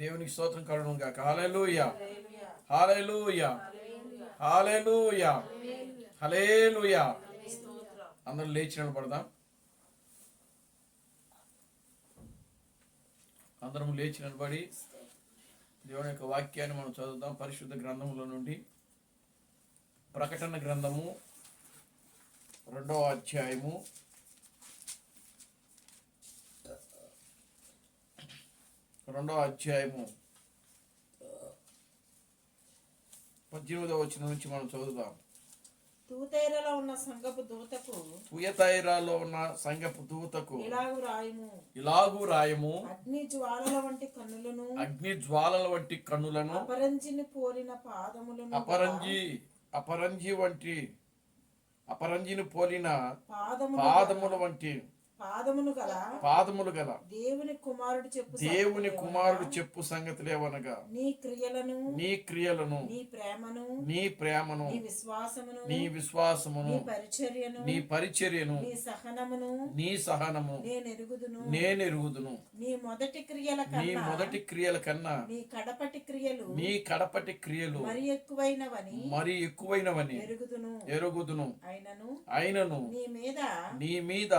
దేవునికి స్తోత్రం కలుగును గాక. హల్లెలూయా, హల్లెలూయా, హల్లెలూయా, హల్లెలూయా. అందరూ లేచి నిలబడదాం. అందరం లేచి నిలబడి దేవుని యొక్క వాక్యాన్ని మనం చదువుదాం. పరిశుద్ధ గ్రంథములో నుండి ప్రకటన గ్రంథము 2వ అధ్యాయము 18వ వచనం నుంచి మనం చదువుదాం. తుయతైరలో ఉన్న సంఘపు దూతకు ఇలాగు రాయము, అగ్ని జ్వాలల వంటి కన్నులను, అపరంజిని పోలిన అపరంజిని పోలిన పాదముల వంటి పాదములు గల దేవుని కుమారుడు చెప్పు సంగతులేవనగా నీ క్రియలను నీ ప్రేమను నీ విశ్వాసమును నీ పరిచర్యను నీ సహనము నేనెరుగుదును. నీ మొదటి క్రియల కన్నా నీ కడపటి క్రియలు మరి ఎక్కువైనవని ఎరుగుదును. అయినను నీ మీద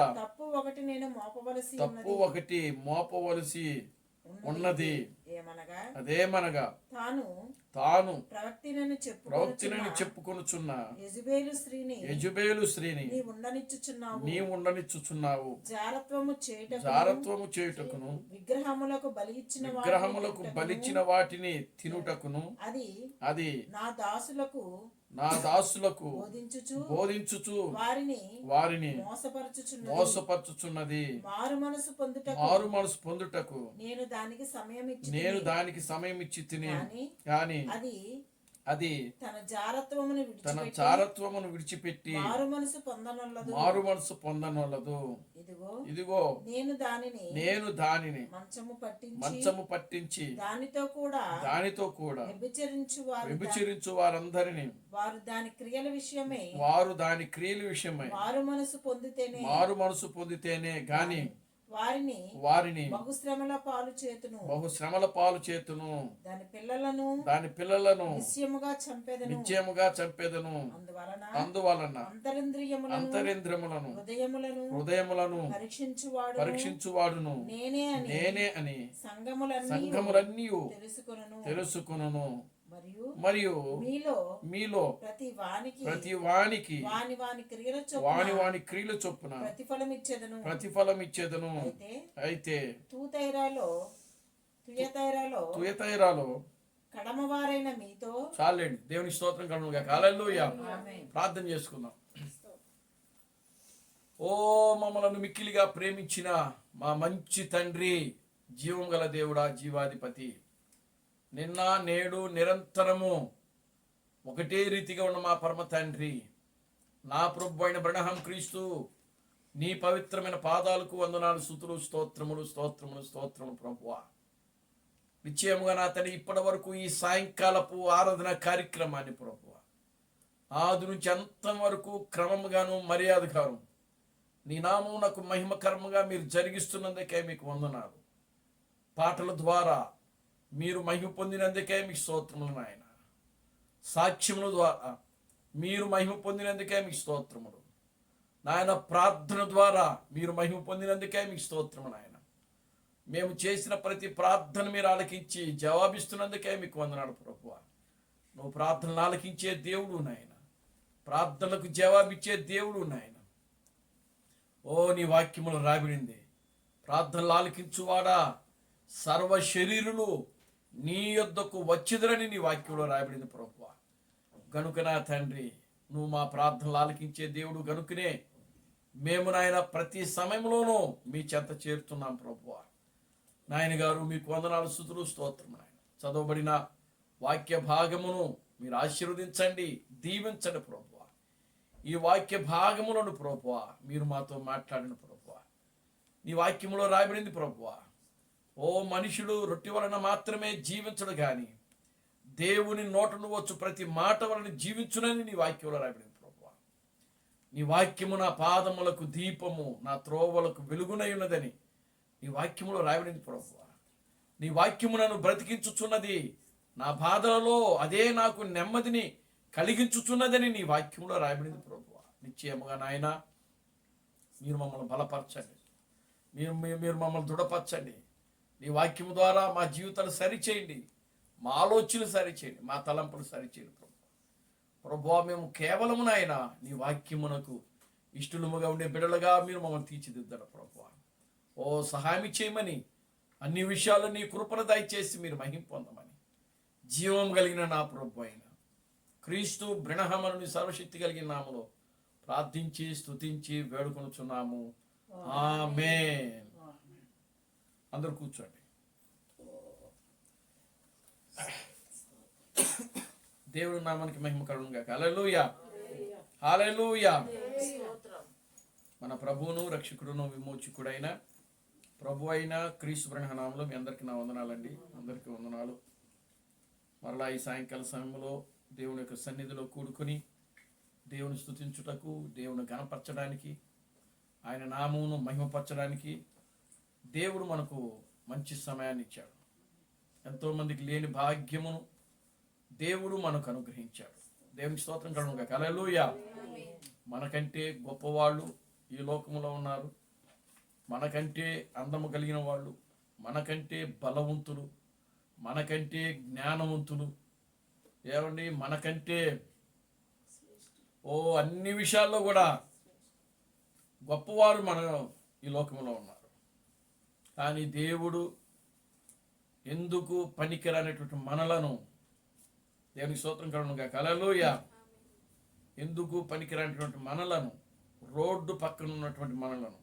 తప్పు ఒకటి మోపవలసి ఉన్నది. అదేమనగా తాను ప్రవక్తినని చెప్పుకొనుచున్న యెజబేలు స్త్రీని నీవు ఉండనిచ్చుచున్నావు. జారత్వము చేయుటకును విగ్రహములకు బలిచ్చిన వాటిని తినుటకును అది నా దాసులకు బోధించుచు వారిని మోసపరచుచున్నది. మారు మనసు పొందుటకు నేను దానికి సమయం ఇచ్చి తిని, కానీ అది తన జారత్వమును విడిచిపెట్టి మారు మనసు పొందనొల్లదు. ఇదిగో నేను దానిని మంచము పట్టించి దానితో కూడా వ్యభిచరించు వారందరిని వారు దాని క్రియల విషయమై మారు మనసు పొందితేనే గాని వారిని బహుశ్రమల పాలు చేతును. దాని పిల్లలను నిశ్చయముగా చంపెదను. అందువలన అంతరింద్రియములను హృదయములను పరీక్షించువాడును నేనే అని సంఘములన్నీ తెలుసుకొనును. మరియు మీలో ప్రతి వానికి వాని క్రియల చొప్పున ప్రతిఫలమిచ్చేదను. అయితే తుయతైరాలో కడమవారైన మీతో చాలండి. దేవుని స్తోత్రం కలుగును గాక. హల్లెలూయా. ప్రార్థన చేసుకుందాం. ఓ మమ్మలను మిక్కిలిగా ప్రేమించిన మా మంచి తండ్రి, జీవం గల దేవుడా, జీవాధిపతి, నిన్న నేడు నిరంతరము ఒకటే రీతిగా ఉన్న మా పరమ తండ్రి, నా ప్రభు అయిన బ్రహ్మ క్రీస్తు నీ పవిత్రమైన పాదాలకు వందనాలు, స్తుతులు, స్తోత్రములు ప్రభువా. నిశ్చయముగా నా తండ్రి, ఇప్పటి వరకు ఈ సాయంకాలపు ఆరాధన కార్యక్రమాన్ని ప్రభువా ఆది నుంచి అంతం వరకు క్రమముగాను మర్యాదగాను నీ నామమునకు మహిమకరముగా మీరు జరిగిస్తున్నందుకే మీకు వందనాలు. పాటల ద్వారా మీరు మహిమ పొందినందుకే మీకు స్తోత్రములు నాయన. సాక్ష్యముల ద్వారా మీరు మహిమ పొందినందుకే మీకు స్తోత్రములు నాయన. ప్రార్థన ద్వారా మీరు మహిమ పొందినందుకే మీకు స్తోత్రము నాయన. మేము చేసిన ప్రతి ప్రార్థన మీరు ఆలకించి జవాబిస్తున్నందుకే మీకు వందనాలు ప్రభువా. నువ్వు ప్రార్థనలు ఆలకించే దేవుడు నాయన, ప్రార్థనలకు జవాబిచ్చే దేవుడు నాయన. ఓ నీ వాక్యములు రాబడింది, ప్రార్థనలు ఆలకించువాడా సర్వ శరీరులు నీ యొద్దకు వచ్చెదరని నీ వాక్యంలో రాయబడింది ప్రభువా. గనుక నా తండ్రి, నువ్వు మా ప్రార్థనలు ఆలకించే దేవుడు గనుకనే మేము నాయన ప్రతి సమయంలోనూ మీ చెంత చేరుతున్నాం ప్రభువా. నాయన గారు మీకు వందనాలు, స్తుతులు, స్తోత్రం నాయన. చదవబడిన వాక్య భాగమును మీరు ఆశీర్వదించండి, దీవించండి ప్రభువా. ఈ వాక్య భాగములను ప్రభువా మీరు మాతో మాట్లాడిన ప్రభువా. నీ వాక్యములో రాయబడింది ప్రభువా, ఓ మనుషుడు రొట్టె వలన మాత్రమే జీవించడు గాని దేవుని నోటను వచ్చు ప్రతి మాట వలన జీవించునని నీ వాక్యంలో రాయబడింది ప్రభువా. నీ వాక్యము నా పాదములకు దీపము, నా త్రోవలకు వెలుగునై ఉన్నదని నీ వాక్యములో రాయబడింది ప్రభువా. నీ వాక్యము నన్ను బ్రతికించుచున్నది, నా బాధలలో అదే నాకు నెమ్మదిని కలిగించుచున్నదని నీ వాక్యంలో రాయబడింది ప్రభువా. నిశ్చయముగా నాయన మీరు మమ్మల్ని బలపరచండి, మీరు మమ్మల్ని దృఢపరచండి. నీ వాక్యము ద్వారా మా జీవితాలు సరిచేయండి, మా ఆలోచనలు సరిచేయండి, మా తలంపులు సరిచేయండి ప్రభువా. మేము కేవలము నాయన నీ వాక్యమునకు ఇష్టలుముగా ఉండే బిడలుగా మీరు మమ్మల్ని తీర్చిదిద్దారు ప్రభువా. ఓ సహాయం చేయమని, అన్ని విషయాలు నీ కృపను దయచేసి మీరు మహిమ పొందమని, జీవం కలిగిన నా ప్రభు అయిన క్రీస్తు బ్రహ్మను సర్వశక్తి కలిగిన నామలో ప్రార్థించి స్తుతించి వేడుకొనుచున్నాము. ఆమేన్. అందరూ కూర్చోండి. దేవుడి నామానికి మహిమ కలుగును గాక. హల్లెలూయా, హల్లెలూయా. మన ప్రభువును రక్షకుడును విమోచకుడైన ప్రభు అయిన క్రీస్తు బ్రహ్మనామంలో మీ అందరికీ నా వందనాలండి. అందరికీ వందనాలు. మరలా ఈ సాయంకాల సమయంలో దేవుని యొక్క సన్నిధిలో కూడుకొని దేవుని స్తుతించుటకు, దేవుని గణపరచడానికి, ఆయన నామమును మహిమపరచడానికి దేవుడు మనకు మంచి సమయాన్ని ఇచ్చాడు. ఎంతోమందికి లేని భాగ్యమును దేవుడు మనకు అనుగ్రహించాడు. దేవునికి స్తోత్రం కలుగును గాక. హల్లెలూయా. మనకంటే గొప్పవాళ్ళు ఈ లోకములో ఉన్నారు, మనకంటే అందము కలిగిన వాళ్ళు, మనకంటే బలవంతులు, మనకంటే జ్ఞానవంతులు, ఏమండి మనకంటే అన్ని విషయాల్లో కూడా గొప్పవారు మన ఈ లోకంలో ఉన్నారు. కానీ దేవుడు ఎందుకు పనికిరానటువంటి మనలను, దేవునికి స్తోత్రం కలుగును గాక. హల్లెలూయా. ఎందుకు పనికిరానటువంటి మనలను, రోడ్డు పక్కన ఉన్నటువంటి మనలను,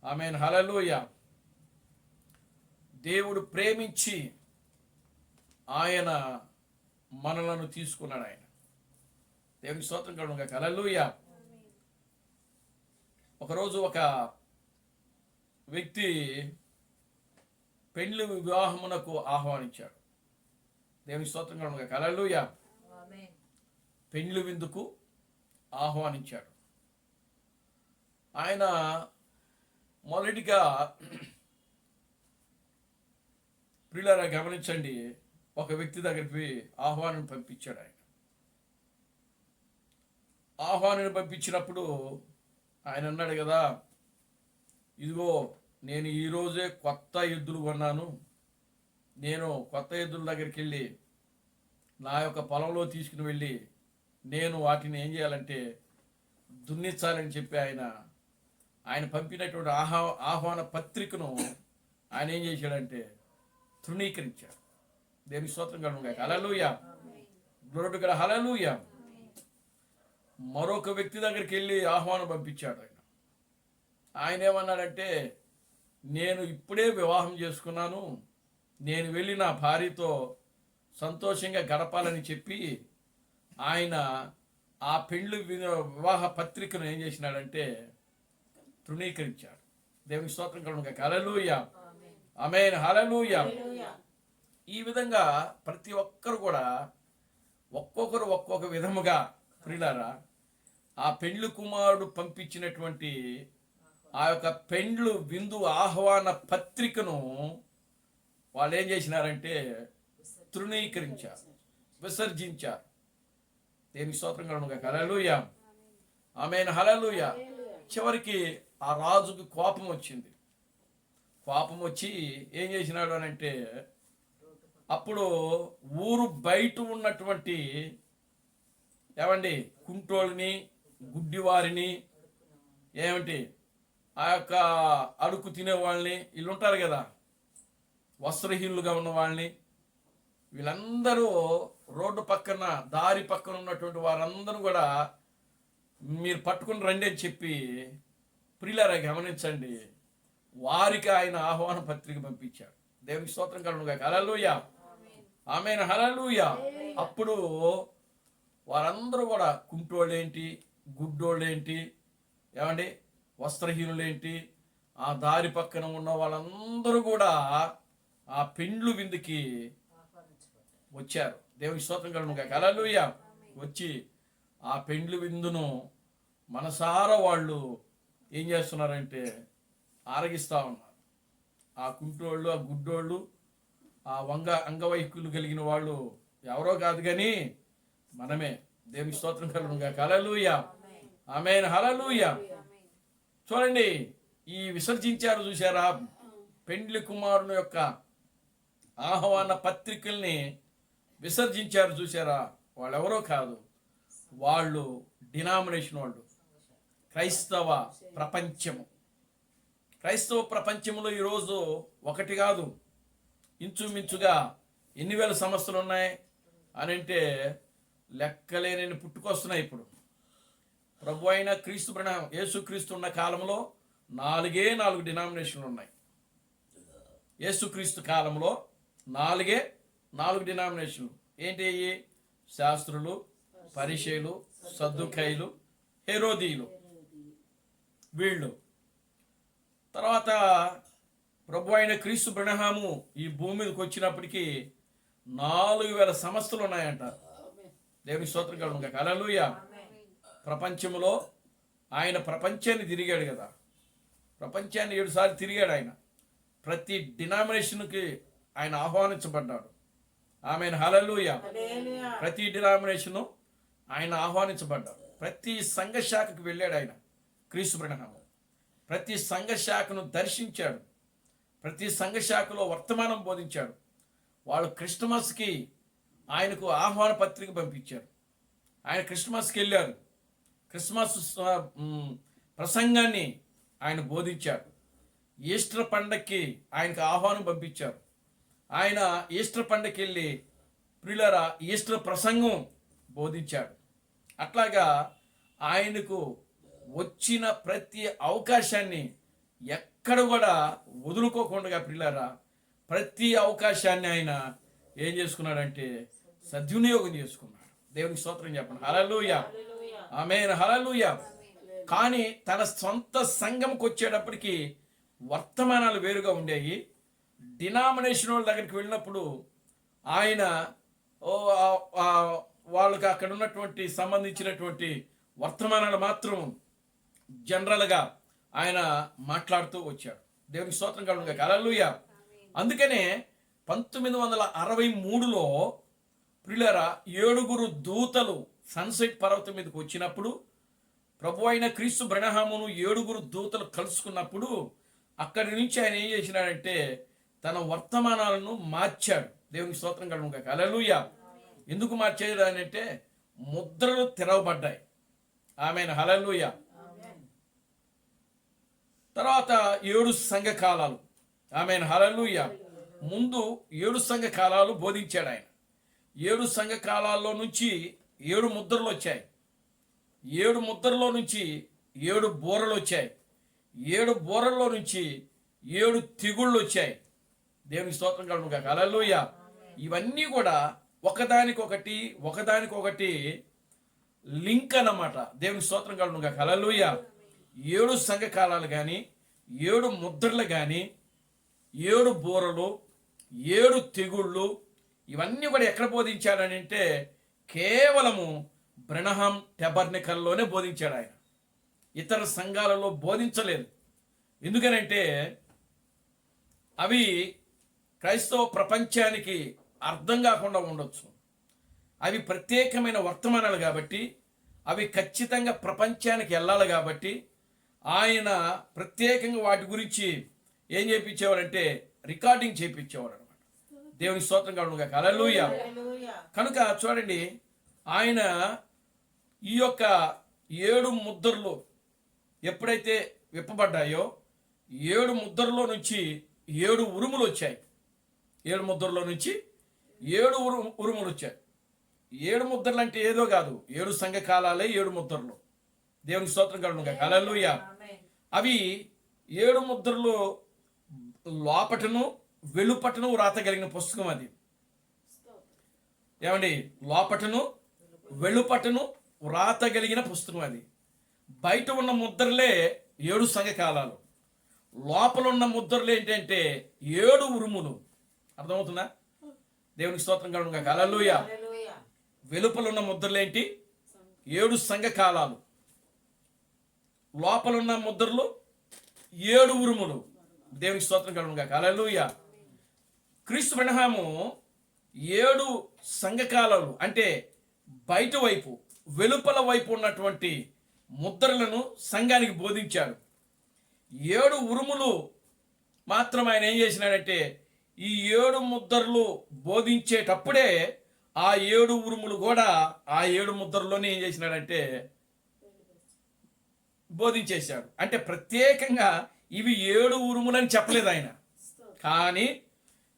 ఆమేన్, హల్లెలూయా, దేవుడు ప్రేమించి ఆయన మనలను తీసుకున్నాడు. ఆయన దేవునికి స్తోత్రం కలుగును గాక. హల్లెలూయా. ఒకరోజు ఒక వ్యక్తి పెండ్లి వివాహమునకు ఆహ్వానించాడు. దేవునికి స్తోత్రం కలుగును గాక. హల్లెలూయా. పెండ్లి విందుకు ఆహ్వానించాడు. ఆయన మొదటిగా ప్రియులారా గమనించండి, ఒక వ్యక్తి దగ్గరికి ఆహ్వానం పంపించాడు. ఆయన ఆహ్వానం పంపించినప్పుడు ఆయన అన్నాడు కదా, ఇదిగో నేను ఈరోజే కొత్త ఎద్దులు కొన్నాను, నేను కొత్త ఎద్దుల దగ్గరికి వెళ్ళి నా యొక్క పొలంలో తీసుకుని వెళ్ళి నేను వాటిని ఏం చేయాలంటే దున్నించాలని చెప్పి ఆయన పంపినటువంటి ఆహ్వాన పత్రికను ఆయన ఏం చేశాడంటే తృణీకరించాడు. దేవుని స్తోత్రం కలుగును గాక. Hallelujah, glory to God. హల్లెలూయా. మరొక వ్యక్తి దగ్గరికి వెళ్ళి ఆహ్వానం పంపించాడు. ఆయన ఏమన్నాడంటే, నేను ఇప్పుడే వివాహం చేసుకున్నాను, నేను వెళ్ళి నా భార్యతో సంతోషంగా గడపాలని చెప్పి ఆయన ఆ పెండ్లి వివాహ పత్రికను ఏం చేసినాడంటే తృణీకరించాడు. దేవునికి స్తోత్రం కలుగును గాక. హల్లెలూయా, ఆమేన్, హల్లెలూయా. ఈ విధంగా ప్రతి ఒక్కరు కూడా ఒక్కొక్కరు ఒక్కొక్క విధముగా ప్రియులారా ఆ పెండ్లి కుమారుడు పంపించినటువంటి ఆ యొక్క పెండ్లు విందు ఆహ్వాన పత్రికను వాళ్ళు ఏం చేసినారంటే తృణీకరించారు, విసర్జించారు. దేనికి స్తోత్రం కలుగును గాక. హల్లెలూయా, ఆమేన్, హల్లెలూయా. చివరికి ఆ రాజుకి కోపం వచ్చింది. కోపం వచ్చి ఏం చేసినాడు అని అంటే, అప్పుడు ఊరు బయట ఉన్నటువంటి ఏమండి కుంటోళ్ళని, గుడ్డివారిని, ఏమిటి ఆ యొక్క అడుగు తినే వాళ్ళని, వీళ్ళు ఉంటారు కదా వస్త్రహీనులుగా ఉన్న వాళ్ళని, వీళ్ళందరూ రోడ్డు పక్కన దారి పక్కన ఉన్నటువంటి వారందరూ కూడా మీరు పట్టుకుని రండి అని చెప్పి ప్రియులారా గమనించండి, వారికి ఆయన ఆహ్వాన పత్రిక పంపించాడు. దేవునికి స్తోత్రం కలుగును గాక. హల్లెలూయా, ఆమేన్, హల్లెలూయా. అప్పుడు వారందరూ కూడా కుంటోళ్ళేంటి, గుడ్డోళ్ళేంటి, ఏమండి వస్త్రహీనులేంటి, ఆ దారి పక్కన ఉన్న వాళ్ళందరూ కూడా ఆ పెండ్లు విందుకి వచ్చారు. దేవునికి స్తోత్రం కలుగును గాక. హల్లెలూయా. వచ్చి ఆ పెండ్లి విందును మనసారా వాళ్ళు ఏం చేస్తున్నారంటే ఆరగిస్తూ ఉన్నారు. ఆ కుంటోళ్ళు, ఆ గుడ్డోళ్ళు, ఆ అంగవైకులు కలిగిన వాళ్ళు ఎవరో కాదు కానీ మనమే. దేవునికి స్తోత్రం కలుగునుగా. హల్లెలూయా, ఆమేన్, హల్లెలూయా. చూడండి, ఈ విసర్జించారు చూసారా, పెండ్లి కుమారుని యొక్క ఆహ్వాన పత్రికల్ని విసర్జించారు చూసారా, వాళ్ళెవరో కాదు, వాళ్ళు డినామినేషన్ వాళ్ళు. క్రైస్తవ ప్రపంచము. క్రైస్తవ ప్రపంచంలో ఈరోజు ఒకటి కాదు, ఇంచుమించుగా ఎన్ని వేల సంస్థలు ఉన్నాయి అని అంటే లెక్కలేని పుట్టుకొస్తున్నాయి. ఇప్పుడు ప్రభు అయిన యేసుక్రీస్తు ఉన్న కాలంలో 4 డినామినేషన్లు ఉన్నాయి. యేసుక్రీస్తు కాలంలో 4 డినామినేషన్లు. ఏంటి? శాస్త్రులు, పరిసయ్యులు, సద్దుకయ్యులు, హెరోదీయులు, వీళ్ళు. తర్వాత ప్రభు అయిన క్రీస్తు బ్రహ్మము ఈ భూమి మీదకి వచ్చినప్పటికీ 4000 సంస్థలు ఉన్నాయంట. దేవుని స్తోత్రం కలుగునుగా. హల్లెలూయా. ప్రపంచంలో ఆయన ప్రపంచాన్ని తిరిగాడు కదా, ప్రపంచాన్ని 7 సార్లు తిరిగాడు ఆయన. ప్రతి డినామినేషన్కి ఆయన ఆహ్వానించబడ్డాడు. ఆమేన్, హల్లెలూయా. ప్రతి డినామినేషను ఆయన ఆహ్వానించబడ్డాడు. ప్రతి సంఘ శాఖకు వెళ్ళాడు ఆయన. క్రీస్తు బ్రహ్మము ప్రతి సంఘ శాఖను దర్శించాడు. ప్రతి సంఘ శాఖలో వర్తమానం బోధించాడు. వాళ్ళు క్రిస్టమస్కి ఆయనకు ఆహ్వాన పత్రిక పంపించారు. ఆయన క్రిస్టమస్కి వెళ్ళారు. క్రిస్మస్ ప్రసంగాన్ని ఆయన బోధించాడు. ఈస్టర్ పండగకి ఆయనకు ఆహ్వానం పంపించారు. ఆయన ఈస్టర్ పండగకి వెళ్ళి ప్రియులారా ఈస్టర్ ప్రసంగం బోధించాడు. అట్లాగా ఆయనకు వచ్చిన ప్రతి అవకాశాన్ని ఎక్కడ కూడా వదులుకోకుండా ప్రియులారా ప్రతి అవకాశాన్ని ఆయన ఏం చేసుకున్నాడంటే సద్వినియోగం చేసుకున్నాడు. దేవునికి స్తోత్రం చెప్పండి. హల్లెలూయా, ఆమేన్, హల్లెలూయా. కానీ తన సొంత సంఘంకి వచ్చేటప్పటికి వర్తమానాలు వేరుగా ఉండేవి. డినామినేషన్ వాళ్ళ దగ్గరికి వెళ్ళినప్పుడు ఆయన వాళ్ళకి అక్కడ ఉన్నటువంటి సంబంధించినటువంటి వర్తమానాలు మాత్రం జనరల్గా ఆయన మాట్లాడుతూ వచ్చాడు. దేవునికి స్తోత్రం కలుగునుగా. హల్లెలూయా. అందుకనే 1963లో ప్రియులారా 7 దూతలు సన్సెట్ పర్వతం మీదకి వచ్చినప్పుడు ప్రభు అయిన క్రీస్తు బ్రహ్మమును 7 దూతలు కలుసుకున్నప్పుడు అక్కడి నుంచి ఆయన ఏం చేసినాడంటే తన వర్తమానాలను మార్చాడు. దేవునికి స్తోత్రం కలుగునుగా. హల్లెలూయా. ఎందుకు మార్చేది అని అంటే ముద్రలు తెరవబడ్డాయి. ఆమేన్, హల్లెలూయా. తర్వాత 7 సంఘకాలాలు. ఆమేన్, హల్లెలూయా. ముందు 7 సంఘకాలాలు బోధించాడు ఆయన. 7 సంఘకాలాల్లో నుంచి 7 ముద్రలు వచ్చాయి. 7 ముద్రలో నుంచి 7 బూరలు వచ్చాయి. 7 బూరల్లో నుంచి 7 తెగుళ్ళు వచ్చాయి. దేవునికి స్తోత్రం కలుగునుగా. హల్లెలూయా. ఇవన్నీ కూడా ఒకదానికొకటి లింక్ అన్నమాట. దేవునికి స్తోత్రం కలుగునుగా. హల్లెలూయా. 7 సంఘకాలాలు కానీ 7 ముద్రలు కానీ 7 బూరలు 7 తెగుళ్ళు ఇవన్నీ కూడా ఎక్కడ బోధించాడని అంటే కేవలము బ్రహ్మం టెబర్నికల్లోనే బోధించాడు ఆయన. ఇతర సంఘాలలో బోధించలేదు. ఎందుకనంటే అవి క్రైస్తవ ప్రపంచానికి అర్థం కాకుండా ఉండొచ్చు. అవి ప్రత్యేకమైన వర్తమానాలు కాబట్టి అవి ఖచ్చితంగా ప్రపంచానికి వెళ్ళాలి కాబట్టి ఆయన ప్రత్యేకంగా వాటి గురించి ఏం చేయించేవాడంటే రికార్డింగ్ చేయించేవాడు అనమాట. దేవుని స్తోత్రం కలుగునుగా. హల్లెలూయా. కనుక చూడండి, ఆయన ఈ యొక్క 7 ముద్రలు ఎప్పుడైతే విప్పబడ్డాయో 7 ముద్రలో నుంచి 7 ఉరుములు వచ్చాయి. 7 ముద్రలో నుంచి 7 ఉరుములు వచ్చాయి. 7 ముద్రలు అంటే ఏదో కాదు, 7 సంఘకాలాలే 7 ముద్రలు. దేవునికి స్తోత్రం కలుగునుగా. హల్లెలూయా. అవి 7 ముద్రలు లోపటను వెలుపటను వ్రాత కలిగిన పుస్తకం. అది ఏమండి, లోపటను వెలుపటను వ్రాత కలిగిన పుస్తకం. అది బయట ఉన్న ముద్రలే 7 సంఘకాలాలు, లోపల ఉన్న ముద్రలు ఏంటంటే 7 ఉరుములు. అర్థమవుతుందా? దేవునికి స్తోత్రం కలుగునుగా. హల్లెలూయా. వెలుపల ఉన్న ముద్రలేంటి? 7 సంఘకాలాలు. లోపల ఉన్న ముద్రలు 7 ఉరుములు. దేవునికి స్తోత్రం కలుగునుగా. హల్లెలూయా. క్రీస్తు బ్రహ్మాము 7 సంఘకాలాలు అంటే బయట వైపు వెలుపల వైపు ఉన్నటువంటి ముద్రలను సంఘానికి బోధించాడు. 7 ఉరుములు మాత్రం ఆయన ఏం చేసినాడంటే ఈ 7 ముద్రలు బోధించేటప్పుడే ఆ 7 ఉరుములు కూడా ఆ 7 ముద్రలోనే ఏం చేసినాడంటే బోధించేశాడు. అంటే ప్రత్యేకంగా ఇవి 7 ఉరుములని చెప్పలేదు ఆయన, కానీ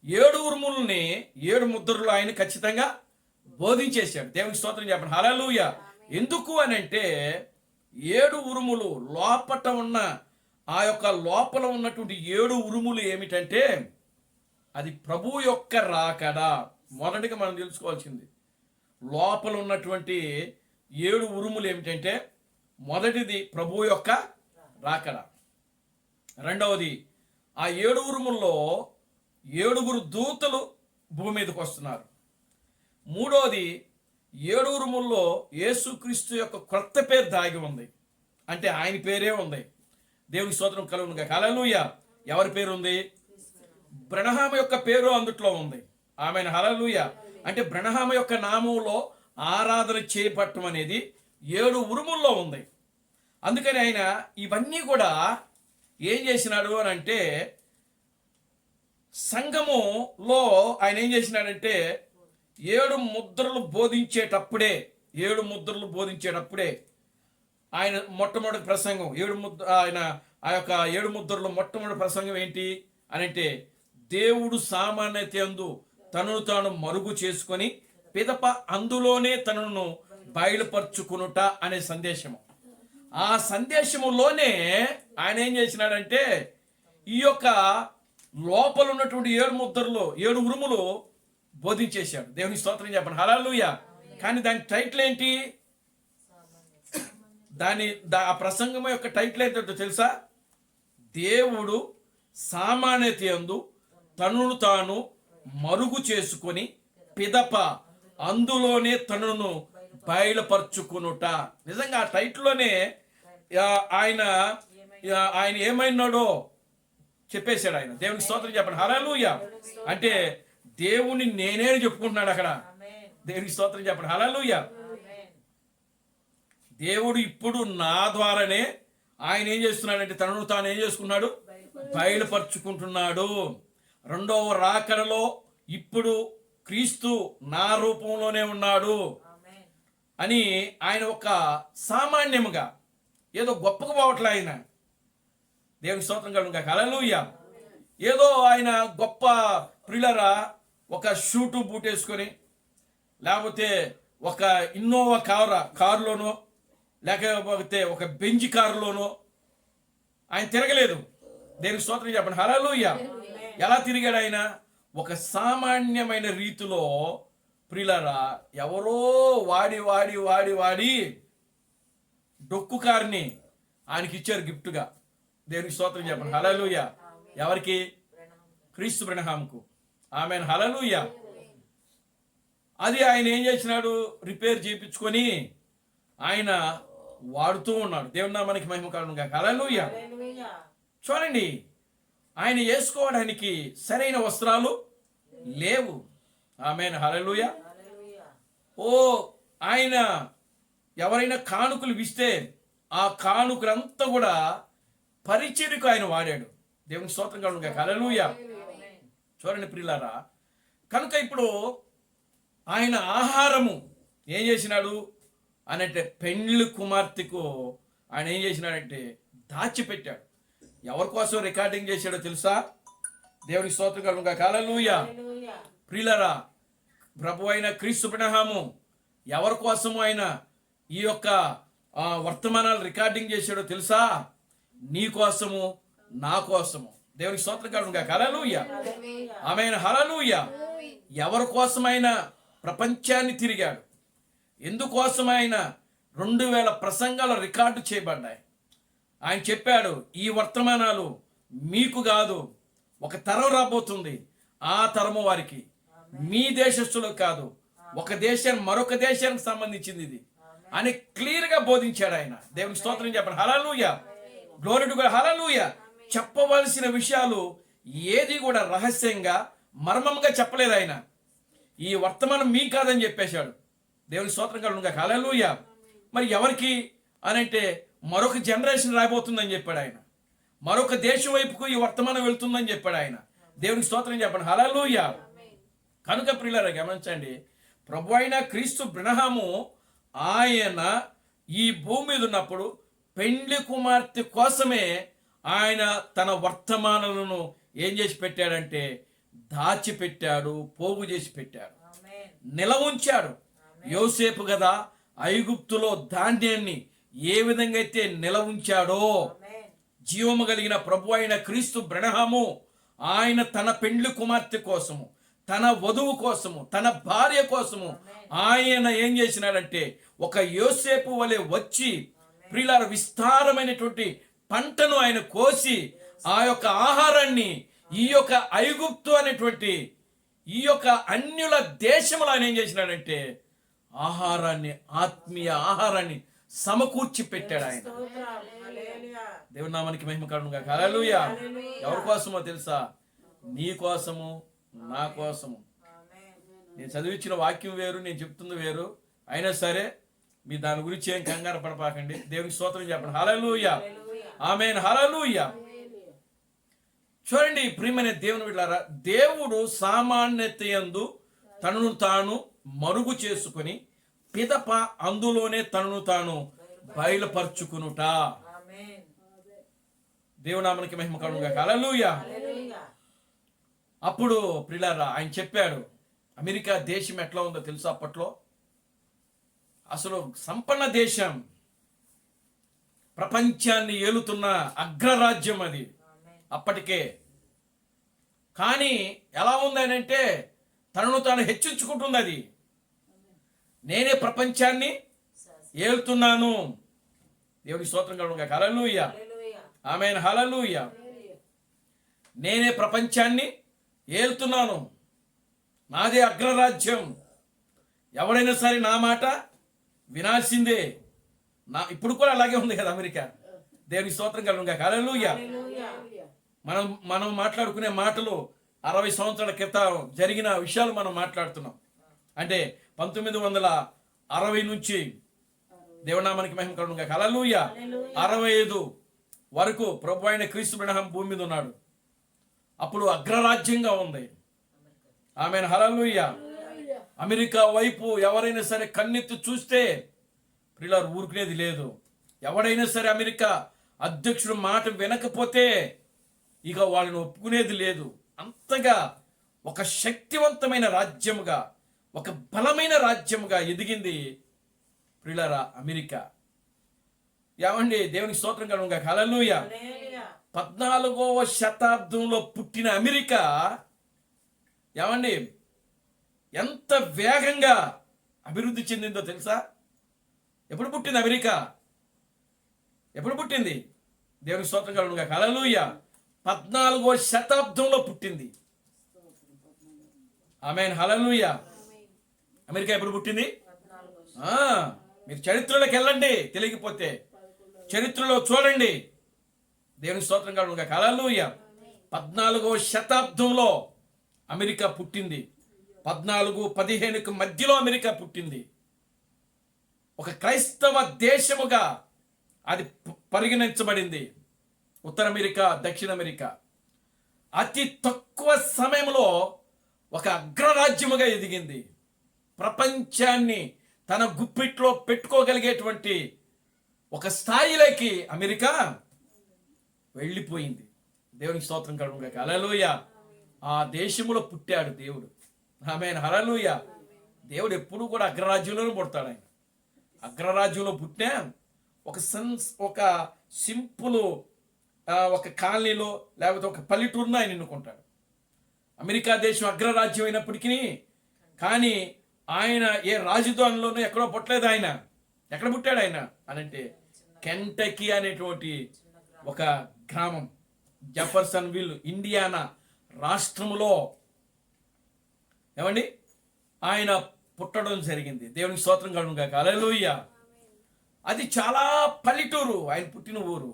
7 ఉరుములని 7 ముద్రలు ఆయన ఖచ్చితంగా బోధించేశాడు. దేవునికి స్తోత్రం చెప్పండి, హల్లెలూయా. ఎందుకు అని అంటే 7 ఉరుములు లోపట ఉన్న ఆ యొక్క లోపల ఉన్నటువంటి 7 ఉరుములు ఏమిటంటే అది ప్రభు యొక్క రాకడ. మొదటిగా మనం తెలుసుకోవాల్సింది లోపల ఉన్నటువంటి 7 ఉరుములు ఏమిటంటే మొదటిది ప్రభు యొక్క రాకడ. రెండవది ఆ 7 ఉరుముల్లో 7 దూతలు భూమి మీదకి వస్తున్నారు. మూడవది 7 ఉరుముల్లో యేసుక్రీస్తు యొక్క క్రొత్త పేరు దాగి ఉంది, అంటే ఆయన పేరే ఉంది. దేవుని స్తోత్రం కలుగును గాక, హల్లెలూయా. ఎవరి పేరు ఉంది? బ్రహ్మ యొక్క పేరు అందుట్లో ఉంది. ఆమెన్, హల్లెలూయా. అంటే బ్రహ్మ యొక్క నామంలో ఆరాధన చేపట్టడం అనేది 7 ఉరుముల్లో ఉంది. అందుకని ఆయన ఇవన్నీ కూడా ఏం చేసినాడు అని అంటే సంఘములో ఆయన ఏం చేసినాడంటే 7 ముద్రలు బోధించేటప్పుడే ఆయన మొట్టమొదటి ప్రసంగం ఆయన ఆ యొక్క 7 ముద్రలు మొట్టమొదటి ప్రసంగం ఏంటి అని అంటే దేవుడు సామాన్యత యందు తనను తాను మరుగు చేసుకొని పిదప అందులోనే తనను బయలుపరుచుకునుట అనే సందేశము. ఆ సందేశములోనే ఆయన ఏం చేసినాడంటే ఈ యొక్క లోపల ఉన్నటువంటి 7 ముద్రలు 7 ఉరుములు బోధించేశాడు. దేవుని స్తోత్రం చెప్పండి, హల్లెలూయా. కానీ దాని టైటిల్ ఏంటి? ఆ ప్రసంగం యొక్క టైటిల్ ఏంటో తెలుసా? దేవుడు సామాన్యత యందు తనను తాను మరుగు చేసుకొని పిదప అందులోనే తనను బయలుపరుచుకునుట. నిజంగా ఆ టైటిల్లోనే ఆయన ఏమైనాడో చెప్పేశాడు ఆయన. దేవునికి స్తోత్రం చెప్పండి, హల్లెలూయా. అంటే దేవుని నేనే చెప్పుకుంటున్నాడు అక్కడ. దేవునికి స్తోత్రం చెప్పండి, హల్లెలూయా. దేవుడు ఇప్పుడు నా ద్వారానే ఆయన ఏం చేస్తున్నాడంటే తనను తాను ఏం చేసుకున్నాడు? బయలుపరుచుకుంటున్నాడు. రెండవ రాకడలో ఇప్పుడు క్రీస్తు నా రూపంలోనే ఉన్నాడు అని ఆయన ఒక సామాన్యముగా ఏదో గొప్పగా పోవట్లే ఆయన. దేవుని స్తోత్రం కలుగును గాక, హల్లెలూయా. ఏదో ఆయన గొప్ప ప్రియులారా ఒక షూటు బూట్ వేసుకొని లేకపోతే ఒక ఇన్నోవా కారులోనో లేకపోతే ఒక బెంజ్ కారులోనో ఆయన తిరగలేదు. దేవుని స్తోత్రం చెప్పండి, హల్లెలూయా. ఎలా తిరిగాడు ఆయన? ఒక సామాన్యమైన రీతిలో ప్రియులారా ఎవరో వాడి డొక్కు కారుని ఆయనకి ఇచ్చారు గిఫ్ట్గా. దేవునికి స్తోత్రం చెప్పండి, హల్లెలూయా. ఎవరికి? క్రీస్తు బ్రహ్మాముకు. ఆమెన్, హల్లెలూయా. అది ఆయన ఏం చేసినాడు? రిపేర్ చేయించుకొని ఆయన వాడుతూ ఉన్నాడు. దేవుని నామానికి మహిమ కలుగును గాక, హల్లెలూయా. చూడండి, ఆయన వేసుకోవడానికి సరైన వస్త్రాలు లేవు. ఆమేన్, హల్లెలూయా. ఓ ఆయన ఎవరైనా కానుకలు ఇస్తే ఆ కానుకలంతా కూడా పరిచర్యకు ఆయన వాడాడు. దేవుని స్తోత్రం కలుగును గాక, హల్లెలూయా. చూడండి ప్రియులారా, కనుక ఇప్పుడు ఆయన ఆహారము ఏం చేసినాడు అనంటే పెండ్లి కుమార్తెకు ఆయన ఏం చేసినాడంటే దాచిపెట్టాడు. ఎవరి కోసం రికార్డింగ్ చేశాడో తెలుసా? దేవుని స్తోత్రం కలుగును గాక, హల్లెలూయా. ప్రియులారా, ప్రభు అయిన క్రీస్తు బ్రహ్మాము ఎవరి కోసము ఆయన ఈ యొక్క వర్తమానాలు రికార్డింగ్ చేశాడో తెలుసా? నీ కోసము, నా కోసము. దేవుని స్తోత్రం కలుగును గాక, హల్లెలూయా. ఆమేన్, హల్లెలూయా. ఎవరి కోసమైనా ప్రపంచాన్ని తిరిగాడు? ఎందుకోసమైనా 2000 ప్రసంగాలు రికార్డు చేయబడ్డాయి. ఆయన చెప్పాడు, ఈ వర్తమానాలు మీకు కాదు, ఒక తరం రాబోతుంది, ఆ తరము వారికి, మీ దేశస్తులకు కాదు, ఒక దేశానికి మరొక దేశానికి సంబంధించింది ఇది అని క్లియర్గా బోధించాడు ఆయన. దేవుని స్తోత్రం చెప్పండి, హల్లెలూయా. గ్లోరీ టు గాడ్, హల్లెలూయా. చెప్పవలసిన విషయాలు ఏది కూడా రహస్యంగా మర్మంగా చెప్పలేదు ఆయన. ఈ వర్తమానం మీ కాదని చెప్పేశాడు. దేవుని స్తోత్రం కలుగునుగా. హల్లెలూయా. మరి ఎవరికి అని అంటే మరొక జనరేషన్ రాబోతుందని చెప్పాడు ఆయన. మరొక దేశం వైపుకు ఈ వర్తమానం వెళ్తుందని చెప్పాడు ఆయన. దేవునికి స్తోత్రం చెప్పండి. హల్లెలూయా. కనుక ప్రియులారా గమనించండి, ప్రభు అయిన క్రీస్తు బ్రహ్మము ఆయన ఈ భూమి మీద ఉన్నప్పుడు పెండ్లి కుమార్తె కోసమే ఆయన తన వర్తమానాలను ఏం చేసి పెట్టాడంటే దాచిపెట్టాడు, పోగు చేసి పెట్టాడు, నిలవ ఉంచాడు. యోసేపు కదా ఐగుప్తులో ధాన్యాన్ని ఏ విధంగా అయితే నిలవ ఉంచాడో, జీవము కలిగిన ప్రభు అయిన క్రీస్తు బ్రహ్మము ఆయన తన పెండ్లి కుమార్తె కోసము, తన వధువు కోసము, తన భార్య కోసము ఆయన ఏం చేసినాడంటే ఒక యోసేపు వలె వచ్చి ప్రియులారా విస్తారమైనటువంటి పంటను ఆయన కోసి ఆ యొక్క ఆహారాన్ని ఈ యొక్క ఐగుప్తు అనేటువంటి ఈ యొక్క అన్యుల దేశంలో ఆయన ఏం చేసినాడంటే ఆహారాన్ని, ఆత్మీయ ఆహారాన్ని సమకూర్చి పెట్టాడు ఆయన. దేవుని నామానికి మహిమ కలుగునుగా. హల్లెలూయా. ఎవరి కోసమో తెలుసా? నీ కోసము, నా కోసము. నేను చదివించిన వాక్యం వేరు, నేను చెప్తుంది వేరు. అయినా సరే మీ దాని గురించి ఏం కంగారు పడపాకండి. దేవునికి స్తోత్రం చెప్పండి. హల్లెలూయా. ఆమేన్. హల్లెలూయా. చూడండి ప్రియమైన దేవుని బిడ్డలారా, దేవుడు సామాన్యతయందు తనను తాను మరుగు చేసుకుని పిదప అందులోనే తనను తాను బయలుపరుచుకునుట. దేవునామానికి మహిమ కలుగునుగా. హల్లెలూయా. అప్పుడు ప్రియులారా ఆయన చెప్పాడు, అమెరికా దేశం ఎట్లా ఉందో తెలుసా? అప్పట్లో అసలు సంపన్న దేశం, ప్రపంచాన్ని ఏలుతున్న అగ్రరాజ్యం అది అప్పటికే. కానీ ఎలా ఉందనంటే తనను తాను హెచ్చించుకుంటుంది అది. నేనే ప్రపంచాన్ని ఏలుతున్నాను. దేవుని స్తోత్రం కలుగునుగా. హల్లెలూయా. ఆమేన్. హల్లెలూయా. నేనే ప్రపంచాన్ని ఏలుతున్నాను, నాదే అగ్రరాజ్యం, ఎవడైనా సరే నా మాట వినాల్సిందే. ఇప్పుడు కూడా అలాగే ఉంది కదా అమెరికా. దేవుని స్తోత్రం కలుగునుగా. హల్లెలూయా. మనం మాట్లాడుకునే మాటలు 60 సంవత్సరాల క్రితం జరిగిన విషయాలు మనం మాట్లాడుతున్నాం. అంటే 1960 నుంచి దేవునామానికి మహిమ కలుగునుగా. హల్లెలూయా. 65 వరకు ప్రభు అయిన క్రీస్తు బ్రహ్మం భూమి మీద ఉన్నాడు. అప్పుడు అగ్రరాజ్యంగా ఉంది. ఆమేన్. హల్లెలూయా. అమెరికా వైపు ఎవరైనా సరే కన్నెత్తి చూస్తే ప్రియులారు ఊరుకునేది లేదు. ఎవడైనా సరే అమెరికా అధ్యక్షుడు మాట వినకపోతే ఇక వాళ్ళని ఒప్పుకునేది లేదు. అంతగా ఒక శక్తివంతమైన రాజ్యముగా, ఒక బలమైన రాజ్యముగా ఎదిగింది ప్రియులారా అమెరికా. ఏమండి? దేవునికి స్తోత్రం కలుగునుగా. హల్లెలూయా. 14వ శతాబ్దంలో పుట్టిన అమెరికా ఏమండి ఎంత వేగంగా అభివృద్ధి చెందిందో తెలుసా? ఎప్పుడు పుట్టింది అమెరికా? ఎప్పుడు పుట్టింది? దేవునికి స్తోత్రం కలుగునుగా. హల్లెలూయా. 14వ శతాబ్దంలో పుట్టింది. ఆమేన్. హల్లెలూయా. అమెరికా ఎప్పుడు పుట్టింది? మీరు చరిత్రలోకి వెళ్ళండి, తెలియకపోతే చరిత్రలో చూడండి. దేవుని స్తోత్రం కలుగునుగా. హల్లెలూయా. 14వ శతాబ్దంలో అమెరికా పుట్టింది. 14-15కు మధ్యలో అమెరికా పుట్టింది. ఒక క్రైస్తవ దేశముగా అది పరిగణించబడింది. ఉత్తర అమెరికా, దక్షిణ అమెరికా అతి తక్కువ సమయంలో ఒక అగ్రరాజ్యముగా ఎదిగింది. ప్రపంచాన్ని తన గుప్పిట్లో పెట్టుకోగలిగేటువంటి ఒక స్థాయిలోకి అమెరికా వెళ్ళిపోయింది. దేవునికి స్తోత్రం కలుగునుగా. హల్లెలూయా. ఆ దేశంలో పుట్టాడు దేవుడు. ఆమేన్. హల్లెలూయా. దేవుడు ఎప్పుడు కూడా అగ్రరాజ్యంలోనే పుడతాడు. ఆయన అగ్రరాజ్యంలో పుట్టినా ఒక సింపుల్ ఒక కాలనీలో లేకపోతే ఒక పల్లెటూరులో ఆయన ఎన్నుకుంటాడు. అమెరికా దేశం అగ్రరాజ్యం అయినప్పటికీ కానీ ఆయన ఏ రాజధానిలోనూ ఎక్కడో పుట్టలేదు. ఆయన ఎక్కడ పుట్టాడు ఆయన అనంటే కెంటకీ అనేటువంటి ఒక గ్రామం, జెఫర్సన్ విల్, ఇండియానా రాష్ట్రములో ఏమండి ఆయన పుట్టడం జరిగింది. దేవునికి స్తోత్రం కలుగునుగా. హల్లెలూయా. అది చాలా పల్లెటూరు, ఆయన పుట్టిన ఊరు.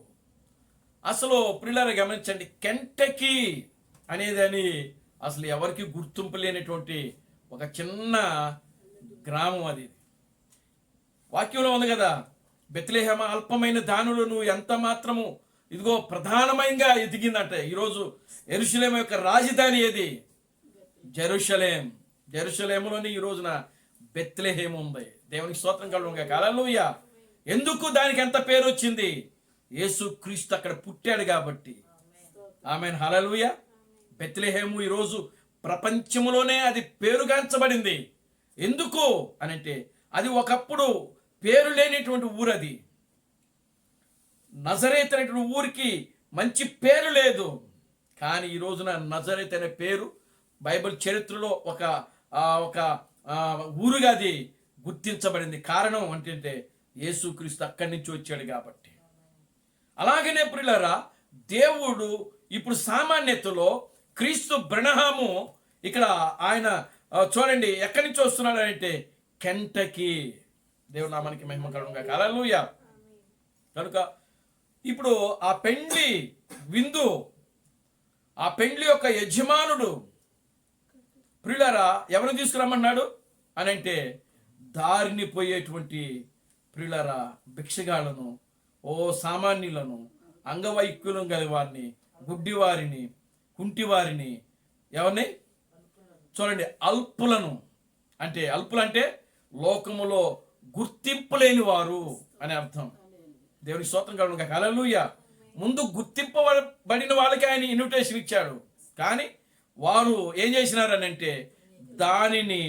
అసలు ప్రియులారా గమనించండి, కెంటకీ అనేది అసలు ఎవరికి గుర్తింపు లేనటువంటి ఒక చిన్న గ్రామం అది. వాక్యంలో ఉంది కదా, బెత్లెహేమ అల్పమైన దానులు నువ్వు ఎంత మాత్రము ఇదిగో ప్రధానమైనగా ఎదిగిందంటే. ఈరోజు యెరూషలేము యొక్క రాజధాని ఏది? జెరూషలేం. జెరూషలేములోని ఈ రోజున బెత్లెహేము ఉంది. దేవునికి స్తోత్రం కలుగునుగాక. హల్లెలూయా. ఎందుకు దానికి ఎంత పేరు వచ్చింది? యేసు క్రీస్తు అక్కడ పుట్టాడు కాబట్టి. ఆమేన్. హల్లెలూయా. బెత్లెహేము ఈరోజు ప్రపంచంలోనే అది పేరుగాంచబడింది. ఎందుకు అనంటే అది ఒకప్పుడు పేరు లేనిటువంటి ఊరు. అది నజరేత్ అనేటువంటి ఊరికి మంచి పేరు లేదు. కానీ ఈ రోజున నజరేత్ అనే పేరు బైబిల్ చరిత్రలో ఒక ఒక ఊరుగా అది గుర్తించబడింది. కారణం ఏంటంటే యేసుక్రీస్తు అక్కడి నుంచి వచ్చాడు కాబట్టి. అలాగనే ప్రియులారా, దేవుడు ఇప్పుడు సామాన్యతలో క్రీస్తు బ్రహ్మము ఇక్కడ ఆయన చూడండి ఎక్కడి నుంచి వస్తున్నాడు అంటే కెంటకీ. దేవుని నామానికి మహిమ కలుగునుగాక. హల్లెలూయా. కనుక ఇప్పుడు ఆ పెండ్లి విందు, ఆ పెండ్లి యొక్క యజమానుడు ప్రియులారా ఎవరిని తీసుకురమ్మన్నాడు అని అంటే దారిని పోయేటువంటి ప్రియులారా భిక్షగాళ్లను, సామాన్యులను, అంగవైకల్యం గల వారిని, గుడ్డివారిని, కుంటివారిని, ఎవరిని చూడండి అల్పులను. అంటే అల్పులంటే లోకములో గుర్తింపు లేని వారు అని అర్థం. దేవుని స్తోత్రం కలుగునుగాక. హల్లెలూయా. ముందు గుర్తింపబడిన వాళ్ళకి ఆయన ఇన్విటేషన్ ఇచ్చాడు. కానీ వారు ఏం చేసినారనంటే దానిని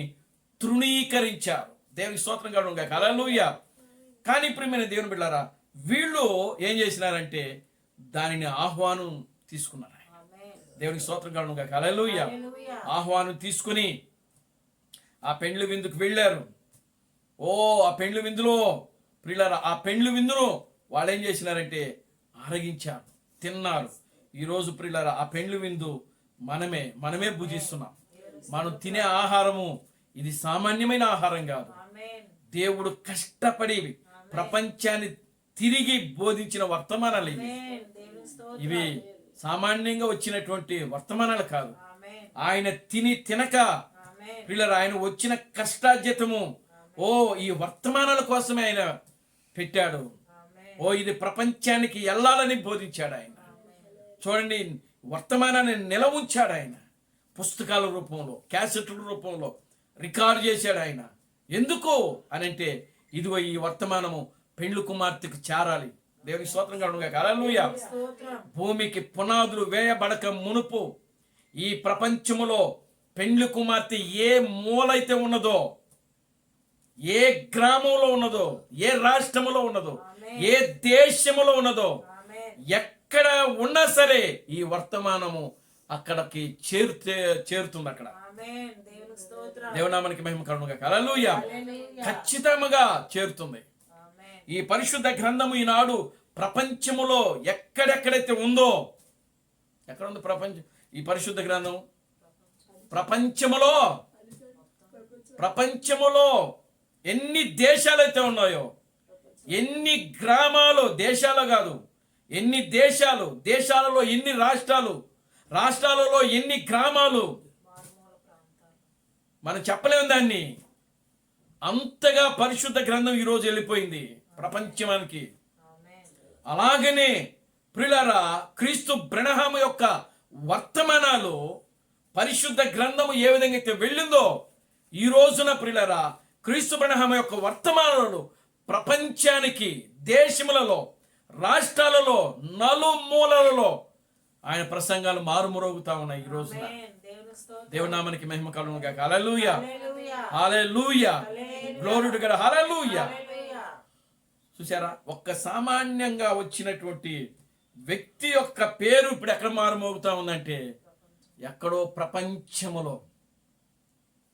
తృణీకరించారు. దేవుని స్తోత్రం కలుగునుగాక. హల్లెలూయా. కానీ ప్రియమైన దేవుని బిడ్డలారా, వీళ్ళు ఏం చేసినారంటే దానిని ఆహ్వానం తీసుకున్నారు. దేవునికి స్తోత్రం కలుగునుగాక. హల్లెలూయా. ఆహ్వానం తీసుకుని ఆ పెండ్లి విందుకు వెళ్ళారు. ఆ పెండ్లి విందులో ప్రియులారా, ఆ పెండ్లి విందును వాళ్ళు ఏం చేసినారంటే ఆరగించారు, తిన్నారు. ఈరోజు ప్రియులారా ఆ పెండ్లి విందు మనమే భుజిస్తున్నాం. మనం తినే ఆహారము ఇది సామాన్యమైన ఆహారం కాదు. దేవుడు కష్టపడి ప్రపంచాన్ని తిరిగి బోధించిన వర్తమానాలు ఇవి సామాన్యంగా వచ్చినటువంటి వర్తమానాలు కాదు. ఆయన తినక పిల్లలు ఆయన వచ్చిన కష్టార్జితము ఈ వర్తమానాల కోసమే ఆయన పెట్టాడు. ఇది ప్రపంచానికి వెళ్ళాలని బోధించాడు ఆయన. చూడండి, వర్తమానాన్ని నిలవుంచాడు ఆయన. పుస్తకాల రూపంలో, క్యాసెట్ల రూపంలో రికార్డ్ చేశాడు ఆయన. ఎందుకు అనంటే ఇదిగో ఈ వర్తమానము పెండ్లి కుమార్తెకు చేరాలి. దేవుని స్తోత్రం కలుగునుగాక. హల్లెలూయా. భూమికి పునాదులు వేయబడక మునుపు ఈ ప్రపంచములో పెండ్లి కుమార్తె ఏ మూలైతే ఉన్నదో, ఏ గ్రామంలో ఉన్నదో, ఏ రాష్ట్రములో ఉన్నదో, ఏ దేశములో ఉన్నదో, ఎక్కడ ఉన్నా సరే ఈ వర్తమానము అక్కడికి చేరుతుంది. అక్కడ దేవునామానికి మహిమ కలుగునుగాక. హల్లెలూయా. ఖచ్చితంగా చేరుతుంది. ఈ పరిశుద్ధ గ్రంథము ఈనాడు ప్రపంచములో ఎక్కడెక్కడైతే ఉందో, ఎక్కడ ఉంది ప్రపంచం? ఈ పరిశుద్ధ గ్రంథం ప్రపంచములో ఎన్ని దేశాలైతే ఉన్నాయో, ఎన్ని గ్రామాలు, దేశాలు కాదు, ఎన్ని దేశాలలో ఎన్ని రాష్ట్రాలలో ఎన్ని గ్రామాలు, మనం చెప్పలేము దాన్ని. అంతగా పరిశుద్ధ గ్రంథం ఈరోజు వెళ్ళిపోయింది ప్రపంచానికి. అలాగనే ప్రియులారా, క్రీస్తు బ్రహ్మ యొక్క వర్తమానాలు పరిశుద్ధ గ్రంథము ఏ విధంగా అయితే వెళ్ళిందో, ఈ రోజున ప్రియులారా క్రీస్తు బ్రహ్మ యొక్క వర్తమానాలు ప్రపంచానికి, దేశములలో, రాష్ట్రాలలో, నలుమూలలలో ఆయన ప్రసంగాలు మారుమరోగుతా ఉన్నాయి ఈ రోజున. దేవుని నామానికి మహిమ కలుగునుగాక. Hallelujah. Hallelujah. Glory to God. Hallelujah. చూసారా, ఒక్క సామాన్యంగా వచ్చినటువంటి వ్యక్తి యొక్క పేరు ఇప్పుడు ఎక్కడ మారుమోగుతా ఉందంటే ఎక్కడో ప్రపంచములో.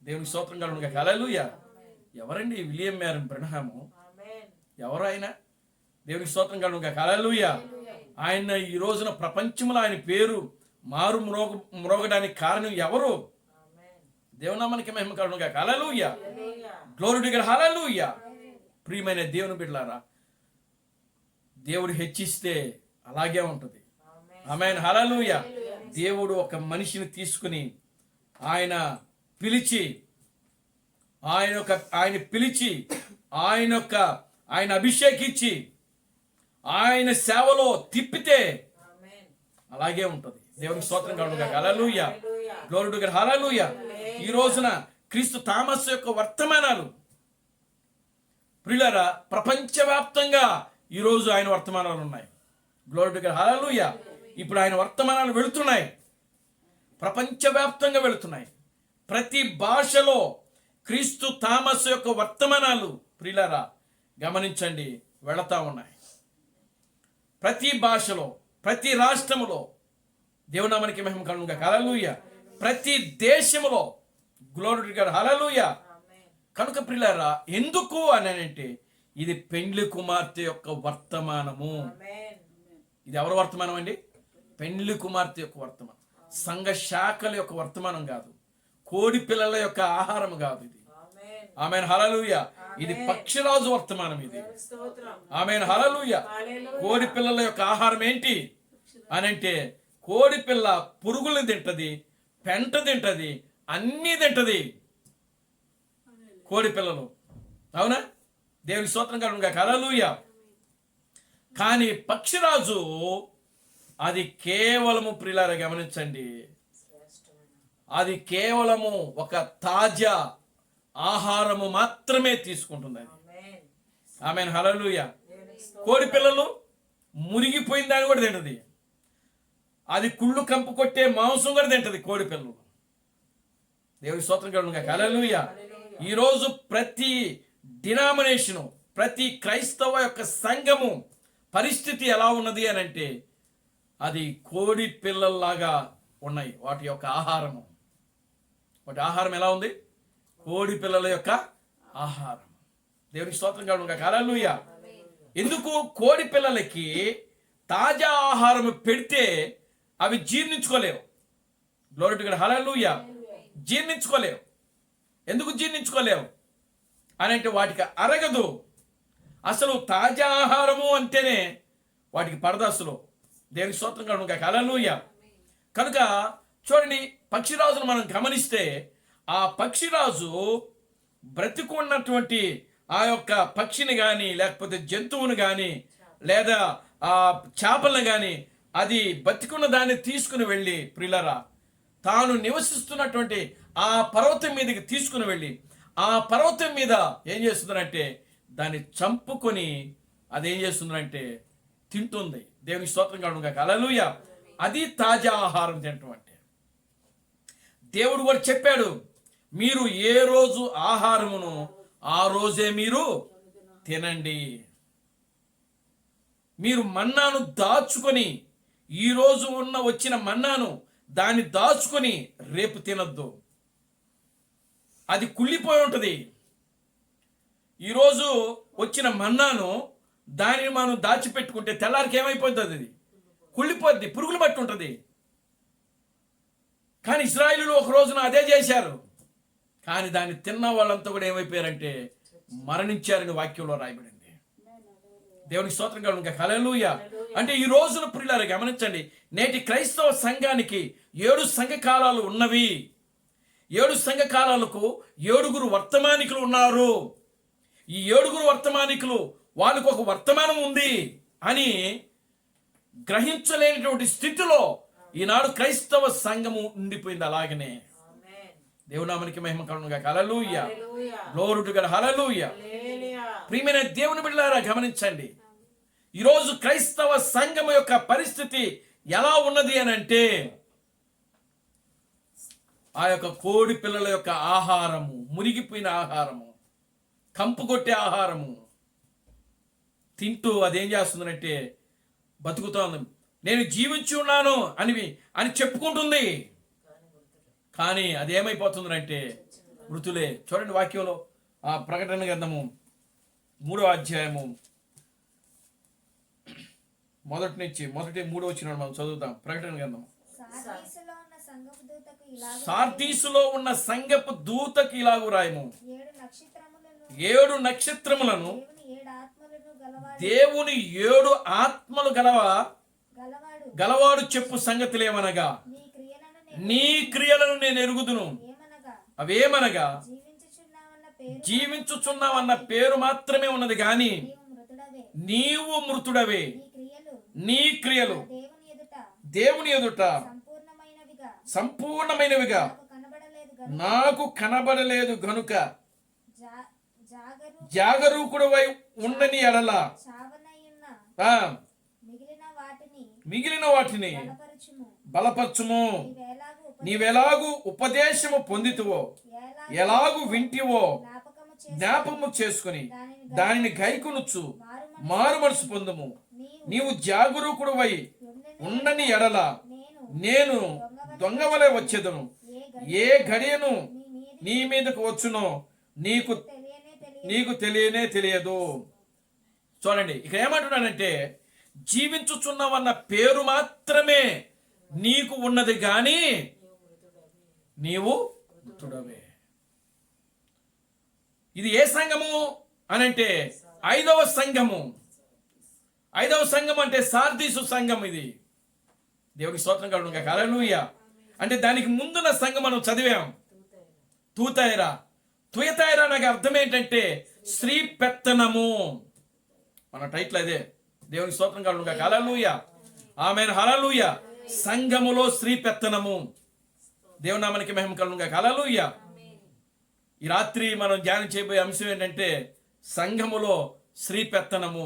దేవునికి స్తోత్రం కలుగునుగాక. హల్లెలూయా. ఎవరండి విలియం మ్యారన్ బ్రహ్మము? ఎవరు ఆయన? దేవునికి స్తోత్రం కలుగునుగాక. హల్లెలూయా. ఆయన ఈ రోజున ప్రపంచంలో ఆయన పేరు మ్రోగడానికి కారణం ఎవరు? దేవునామానికి మహిమ కలుగునుగాక. Hallelujah. Glory to God. Hallelujah. ప్రియమైన దేవుని బిడ్డలారా, దేవుడు హెచ్చిస్తే అలాగే ఉంటుంది. ఆమేన్. హల్లెలూయా. దేవుడు ఒక మనిషిని తీసుకుని ఆయన పిలిచి ఆయన అభిషేకించి ఆయన సేవలో తిప్పితే ఆమేన్. అలాగే ఉంటుంది. దేవునికి స్తోత్రం కలుగును గాక. హల్లెలూయా, గ్లోరీ టు గాడ్, హల్లెలూయా. ఈ రోజున క్రీస్తు థామస్ యొక్క వర్తమానాలు ప్రియులారా ప్రపంచవ్యాప్తంగా ఈరోజు ఆయన వర్తమానాలు ఉన్నాయి. గ్లోరీ టు గాడ్, హల్లెలూయా. ఇప్పుడు ఆయన వర్తమానాలు వెళుతున్నాయి, ప్రపంచవ్యాప్తంగా వెళుతున్నాయి. ప్రతి భాషలో క్రీస్తు థామస్ యొక్క వర్తమానాలు ప్రియులారా గమనించండి వెళతా ఉన్నాయి. ప్రతి భాషలో, ప్రతి రాష్ట్రములో దేవునామానికి మహిమ కలుగును గాక. హల్లెలూయా. ప్రతి దేశములో గ్లోరీ టు గాడ్, హల్లెలూయా. ఆమేన్. కనుక ప్రియులారా ఎందుకు అని అంటే ఇది పెండ్లి కుమార్తె యొక్క వర్తమానము. ఆమేన్. ఇది ఎవరి వర్తమానం అండి? పెండ్లి కుమార్తె యొక్క వర్తమానం. సంఘ శాఖల యొక్క వర్తమానం కాదు, కోడి పిల్లల యొక్క ఆహారం కాదు ఇది. ఆమేన్. ఆమెన్, హల్లెలూయా. ఇది పక్షిరాజు వర్తమానం ఇది. స్తోత్రం. ఆమెన్, హల్లెలూయా. కోడి పిల్లల యొక్క ఆహారం ఏంటి అని అంటే కోడి పిల్ల పురుగులు తింటది, పెంట తింటది, అన్నీ తింటది కోడి పిల్లలు. అవునా? దేవుని స్తోత్రం కలుగును గాక. హల్లెలూయా. కానీ పక్షిరాజు అది కేవలము ప్రియులారా గమనించండి, అది కేవలము ఒక తాజా ఆహారము మాత్రమే తీసుకుంటుంది అది. ఆమేన్. ఆమెన్, హల్లెలూయా. కోడి పిల్లలు మురిగిపోయిన దాన్ని కూడా తింటది, అది కుళ్ళు కంపు కొట్టే మాంసం కూడా తింటది కోడి పిల్లలు. దేవుని స్తోత్రం కలుగును గాక. హల్లెలూయా. ఈరోజు ప్రతి డినామినేషను, ప్రతి క్రైస్తవ యొక్క సంఘము పరిస్థితి ఎలా ఉన్నది అని అంటే అది కోడి పిల్లల్లాగా ఉన్నాయి. వాటి యొక్క ఆహారము, వాటి ఆహారం ఎలా ఉంది? కోడి పిల్లల యొక్క ఆహారం. దేవునికి స్తోత్రం కలుగును గాక. హల్లెలూయా. ఎందుకు? కోడి పిల్లలకి తాజా ఆహారం పెడితే అవి జీర్ణించుకోలేవు. గ్లోరీ టు గాడ్, హల్లెలూయా. జీర్ణించుకోలేవు. ఎందుకు జీర్ణించుకోలేవు అని అంటే వాటికి అరగదు. అసలు తాజా ఆహారము అంటేనే వాటికి పడదస్సులు. దేవుని స్తోత్రం కలుగును గాక. హల్లెలూయా. కనుక చూడండి, పక్షిరాజును మనం గమనిస్తే ఆ పక్షిరాజు బ్రతికున్నటువంటి ఆ యొక్క పక్షిని కానీ లేకపోతే జంతువును కానీ లేదా ఆ చేపలను కానీ అది బతికున్న దాన్ని తీసుకుని వెళ్ళి ప్రియులారా తాను నివసిస్తున్నటువంటి ఆ పర్వతం మీదకి తీసుకుని వెళ్ళి ఆ పర్వతం మీద ఏం చేస్తుందంటే దాన్ని చంపుకొని అదేం చేస్తుందంటే తింటుంది. దేవునికి స్తోత్రం కలుగును గాక. హల్లెలూయా. అది తాజా ఆహారం తినటం అంటే. దేవుడు కూడా చెప్పాడు, మీరు ఏ రోజు ఆహారమును ఆ రోజే మీరు తినండి. మీరు మన్నాను దాచుకొని, ఈ రోజు వచ్చిన మన్నాను దాన్ని దాచుకొని రేపు తినద్దు, అది కుళ్ళిపోయి ఉంటుంది. ఈరోజు వచ్చిన మన్నాను దానిని మనం దాచిపెట్టుకుంటే తెల్లారికి ఏమైపోతుంది? అది కుళ్ళిపోద్ది, పురుగులు పట్టి ఉంటుంది. కానీ ఇశ్రాయేలీయులు ఒక రోజున అదే చేశారు. కానీ దాన్ని తిన్న వాళ్ళంతా కూడా ఏమైపోయారంటే మరణించారని వాక్యంలో రాయబడింది. దేవునికి స్తోత్రం కలుగును గాక. హల్లెలూయా. అంటే ఈ రోజున ప్రియులారా గమనించండి, నేటి క్రైస్తవ సంఘానికి 7 సంఘకాలాలు ఉన్నవి. 7 సంఘకాలాలకు 7 వర్తమానికులు ఉన్నారు. ఈ 7 వర్తమానికులు వాళ్ళకు ఒక వర్తమానం ఉంది అని గ్రహించలేనటువంటి స్థితిలో ఈనాడు క్రైస్తవ సంఘము ఉండిపోయింది. అలాగనే ఆమేన్. దేవునామానికి మహిమ కలుగును గాక. హల్లెలూయా. హల్లెలూయా. గ్లోరీ టు గాడ్, హల్లెలూయా. హల్లెలూయా. ప్రియమైన దేవుని బిడ్డలారా గమనించండి, ఈరోజు క్రైస్తవ సంఘం యొక్క పరిస్థితి ఎలా ఉన్నది అని అంటే ఆ యొక్క కోడి పిల్లల యొక్క ఆహారము, మురిగిపోయిన ఆహారము, కంపు కొట్టే ఆహారము తింటూ అదేం చేస్తుందంటే బతుకుతోంది. నేను జీవించి ఉన్నాను అని చెప్పుకుంటుంది, కానీ అదేమైపోతుందంటే మృతులే. చూడండి వాక్యంలో ఆ ప్రకటన గ్రంథము 3వ అధ్యాయము మొదటి 3వ వచనం మనం చదువుతాం. ప్రకటన గ్రంథం. సార్దీసులో ఉన్న సంఘపు దూతకు ఇలాగు రాయము, 7 నక్షత్రములను దేవుని 7 ఆత్మలు గలవాడు చెప్పు సంగతులేమనగా, నీ క్రియలను నేను ఎరుగుదును. ఏమనగా అవేమనగా జీవించుచున్నావన్న పేరు మాత్రమే ఉన్నది గాని నీవు మృతుడవే. నీవు మృతుడవే. నీ క్రియలు నీ క్రియలు దేవుని ఎదుట దేవుని ఎదుట సంపూర్ణమైనవిగా సంపూర్ణమైనవిగా నాకు కనబడలేదు నాకు కనబడలేదు గనుక జాగరూకుడవై జాగరూకుడవై ఉండని ఎడల చావనయున్న ఆ, మిగిలిన వాటిని మిగిలిన వాటిని బలపరచుము. బలపరచుము. నీవేలాగు నీవెలాగు ఉపదేశము పొందితువో, ఎలాగు వింటివో జ్ఞాపకము చేసుకుని దానిని గైకొనుచు మారు మనసు పొందుము. నీవు జాగరూకుడవై ఉండని ఎడల నేను దొంగవలే వచ్చేదను. ఏ గడియను నీ మీదకు వచ్చునో నీకు నీకు తెలియదు. చూడండి, ఇక్కడ ఏమంటున్నానంటే జీవించుచున్నావన్న పేరు మాత్రమే నీకు ఉన్నది గాని నీవు మృతుడవే. ఇది ఏ సంఘము అనంటే ఐదవ సంఘము. ఐదవ సంఘం అంటే సార్దీసు సంఘం. ఇది దేవునికి స్తోత్రం కలుగును గాక. హల్లెలూయా. అంటే దానికి ముందున్న సంఘం మనం చదివాం, తూతైరా. తుయతైరా నాకు అర్థం ఏంటంటే స్త్రీ పెత్తనము. మన టైటిల్ అదే. దేవునికి స్తోత్రం కలుగును గాక. హల్లెలూయా. ఆమేన్. హల్లెలూయా. సంఘములో స్త్రీ పెత్తనము. దేవుని నామానికి మహిమ కలుగును గాక. హల్లెలూయా. ఈ రాత్రి మనం ధ్యానం చేయబోయే అంశం ఏంటంటే సంఘములో స్త్రీ పెత్తనము.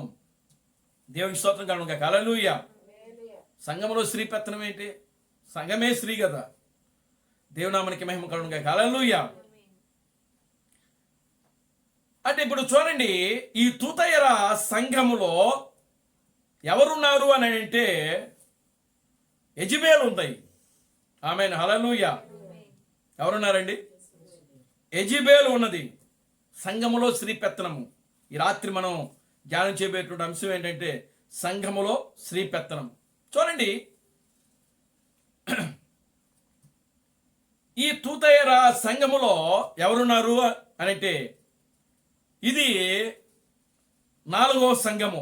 దేవునికి స్తోత్రం కలుగును గాక. హల్లెలూయా. సంఘములో స్త్రీ పెత్తనం ఏంటి? సంఘమే స్త్రీ కదా. దేవుని నామానికి మహిమ కలుగును గాక. హల్లెలూయా. అంటే ఇప్పుడు చూడండి, ఈ తూతయర సంఘములో ఎవరున్నారు అని అంటే యెజబెల్ ఉంది. ఆమేన్. హల్లెలూయా. ఎవరున్నారండి? యెజబెల్ ఉన్నది. సంఘములో స్త్రీ పెత్తనము. ఈ రాత్రి మనం ధ్యానం చేయబోయేటువంటి అంశం ఏంటంటే సంఘములో స్త్రీ పెత్తనం. చూడండి, ఈ తూతయర సంఘములో ఎవరున్నారు అని అంటే ఇది నాలుగవ సంఘము.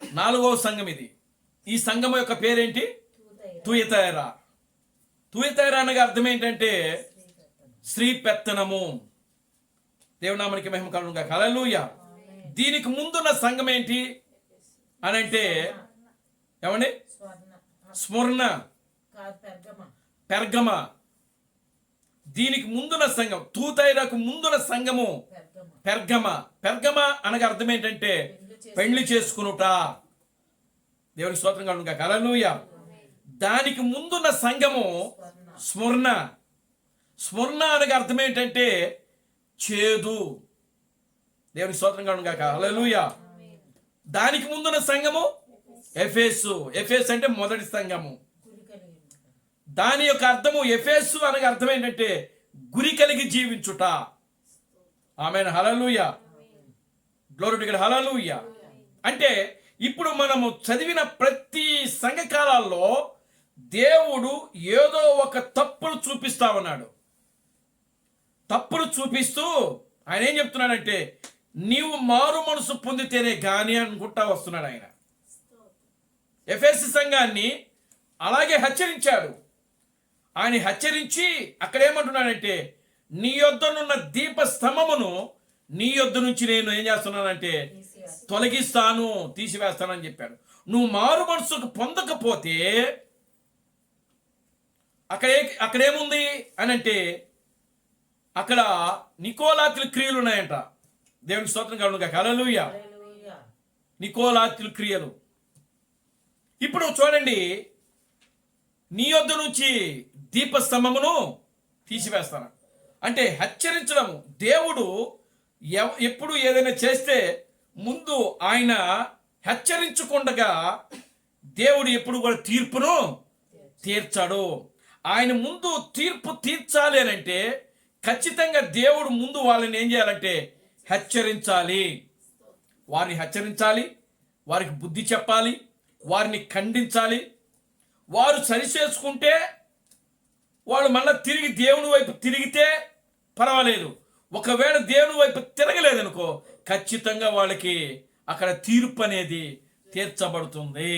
నాలుగవ సంఘం ఇది. ఈ సంఘము యొక్క పేరేంటి? తుయతైరా. తుయతైరా అనగా అర్థం ఏంటంటే స్త్రీ పెత్తనము. దేవునామానికి మహిమ కలుగును గాక. హల్లెలూయా. దీనికి ముందున్న సంఘం ఏంటి అని అంటే ఏమండి? స్మరణ, పెర్గమ. దీనికి ముందున్న సంఘం, తూతైరాకు ముందున్న సంఘము పెర్గమ. పెర్గమ అనగా అర్థం ఏంటంటే పెళ్లి చేసుకునుట. దేవునికి స్తోత్రం కలుగును గాక. హల్లెలూయా. దానికి ముందున్న సంఘము స్మరణ. స్మరణ అనగా అర్థం ఏంటంటే చేదు. దేవునికి స్తోత్రం కలుగును గాక. హల్లెలూయా. దానికి ముందున్న సంఘము ఎఫెసు. ఎఫెసు అంటే మొదటి సంఘము. దాని యొక్క అర్థము ఎఫెసు అనగా అర్థం ఏంటంటే గురి కలిగి జీవించుట. Amen. Hallelujah. Glory to God. Hallelujah. అంటే ఇప్పుడు మనము చదివిన ప్రతి సంఘకాలాల్లో దేవుడు ఏదో ఒక తప్పులు చూపిస్తా ఉన్నాడు. తప్పులు చూపిస్తూ ఆయన ఏం చెప్తున్నాడంటే నీవు మారు మనసు పొందితేనే గాని అనుకుంటా వస్తున్నాడు ఆయన. ఎఫెసు సంఘాన్ని అలాగే హెచ్చరించాడు. ఆయన హెచ్చరించి అక్కడ ఏమంటున్నాడంటే నీ యొద్దనున్న దీప స్తంభమును నీ యొద్ద నుంచి నేను ఏం చేస్తున్నానంటే తొలగిస్తాను, తీసివేస్తానని చెప్పాడు. నువ్వు మారు మనసుకు పొందకపోతే అక్కడేముంది అని అంటే అక్కడ నికోలాతుల క్రియలు ఉన్నాయంట. దేవునికి స్తోత్రం కలుగును గాక. హల్లెలూయా. నికోలాతుల క్రియలు. ఇప్పుడు చూడండి, నీ యొద్ద నుంచి దీపస్తంభమును తీసివేస్తాను అంటే హెచ్చరించడం. దేవుడు ఎప్పుడు ఏదైనా చేస్తే ముందు ఆయన హెచ్చరించకుండగా దేవుడు ఎప్పుడు కూడా తీర్పును తీర్చాడు. ఆయన ముందు తీర్పు తీర్చాలి అని అంటే ఖచ్చితంగా దేవుడు ముందు వాళ్ళని ఏం చేయాలంటే హెచ్చరించాలి. వారిని హెచ్చరించాలి, వారికి బుద్ధి చెప్పాలి, వారిని ఖండించాలి. వారు సరిచేసుకుంటే వాళ్ళు మళ్ళీ తిరిగి దేవుని వైపు తిరిగితే పర్వాలేదు. ఒకవేళ దేవుని వైపు తిరగలేదనుకో ఖచ్చితంగా వాళ్ళకి అక్కడ తీర్పు అనేది తీర్చబడుతుంది.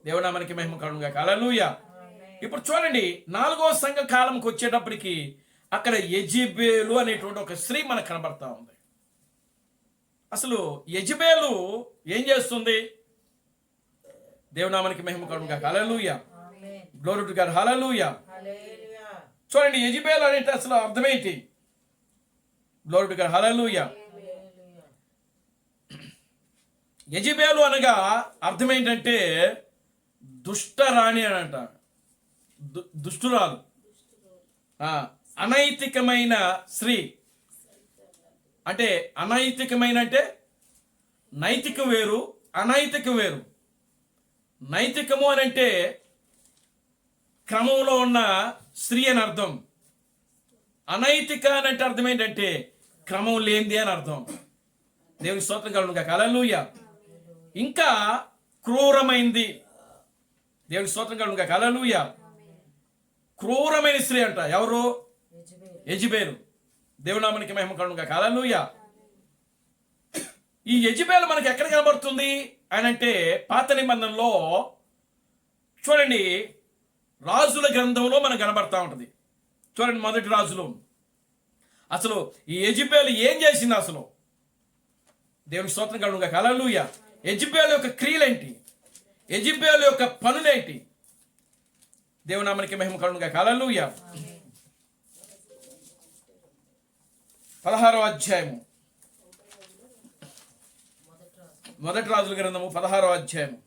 దేవునామానికి మహిమ కలుగును గాక. హల్లెలూయా. ఇప్పుడు చూడండి 4వ సంఘ కాలంకి వచ్చేటప్పటికి అక్కడ యెజెబెలు అనేటువంటి ఒక స్త్రీ మనకు కనబడతా ఉంది. అసలు యెజెబెలు ఏం చేస్తుంది? దేవునామానికి మహిమ కలుగుగాక. హల్లెలూయా, గ్లోరీ టు గాడ్, హల్లెలూయా. చూడండి యెజెబెలు అంటే అసలు అర్థమేంటి? గ్లోరీ టు గాడ్, హల్లెలూయా. యెజెబెలు అనగా అర్థం ఏంటంటే దుష్టరాణి అని అంట. దుష్టురాలు, అనైతికమైన స్త్రీ. అంటే అనైతికమైన అంటే నైతికం వేరు, అనైతికం వేరు. నైతికము అని అంటే క్రమంలో ఉన్న స్త్రీ అని అర్థం. అనైతిక అని అంటే అర్థం ఏంటంటే క్రమం లేనిది అని అర్థం. దేవుని స్తోత్రం కలుగునుగా. హల్లెలూయా. ఇంకా క్రూరమైంది. దేవుని స్తోత్రం కలుగునుగా. హల్లెలూయా. క్రూరమైన స్త్రీ అంట. ఎవరు? యెజెబెలు. దేవునామానికి మహిమ కలుగునుగా. హల్లెలూయా. ఈ యెజెబెలు మనకి ఎక్కడ కనబడుతుంది అని అంటే పాత నిబంధనలో చూడండి, రాజుల గ్రంథంలో మనకు కనబడతా ఉంటుంది. చూడండి, మొదటి రాజులు. అసలు ఈ యెజెబెలు ఏం చేసింది అసలు? దేవుని స్తోత్రం కలుగునుగా. హల్లెలూయా. యెజెబెలు యొక్క క్రియలేంటి? యెజెబెలు యొక్క పనులేంటి? దేవునామానికి మహిమ కలుగునుగా. హల్లెలూయా. 16వ అధ్యాయము, మొదటి రాజుల గ్రంథము 16వ అధ్యాయము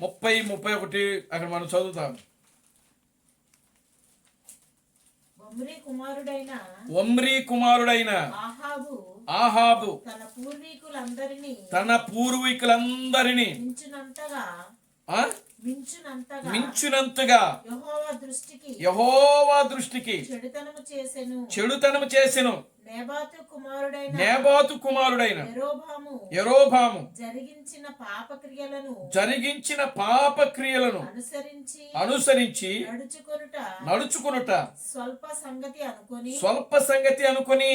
30-31 అక్కడ మనం చదువుతాం. ఒమ్రీ కుమారుడైన ఆహాబు తన పూర్వీకులందరినీ మించునంతగా యెహోవా దృష్టికి చెడుతనము చేసెను. నేబాతు కుమారుడైన యెరోబాము జరిగించిన పాపక్రియలను అనుసరించి నడుచుకొనుట స్వల్ప సంగతి అనుకొని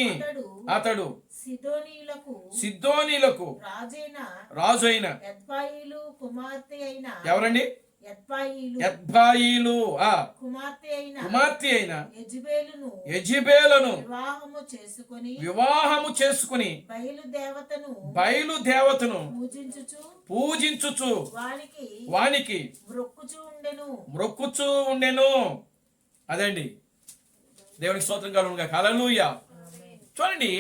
అతడు సిదోనీలకు రాజైన ఎవరండి? యెత్బాయిలు కుమార్తె అయిన యెజెబెలును వివాహము చేసుకుని బయలుదేవతను పూజించుచు వానికి మ్రొక్కుచూ ఉండెను. అదండి. దేవునికి స్తోత్రం కలుగునుగా. హల్లెలూయా. చూడండి,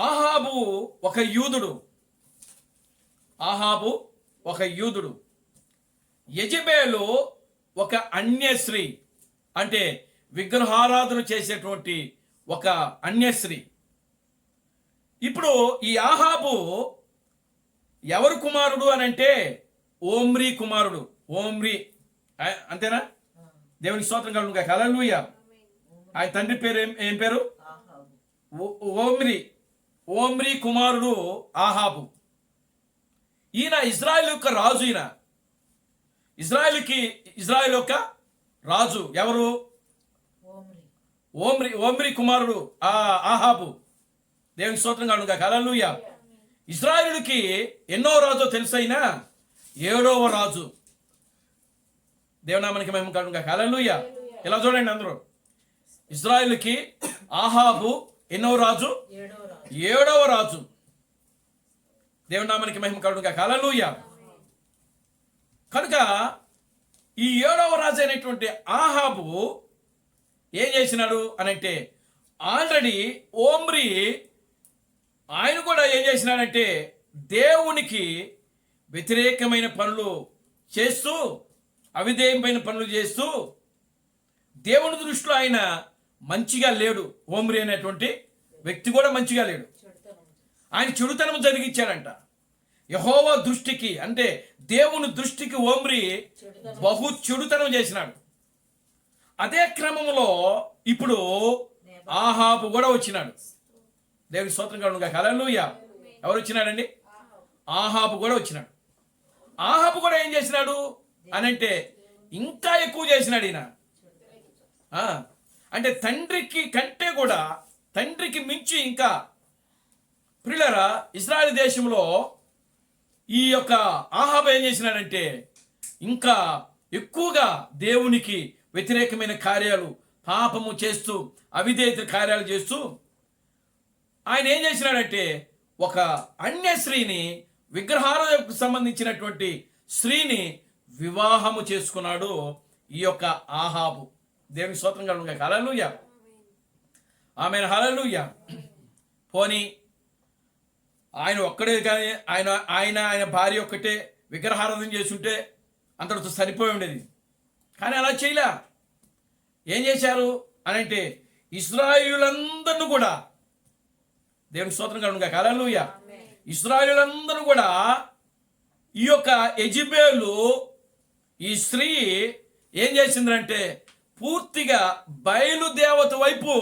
ఆహాబు ఒక యూదుడు. యెజెబెలు ఒక అన్యశ్రీ, అంటే విగ్రహారాధన చేసేటువంటి ఒక అన్యశ్రీ. ఇప్పుడు ఈ ఆహాబు ఎవరు కుమారుడు అని అంటే ఓమ్రీ కుమారుడు. ఓమ్రీ, అంతేనా? దేవునికి స్తోత్రం కలుగునుగా. హల్లెలూయా. ఆయన తండ్రి పేరు ఏం పేరు? ఓమ్రీ కుమారుడు ఆహాబు. ఈయన ఇజ్రాయెల్ యొక్క రాజు. ఇజ్రాయెల్ యొక్క రాజు ఎవరు? ఓమ్రీ కుమారుడు ఆహాబు. దేవునికి స్తోత్రం కలుగునుగా. హల్లెలూయా. ఇజ్రాయేలుకి ఎన్నో రాజు తెలుసైనా 7వ రాజు. దేవునామానికి మహిమ కలుగునుగా. హల్లెలూయా. ఇలా చూడండి అందరూ, ఇజ్రాయేలుకి ఆహాబు ఎన్నో రాజు? 7వ రాజు. దేవునామానికి మహిమ కలుగునుగా. హల్లెలూయా. కనుక ఈ 7వ రాజు అయినటువంటి ఆహాబు ఏం చేసినాడు అనంటే, ఆల్రెడీ ఓమ్రీ ఆయన కూడా ఏం చేసినాడంటే దేవునికి వ్యతిరేకమైన పనులు చేస్తూ, అవిధేయమైన పనులు చేస్తూ, దేవుని దృష్టిలో ఆయన మంచిగా లేడు. ఓమ్రీ అనేటువంటి వ్యక్తి కూడా మంచిగా లేడు. ఆయన చెడుతనం జరిగించాడంట. యెహోవా దృష్టికి, అంటే దేవుని దృష్టికి ఓమ్రీ బహు చెడుతనం చేసినాడు. అదే క్రమంలో ఇప్పుడు ఆహాబు కూడా వచ్చినాడు. దేవుని స్తోత్రం కలుగునుగా. హల్లెలూయా. ఎవరు వచ్చినాడండి? ఆహాబు కూడా వచ్చినాడు. ఆహాబు కూడా ఏం చేసినాడు అనంటే ఇంకా ఎక్కువ చేసినాడు ఈయన. అంటే తండ్రికి కంటే కూడా, తండ్రికి మించి ఇంకా. ప్రియులారా, ఇశ్రాయేలు దేశంలో ఈ యొక్క ఆహాబు ఏం చేసినాడంటే ఇంకా ఎక్కువగా దేవునికి వ్యతిరేకమైన కార్యాలు, పాపము చేస్తూ, అవిధేయత కార్యాలు చేస్తూ ఆయన ఏం చేసినాడంటే ఒక అన్య స్త్రీని, విగ్రహాలకు సంబంధించినటువంటి స్త్రీని వివాహము చేసుకున్నాడు ఈ యొక్క ఆహాబు. దేవుని స్తోత్రం కలుగును గాక. హల్లెలూయా, ఆమేన్, హల్లెలూయా. పోనీ ఆయన ఒక్కడే కానీ ఆయన భార్య ఒక్కటే విగ్రహారాధన చేసుంటే అంతటితో సరిపోయి ఉండేది. కానీ అలా చేయలే. ఏం చేశారు అని అంటే ఇశ్రాయేలులందరిని కూడా, దేవుని స్తోత్రం కలుగును గాక. హల్లెలూయా. ఇశ్రాయేలులందరూ కూడా ఈ యొక్క యెజెబెలు, ఈ స్త్రీ ఏం చేసిందంటే పూర్తిగా బయలుదేవత వైపు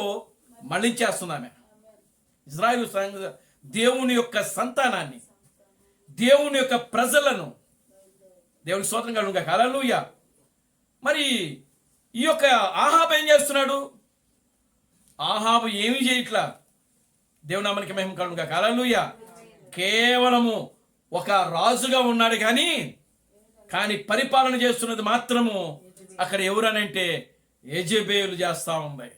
మళ్ళించేస్తుంది ఆమె. ఇశ్రాయేలు దేవుని యొక్క సంతానాన్ని, దేవుని యొక్క ప్రజలను, దేవుని స్తోత్రం కలుగును గాక. హల్లెలూయా. మరి ఈ యొక్క ఆహాబు ఏం చేస్తున్నాడు? ఆహాబు ఏమీ చేయట్లా. దేవుని నామానికి మహిమ కలుగును గాక. హల్లెలూయా. కేవలము ఒక రాజుగా ఉన్నాడు కానీ పరిపాలన చేస్తున్నది మాత్రము అక్కడ ఎవరనంటే యెజెబెలు చేస్తా ఉంది.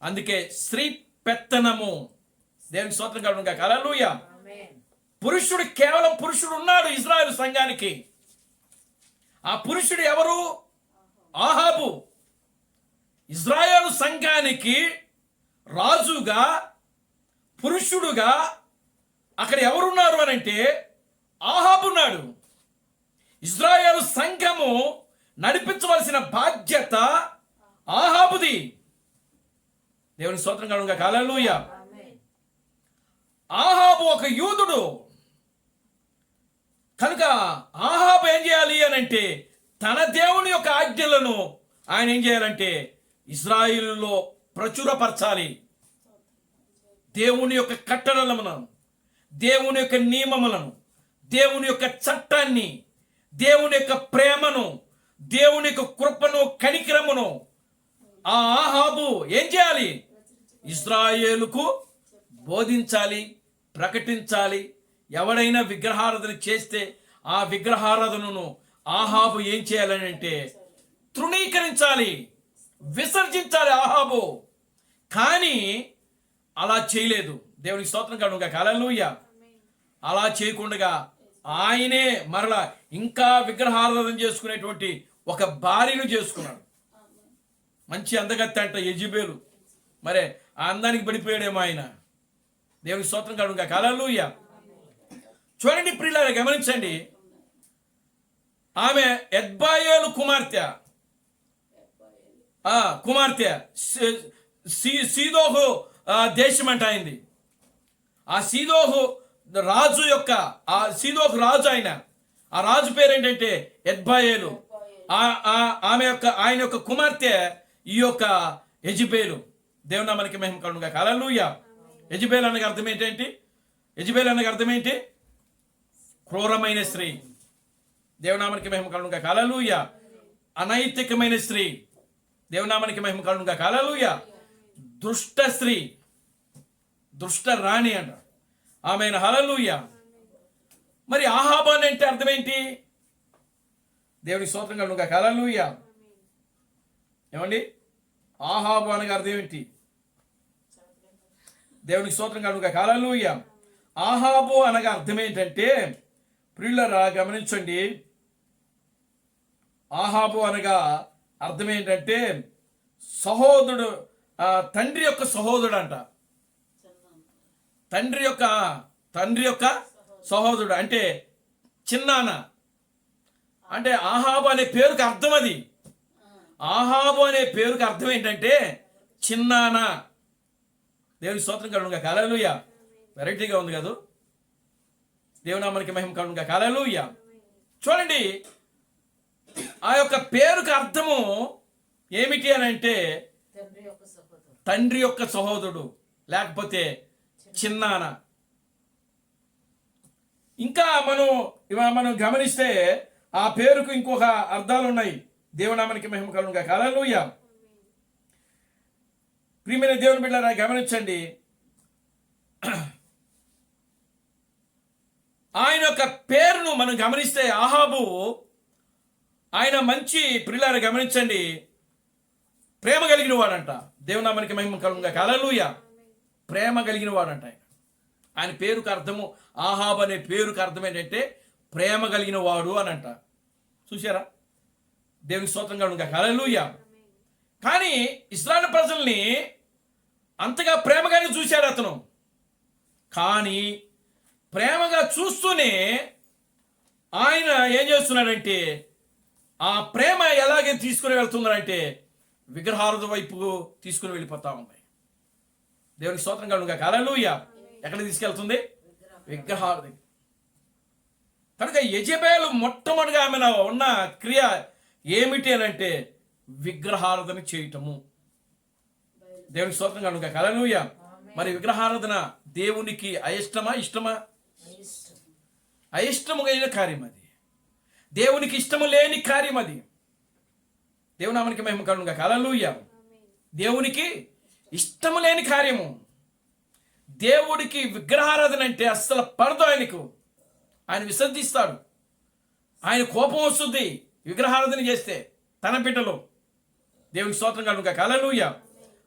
అందుకే స్త్రీ పెత్తనము. దేవుని స్తోత్రం కలుగును గాక. హల్లెలూయా. పురుషుడు, కేవలం పురుషుడు ఉన్నాడు ఇశ్రాయేలు సంఘానికి. ఆ పురుషుడు ఎవరు? ఆహాబు. ఇశ్రాయేలు సంఘానికి రాజుగా, పురుషుడుగా అక్కడ ఎవరున్నారు అని అంటే ఆహాబు ఉన్నాడు. ఇశ్రాయేలు సంఘము నడిపించవలసిన బాధ్యత ఆహాబుది. దేవుని స్తోత్రం కలుగును గాక. హల్లెలూయా. ఆహాబు ఒక యూదుడు కనుక ఆహాబు ఏం చేయాలి అని అంటే తన దేవుని యొక్క ఆజ్ఞలను ఆయన ఏం చేయాలంటే ఇశ్రాయేలులో ప్రచురపరచాలి. దేవుని యొక్క కట్టడలను, దేవుని యొక్క నియమములను, దేవుని యొక్క చట్టాన్ని, దేవుని యొక్క ప్రేమను, దేవుని యొక్క కృపను, కనికరమును ఆ ఆహాబు ఏం చేయాలి? ఇశ్రాయేలుకు బోధించాలి, ప్రకటించాలి. ఎవడైనా విగ్రహారాధన చేస్తే ఆ విగ్రహారాధనను ఆహాబు ఏం చేయాలని అంటే తృణీకరించాలి, విసర్జించాలి ఆహాబు. కానీ అలా చేయలేదు. దేవునికి స్తోత్రం కలుగును గాక. హల్లెలూయా. అలా చేయకుండా ఆయనే మరలా ఇంకా విగ్రహారాధన చేసుకునేటువంటి ఒక భార్యను చేసుకున్నాడు. మంచి అందగత్తె అంట యెజెబెలు. మరే ఆ అందానికి పడిపోయాడేమో ఆయన. దేవునికి స్తోత్రం కలుగును గాక. హల్లెలూయా. చూడండి ప్రియులారా, గమనించండి. ఆమె ఎద్బాయేలు కుమార్తె సీదోహు దేశం అంట అయింది. ఆ సీదోహు రాజు ఆయన. ఆ రాజు పేరు ఏంటంటే ఎద్బాయేలు. ఆయన యొక్క కుమార్తె ఈ యొక్క యెజెబెలు. దేవుని నామానికి మహిమ కలుగును గాక. హల్లెలూయా. యెజెబెలు అనగా అర్థం ఏంటంటే, యెజెబెలు అనగా అర్థం ఏంటి? క్రూరమైన స్త్రీ. దేవునామానికి మహిమ కలుగును గాక. హల్లెలూయా. అనైతికమైన స్త్రీ. దేవునామానికి మహిమ కలుగును గాక. హల్లెలూయా. దుష్ట స్త్రీ, దుష్ట రాణి అంట. ఆమెను. హల్లెలూయా. మరి ఆహాబు అని అంటే అర్థం ఏంటి? దేవునికి స్తోత్రం కలుగును గాక. హల్లెలూయా. ఏమండి ఆహాబు అనగా అర్థం ఏంటి? దేవునికి స్తోత్రం కలుగును గాక. హల్లెలూయా. ఆహాబు అనగా అర్థం ఏంటంటే ప్రియులారా గమనించండి. ఆహాబు అనగా అర్థం ఏంటంటే సహోదరుడు, తండ్రి యొక్క సహోదరుడు అంట. తండ్రి యొక్క సహోదరుడు అంటే చిన్నాన్న. అంటే ఆహాబు అనే పేరుకి అర్థం అది. ఆహాబు అనే పేరుకి అర్థం ఏంటంటే చిన్నాన్న. దేవుని స్తోత్రం కలుగును గాక. హల్లెలూయా. వెరైటీగా ఉంది కదా. దేవునామానికి మహిమ కలుగును గాక. హల్లెలూయా. చూడండి, ఆ యొక్క పేరుకి అర్థము ఏమిటి అని అంటే తండ్రి యొక్క సహోదరుడు, లేకపోతే చిన్నాన్న. ఇంకా మనం గమనిస్తే ఆ పేరుకు ఇంకొక అర్థాలు ఉన్నాయి. దేవునామానికి మహిమ కలుగును గాక. హల్లెలూయా. ప్రియమైన దేవుని బిడ్డలారా గమనించండి. ఆయన యొక్క పేరును మనం గమనిస్తే ఆహాబు, ఆయన మంచి ప్రియులారా గమనించండి, ప్రేమ కలిగిన వాడంట. దేవుని నామానికి మహిమ కలుగుగా. హల్లెలూయా. ప్రేమ కలిగిన వాడంట. ఆయన పేరుకు అర్థము, ఆహాబ్ అనే పేరుకు అర్థం ఏంటంటే ప్రేమ కలిగిన వాడు అని అంట. చూసారా? దేవునికి స్తోత్రం కలుగుగా. హల్లెలూయా. కానీ ఇశ్రాయేలు ప్రజల్ని అంతగా ప్రేమగానే చూశాడు అతను. కానీ ప్రేమగా చూస్తూనే ఆయన ఏం చేస్తున్నాడంటే, ఆ ప్రేమ ఎలాగే తీసుకుని వెళ్తున్నాడంటే విగ్రహారాధన వైపు తీసుకుని వెళ్ళిపోతా ఉంది. దేవునికి స్తోత్రం కలుగుగా. హల్లెలూయా. ఎక్కడ తీసుకెళ్తుంది? విగ్రహారాధన. కనుక యెజెబెలు మొట్టమొదటిగా ఆమె ఉన్న క్రియ ఏమిటి అని అంటే విగ్రహారాధన చేయటము. దేవునికి స్తోత్రం కలుగుగా. హల్లెలూయా. మరి విగ్రహారాధన దేవునికి అయిష్టమా, ఇష్టమా? అయిష్టమైన కార్యం అది. దేవునికి ఇష్టము లేని కార్యం అది. దేవుని నామానికి మహిమ కలుగుగా. హల్లెలూయా. దేవునికి ఇష్టము లేని కార్యము. దేవుడికి విగ్రహారాధన అంటే అస్సలు పడదు ఆయనకు. ఆయన విసర్జిస్తాడు. ఆయన కోపం వస్తుంది విగ్రహారాధన చేస్తే తన బిడ్డలో. దేవునికి స్తోత్రం కలుగుగా. హల్లెలూయా.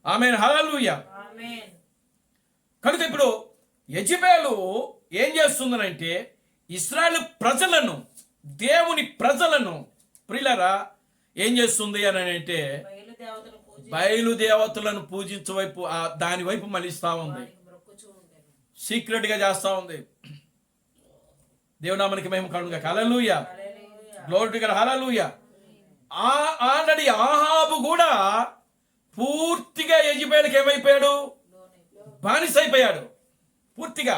ఆమేన్. హల్లెలూయా. ఆమేన్. కనుక ఇప్పుడు యెజెబెలు ఏం చేస్తుందనంటే ఇశ్రాయేలు ప్రజలను, దేవుని ప్రజలను ప్రియులారా ఏం చేస్తుంది అని అంటే బయలుదేవతలు పూజ బయలుదేవతలను పూజించే వైపు, దాని వైపు మళ్ళిస్తా ఉంది. మొక్కుచూ ఉండేది. సీక్రెట్ గా చేస్తా ఉంది. దేవునామానికి మహిమ కలుగుగా. Hallelujah. Glory to God. Hallelujah. Already ఆహాబు కూడా పూర్తిగా యెజెబెలుకి ఏమైపోయాడు? బానిస అయిపోయాడు పూర్తిగా.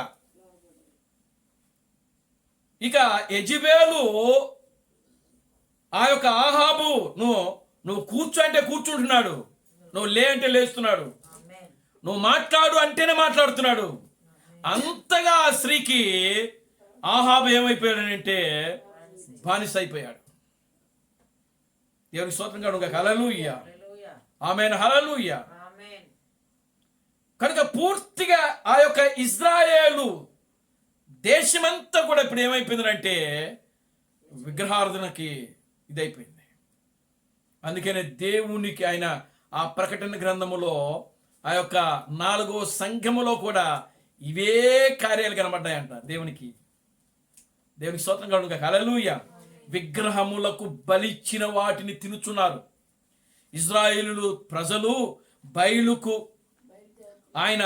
ఇక యెజెబెలు ఆ యొక్క ఆహాబు నువ్వు కూర్చో అంటే కూర్చుంటున్నాడు, నువ్వు లే అంటే లేస్తున్నాడు, ఆమేన్. నువ్వు మాట్లాడు అంటేనే మాట్లాడుతున్నాడు. అంతగా ఆ స్త్రీకి ఆహాబు ఏమైపోయాడంటే బానిస అయిపోయాడు. దేవునికి స్తోత్రం కలుగుగా. హల్లెలూయా. హల్లెలూయా. ఆమేన్. హల్లెలూయా. ఆమేన్. కనుక పూర్తిగా ఆ యొక్క ఇజ్రాయేలు దేశమంతా కూడా ఇప్పుడు ఏమైపోయిందంటే విగ్రహారాధనకి ఇదైపోయింది. అందుకనే దేవునికి ఆయన ఆ ప్రకటన గ్రంథములో ఆ యొక్క 4వ సంఘములో కూడా ఇవే కార్యాలు కనబడ్డాయంట. దేవునికి స్తోత్రం కలుగుగా. హల్లెలూయా. విగ్రహములకు బలిచ్చిన వాటిని తినుచున్నారు. ఇజ్రాయేలు ప్రజలు బయలుకు ఆయన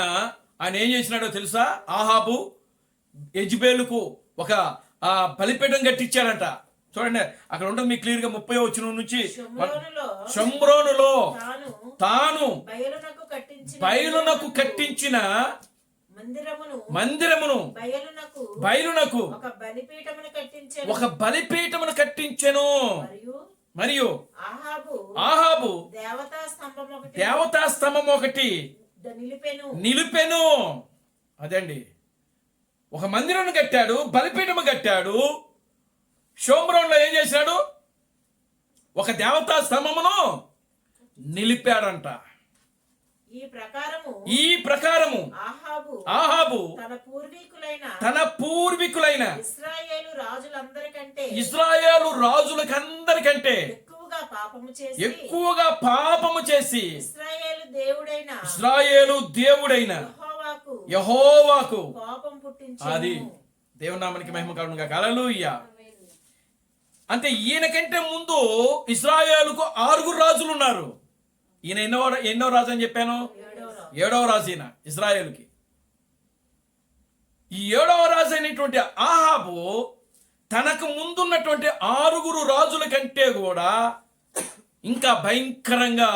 ఏం చేసినాడో తెలుసా? ఆహాబు యెజెబెలుకు ఒక బలిపీఠం కట్టించాడంట. చూడండి అక్కడ ఉంటుంది మీకు క్లియర్ గా 30వ వచనం నుంచి. షోమ్రోనులో తాను బయలునకు కట్టించిన మందిరమును బయలునకు ఒక బలిపీఠమును కట్టించెను. మరియు ఆహాబు దేవతా స్తంభం ఒకటి నిలిపెను. అదండి, ఒక మందిరం కట్టాడు, బలిపీఠము కట్టాడు. షోమ్రోన్లో ఏం చేశాడు? ఒక దేవతా స్తంభమును నిలిపాడంట. ఈ ప్రకారము ఆహాబు తన పూర్వీకులైన ఇశ్రాయేలు రాజులకందరికంటే ఎక్కువగా పాపము చేసి ఇశ్రాయేలు దేవుడైన యెహోవాకు అది దేవుని నామానికి మహిమ కలుగుగా. హల్లెలూయా. అంటే ఈయనకంటే ముందు ఇశ్రాయేలుకు 6 రాజులు ఉన్నారు. ఈయన ఎన్నో రాజు అని చెప్పాను? 7వ రాజు ఈయన ఇశ్రాయేలుకి. ఈ 7వ రాజు అయినటువంటి ఆహాబు తనకు ముందున్నటువంటి 6 రాజుల కంటే కూడా ఇంకా భయంకరంగా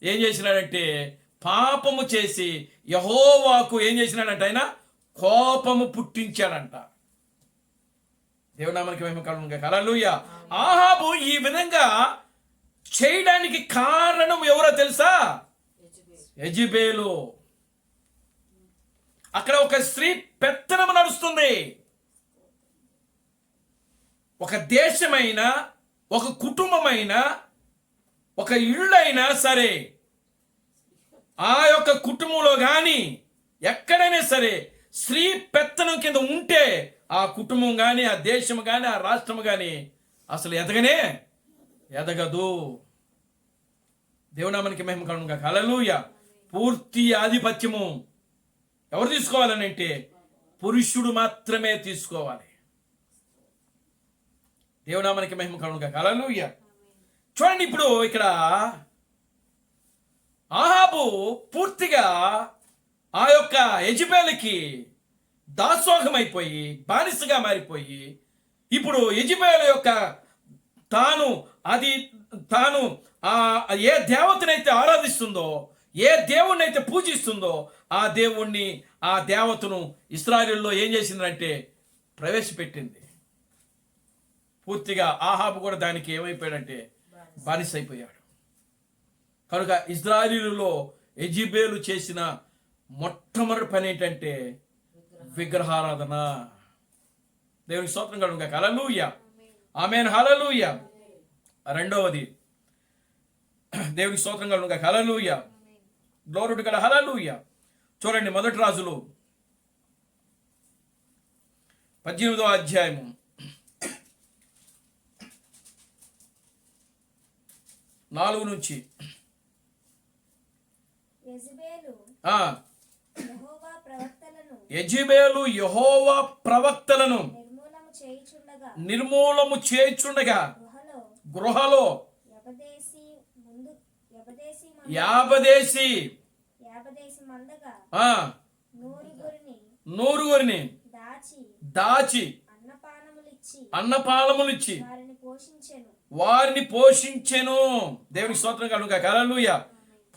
ఏం చేసినాడంటే పాపము చేసి యెహోవాకు ఏం చేసినాడంటే ఆయన కోపము పుట్టించాడంట. దేవునామానికి మహిమ కలుగుగా. హల్లెలూయా. ఆహాబు ఈ విధంగా చేయడానికి కారణం ఎవరో తెలుసా? యెజెబెలు. అక్కడ ఒక స్త్రీ పెత్తనం నడుస్తుంది. ఒక దేశమైనా, ఒక కుటుంబమైనా, ఒక ఇళ్ళైనా సరే, ఆ యొక్క కుటుంబంలో కానీ ఎక్కడైనా సరే స్త్రీ పెత్తనం కింద ఉంటే ఆ కుటుంబం కానీ, ఆ దేశం కానీ, ఆ రాష్ట్రం కానీ అసలు ఎదగదు. దేవునామానికి మహిమ కలుగును గాక. హల్లెలూయా. పూర్తి ఆధిపత్యము ఎవరు తీసుకోవాలని అంటే పురుషుడు మాత్రమే తీసుకోవాలి. దేవునామానికి మహిమ కలుగును గాక. హల్లెలూయా. చూడండి, ఇప్పుడు ఇక్కడ ఆహాబు పూర్తిగా ఆ యొక్క యెజెబెలుకి దాసోహమైపోయి బానిసగా మారిపోయి, ఇప్పుడు యెజెబెలు యొక్క తాను ఏ దేవతనైతే ఆరాధిస్తుందో, ఏ దేవుణ్ణైతే పూజిస్తుందో ఆ దేవతను ఇశ్రాయేలులో ఏం చేసిందంటే ప్రవేశపెట్టింది. పూర్తిగా ఆహాబు కూడా దానికి ఏమైపోయాడంటే బానిస అయిపోయాడు. కనుక ఇశ్రాయేలులో యెజెబెలు చేసిన మొట్టమొదటి పని ఏంటంటే విగ్రహారాధన. దేవునికి స్తోత్రం కలుగును గాక. హల్లెలూయా. ఆమేన్. హల్లెలూయా. రెండవది దేవునికి స్తోత్రం కలుగును గాక. Hallelujah. Glory to God. Hallelujah. చూడండి, మొదటి రాజులు 18వ అధ్యాయము 4 నుంచి. యెజెబెలు యెహోవా ప్రవక్తలను నిర్మూలము చేయుచుండగా గృహలో యాబదేసి నూరుగురిని దాచి అన్నపానములిచ్చి వారిని పోషించెను. దేవునికి స్తోత్రం కలుగును గాక. హల్లెలూయా.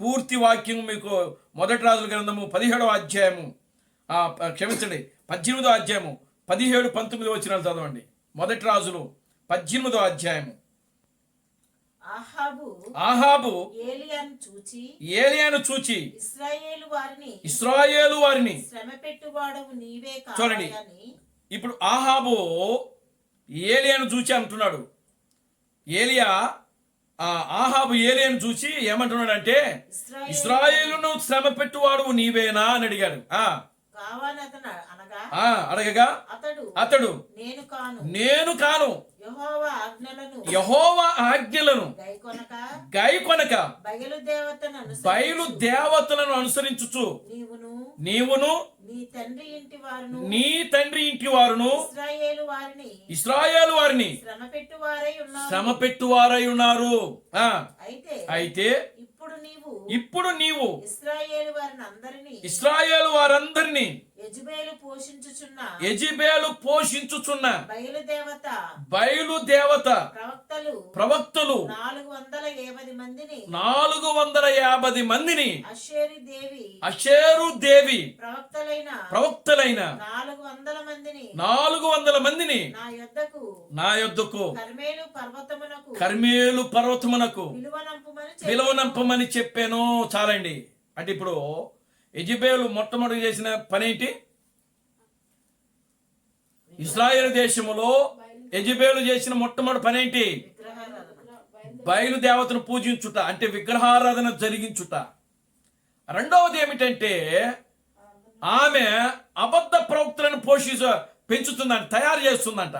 పూర్తి వాక్యం మీకు మొదటి రాజుల గ్రంథము 17వ అధ్యాయము 18వ అధ్యాయము 17, 19 వచనాలు చదవండి. మొదటి రాజులు 18వ అధ్యాయము. ఆహాబు ఏలియాను చూచి ఇశ్రాయేలు వారిని చూడండి, ఇప్పుడు ఆహాబు ఏలియాను చూచి అంటున్నాడు. ఆహాబు ఏలియాను చూసి ఏమంటున్నాడు అంటే, ఇశ్రాయేలును శ్రమ పెట్టువాడు నీవేనా అని అడిగాడు. అడగగా అతడు నేను కాను, యెహోవా ఆజ్ఞలను గైకొనక బయలు దేవతలను అనుసరించుచు నీవును నీ తండ్రి ఇంటి వారును ఇశ్రాయేలు వారిని శ్రమ పెట్టువారై ఉన్నారు. అయితే ఇప్పుడు నీవు ఇశ్రాయేలు వారందరినీ యెజెబెలు పోషించుచున్న బయలుదేవత ప్రవక్తలు 450 మందిని అషేరు దేవి ప్రవక్తలైన 400 మందిని నా యొద్దకు కర్మేలు పర్వతమునకు పిలువనంపమని చెప్పాను. చాలండి. అంటే ఇప్పుడు యెజెబెలు మొట్టమొదటి చేసిన పని ఏంటి? ఇశ్రాయేలు దేశములో యెజెబెలు చేసిన మొట్టమొదటి పని ఏంటి? బయలుదేవతను పూజించుట, అంటే విగ్రహారాధన జరిగించుట. రెండవది ఏమిటంటే ఆమె అబద్ధ ప్రవక్తలను పెంచుతుందంట, తయారు చేస్తుందంట.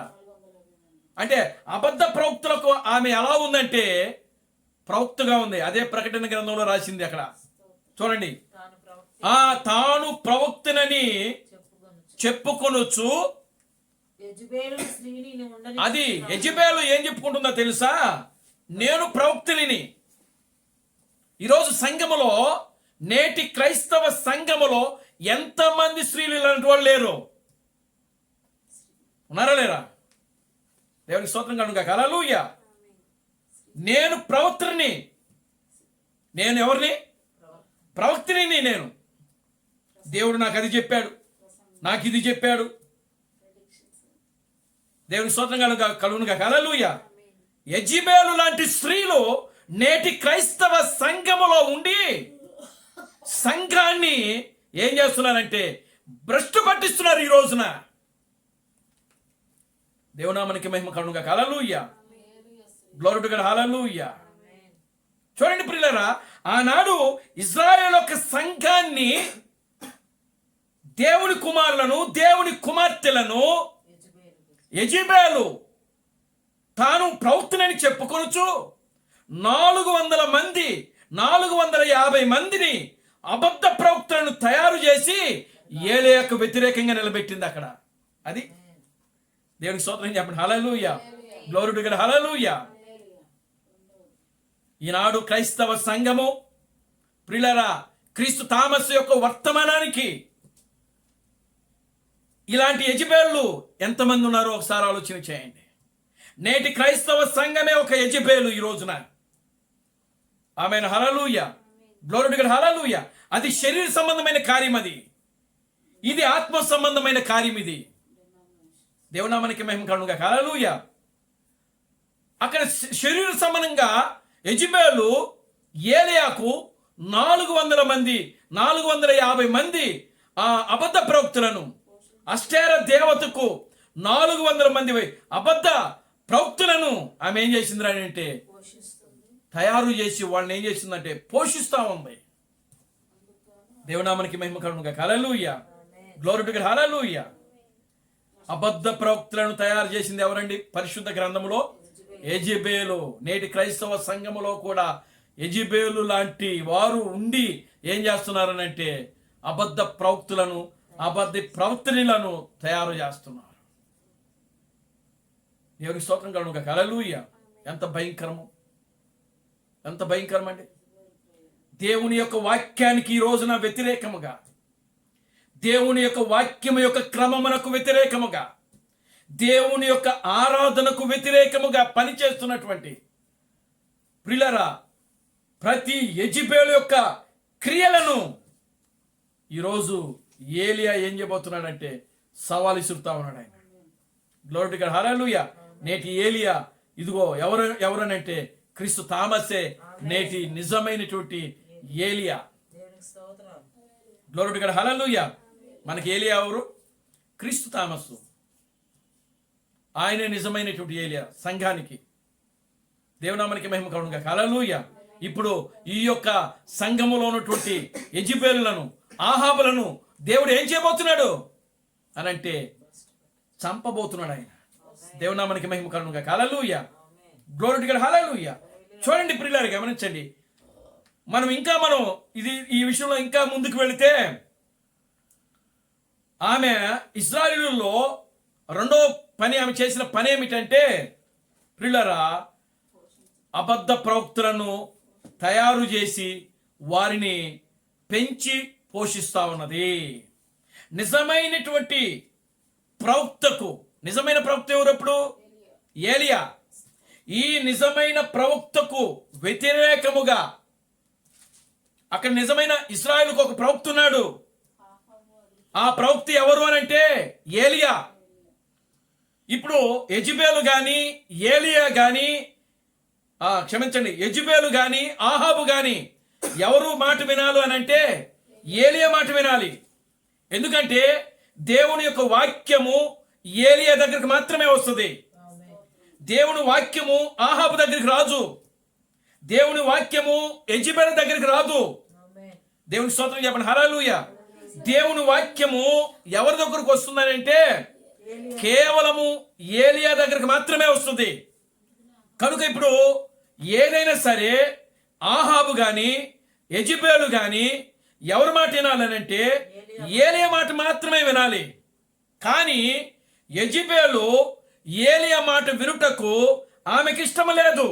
అంటే అబద్ధ ప్రవక్తలకు ఆమె ఎలా ఉందంటే ప్రవక్తగా ఉంది. అదే ప్రకటన గ్రంథంలో రాసింది అక్కడ. చూడండి, తాను ప్రవక్తనని చెప్పుకొనొచ్చు. అది యెజెబెలు ఏం చెప్పుకుంటుందో తెలుసా? నేను ప్రవక్తని. ఈరోజు సంఘములో, నేటి క్రైస్తవ సంఘములో ఎంతమంది స్త్రీలు ఇలాంటి వాళ్ళు లేరు? ఉన్నారా లేరా? దేవునికి స్తోత్రం కలుగును గాక. హల్లెలూయా. నేను ప్రవక్తని. నేను ఎవరిని? ప్రవక్తని. నేను దేవుడు నాకు అది చెప్పాడు, నాకు ఇది చెప్పాడు. దేవుని స్తోత్రం కలుగును గాక. హల్లెలూయా. యెజెబెలు లాంటి స్త్రీలు నేటి క్రైస్తవ సంఘములో ఉండి సంఘాన్ని ఏం చేస్తున్నారంటే భ్రష్టు పట్టిస్తున్నారు ఈ రోజున. దేవునామానికి మహిమ కలుగును గాక. Hallelujah. Glory to God. Hallelujah. చూడండి ప్రియులారా, ఆనాడు ఇశ్రాయేలు యొక్క సంఘాన్ని, దేవుని కుమారులను, దేవుని కుమార్తెలను యెజెబెలు తాను ప్రవక్తనని చెప్పుకొనుచు 400 మంది 450 మందిని అబద్ధ ప్రవక్తలను తయారు చేసి ఏలియాకు వ్యతిరేకంగా నిలబెట్టింది అక్కడ. అది దేవునికి స్తోత్రం చెప్పండి. హల్లెలూయా, గ్లోరీ టు గాడ్, హల్లెలూయా. ఈనాడు క్రైస్తవ సంఘము ప్రియులారా, క్రీస్తు థామస్ యొక్క వర్తమానానికి ఇలాంటి యెజెబెలు ఎంతమంది ఉన్నారో ఒకసారి ఆలోచన చేయండి. నేటి క్రైస్తవ సంఘమే ఒక యెజెబెలు ఈ రోజున. ఆమేన్, హల్లెలూయా, గ్లోరీ టు గాడ్, హల్లెలూయా. అది శరీర సంబంధమైన కార్యం, ఇది ఆత్మ సంబంధమైన కార్యం. ఇది దేవునామానికి మహిమ కలుగును గాక, హల్లెలూయా. అక్కడ శరీర సంబంధంగా యెజెబెలు ఏలియాకు 400 మంది 450 మంది అబద్ధ ప్రవక్తలను, అష్టేర దేవతకు 400 మంది అబద్ధ ప్రవక్తలను ఆమె ఏం చేసింది అంటే తయారు చేసి వాళ్ళని ఏం చేసిందంటే పోషిస్తా ఉంది. దేవునామానికి మహిమ కలుగును గాక, హల్లెలూయా, గ్లోరీ టు గాడ్, హల్లెలూయా. అబద్ధ ప్రవక్తలను తయారు చేసింది ఎవరండి? పరిశుద్ధ గ్రంథములో యెజెబెలు. నేటి క్రైస్తవ సంఘములో కూడా యెజెబెలు లాంటి వారు ఉండి ఏం చేస్తున్నారనంటే అబద్ధ ప్రవక్తులను, అబద్ధ ప్రవక్తలను తయారు చేస్తున్నారు. దేవునికి స్తోత్రం కలుగును గాక, హల్లెలూయా. ఎంత భయంకరము, ఎంత భయంకరం అండి. దేవుని యొక్క వాక్యానికి ఈ రోజున వ్యతిరేకముగా, దేవుని యొక్క వాక్యము యొక్క క్రమమునకు వ్యతిరేకముగా, దేవుని యొక్క ఆరాధనకు వ్యతిరేకముగా పనిచేస్తున్నటువంటి ప్రియులారా, ప్రతి యెజెబెలు యొక్క క్రియలను ఈరోజు ఏలియా ఏం చేయబోతున్నాడంటే సవాలు ఇసురుతా ఉన్నాడు ఆయన. గ్లోరీ టు గాడ్, హల్లెలూయా. నేటి ఏలియా ఇదిగో ఎవరనంటే క్రీస్తు థామసే నేటి నిజమైనటువంటి ఏలియా. గ్లోరీ టు గాడ్, హల్లెలూయా. మనకి ఏలియా ఎవరు? క్రీస్తు థామస్. ఆయనే నిజమైనటువంటి ఏలియా సంఘానికి. దేవునామానికి మహిమ కలుగును గాక, హల్లెలూయా. ఇప్పుడు ఈ యొక్క సంఘములో ఉన్నటువంటి యెజెబెలులను, ఆహాబులను దేవుడు ఏం చేయబోతున్నాడు అనంటే చంపబోతున్నాడు ఆయన. దేవునామానికి మహిమ కలుగును గాక, hallelujah, glory to God, hallelujah. చూడండి ప్రియులారా, గమనించండి. మనం ఈ విషయంలో ఇంకా ముందుకు వెళితే ఆమె ఇశ్రాయేలులో రెండో పని ఆమె చేసిన పని ఏమిటంటే ప్రియులారా, అబద్ధ ప్రవక్తలను తయారు చేసి వారిని పెంచి పోషిస్తా ఉన్నది. నిజమైనటువంటి ప్రవక్తకు, నిజమైన ప్రవక్త ఎవరప్పుడు? ఏలియా. ఈ నిజమైన ప్రవక్తకు వ్యతిరేకముగా అక్కడ నిజమైన ఇశ్రాయేలుకు ఒక ప్రవక్త ఉన్నాడు. ఆ ప్రవక్త ఎవరు అనంటే ఏలియా. ఇప్పుడు యెజెబెలు గాని, ఏలియా గాని, క్షమించండి, యెజెబెలు గాని, ఆహాబు గాని ఎవరు మాట వినాలి అనంటే ఏలియా మాట వినాలి. ఎందుకంటే దేవుని యొక్క వాక్యము ఏలియా దగ్గరికి మాత్రమే వస్తుంది. దేవుని వాక్యము ఆహాబు దగ్గరికి రాదు. దేవుని వాక్యము యెజెబెలు దగ్గరికి రాదు. దేవుని స్తోత్రం చెప్పండి, హల్లెలూయా. దేవుని వాక్యము ఎవరి దగ్గరకు వస్తుందనంటే కేవలము ఏలియా దగ్గరికి మాత్రమే వస్తుంది. కనుక ఇప్పుడు ఏదైనా సరే ఆహాబు గాని, యెజెబెలు గాని ఎవరి మాట వినాలనంటే ఏలియా మాట మాత్రమే వినాలి. కానీ యెజెబెలు ఏలియా మాట వినుటకు ఆమెకి ఇష్టం లేదు.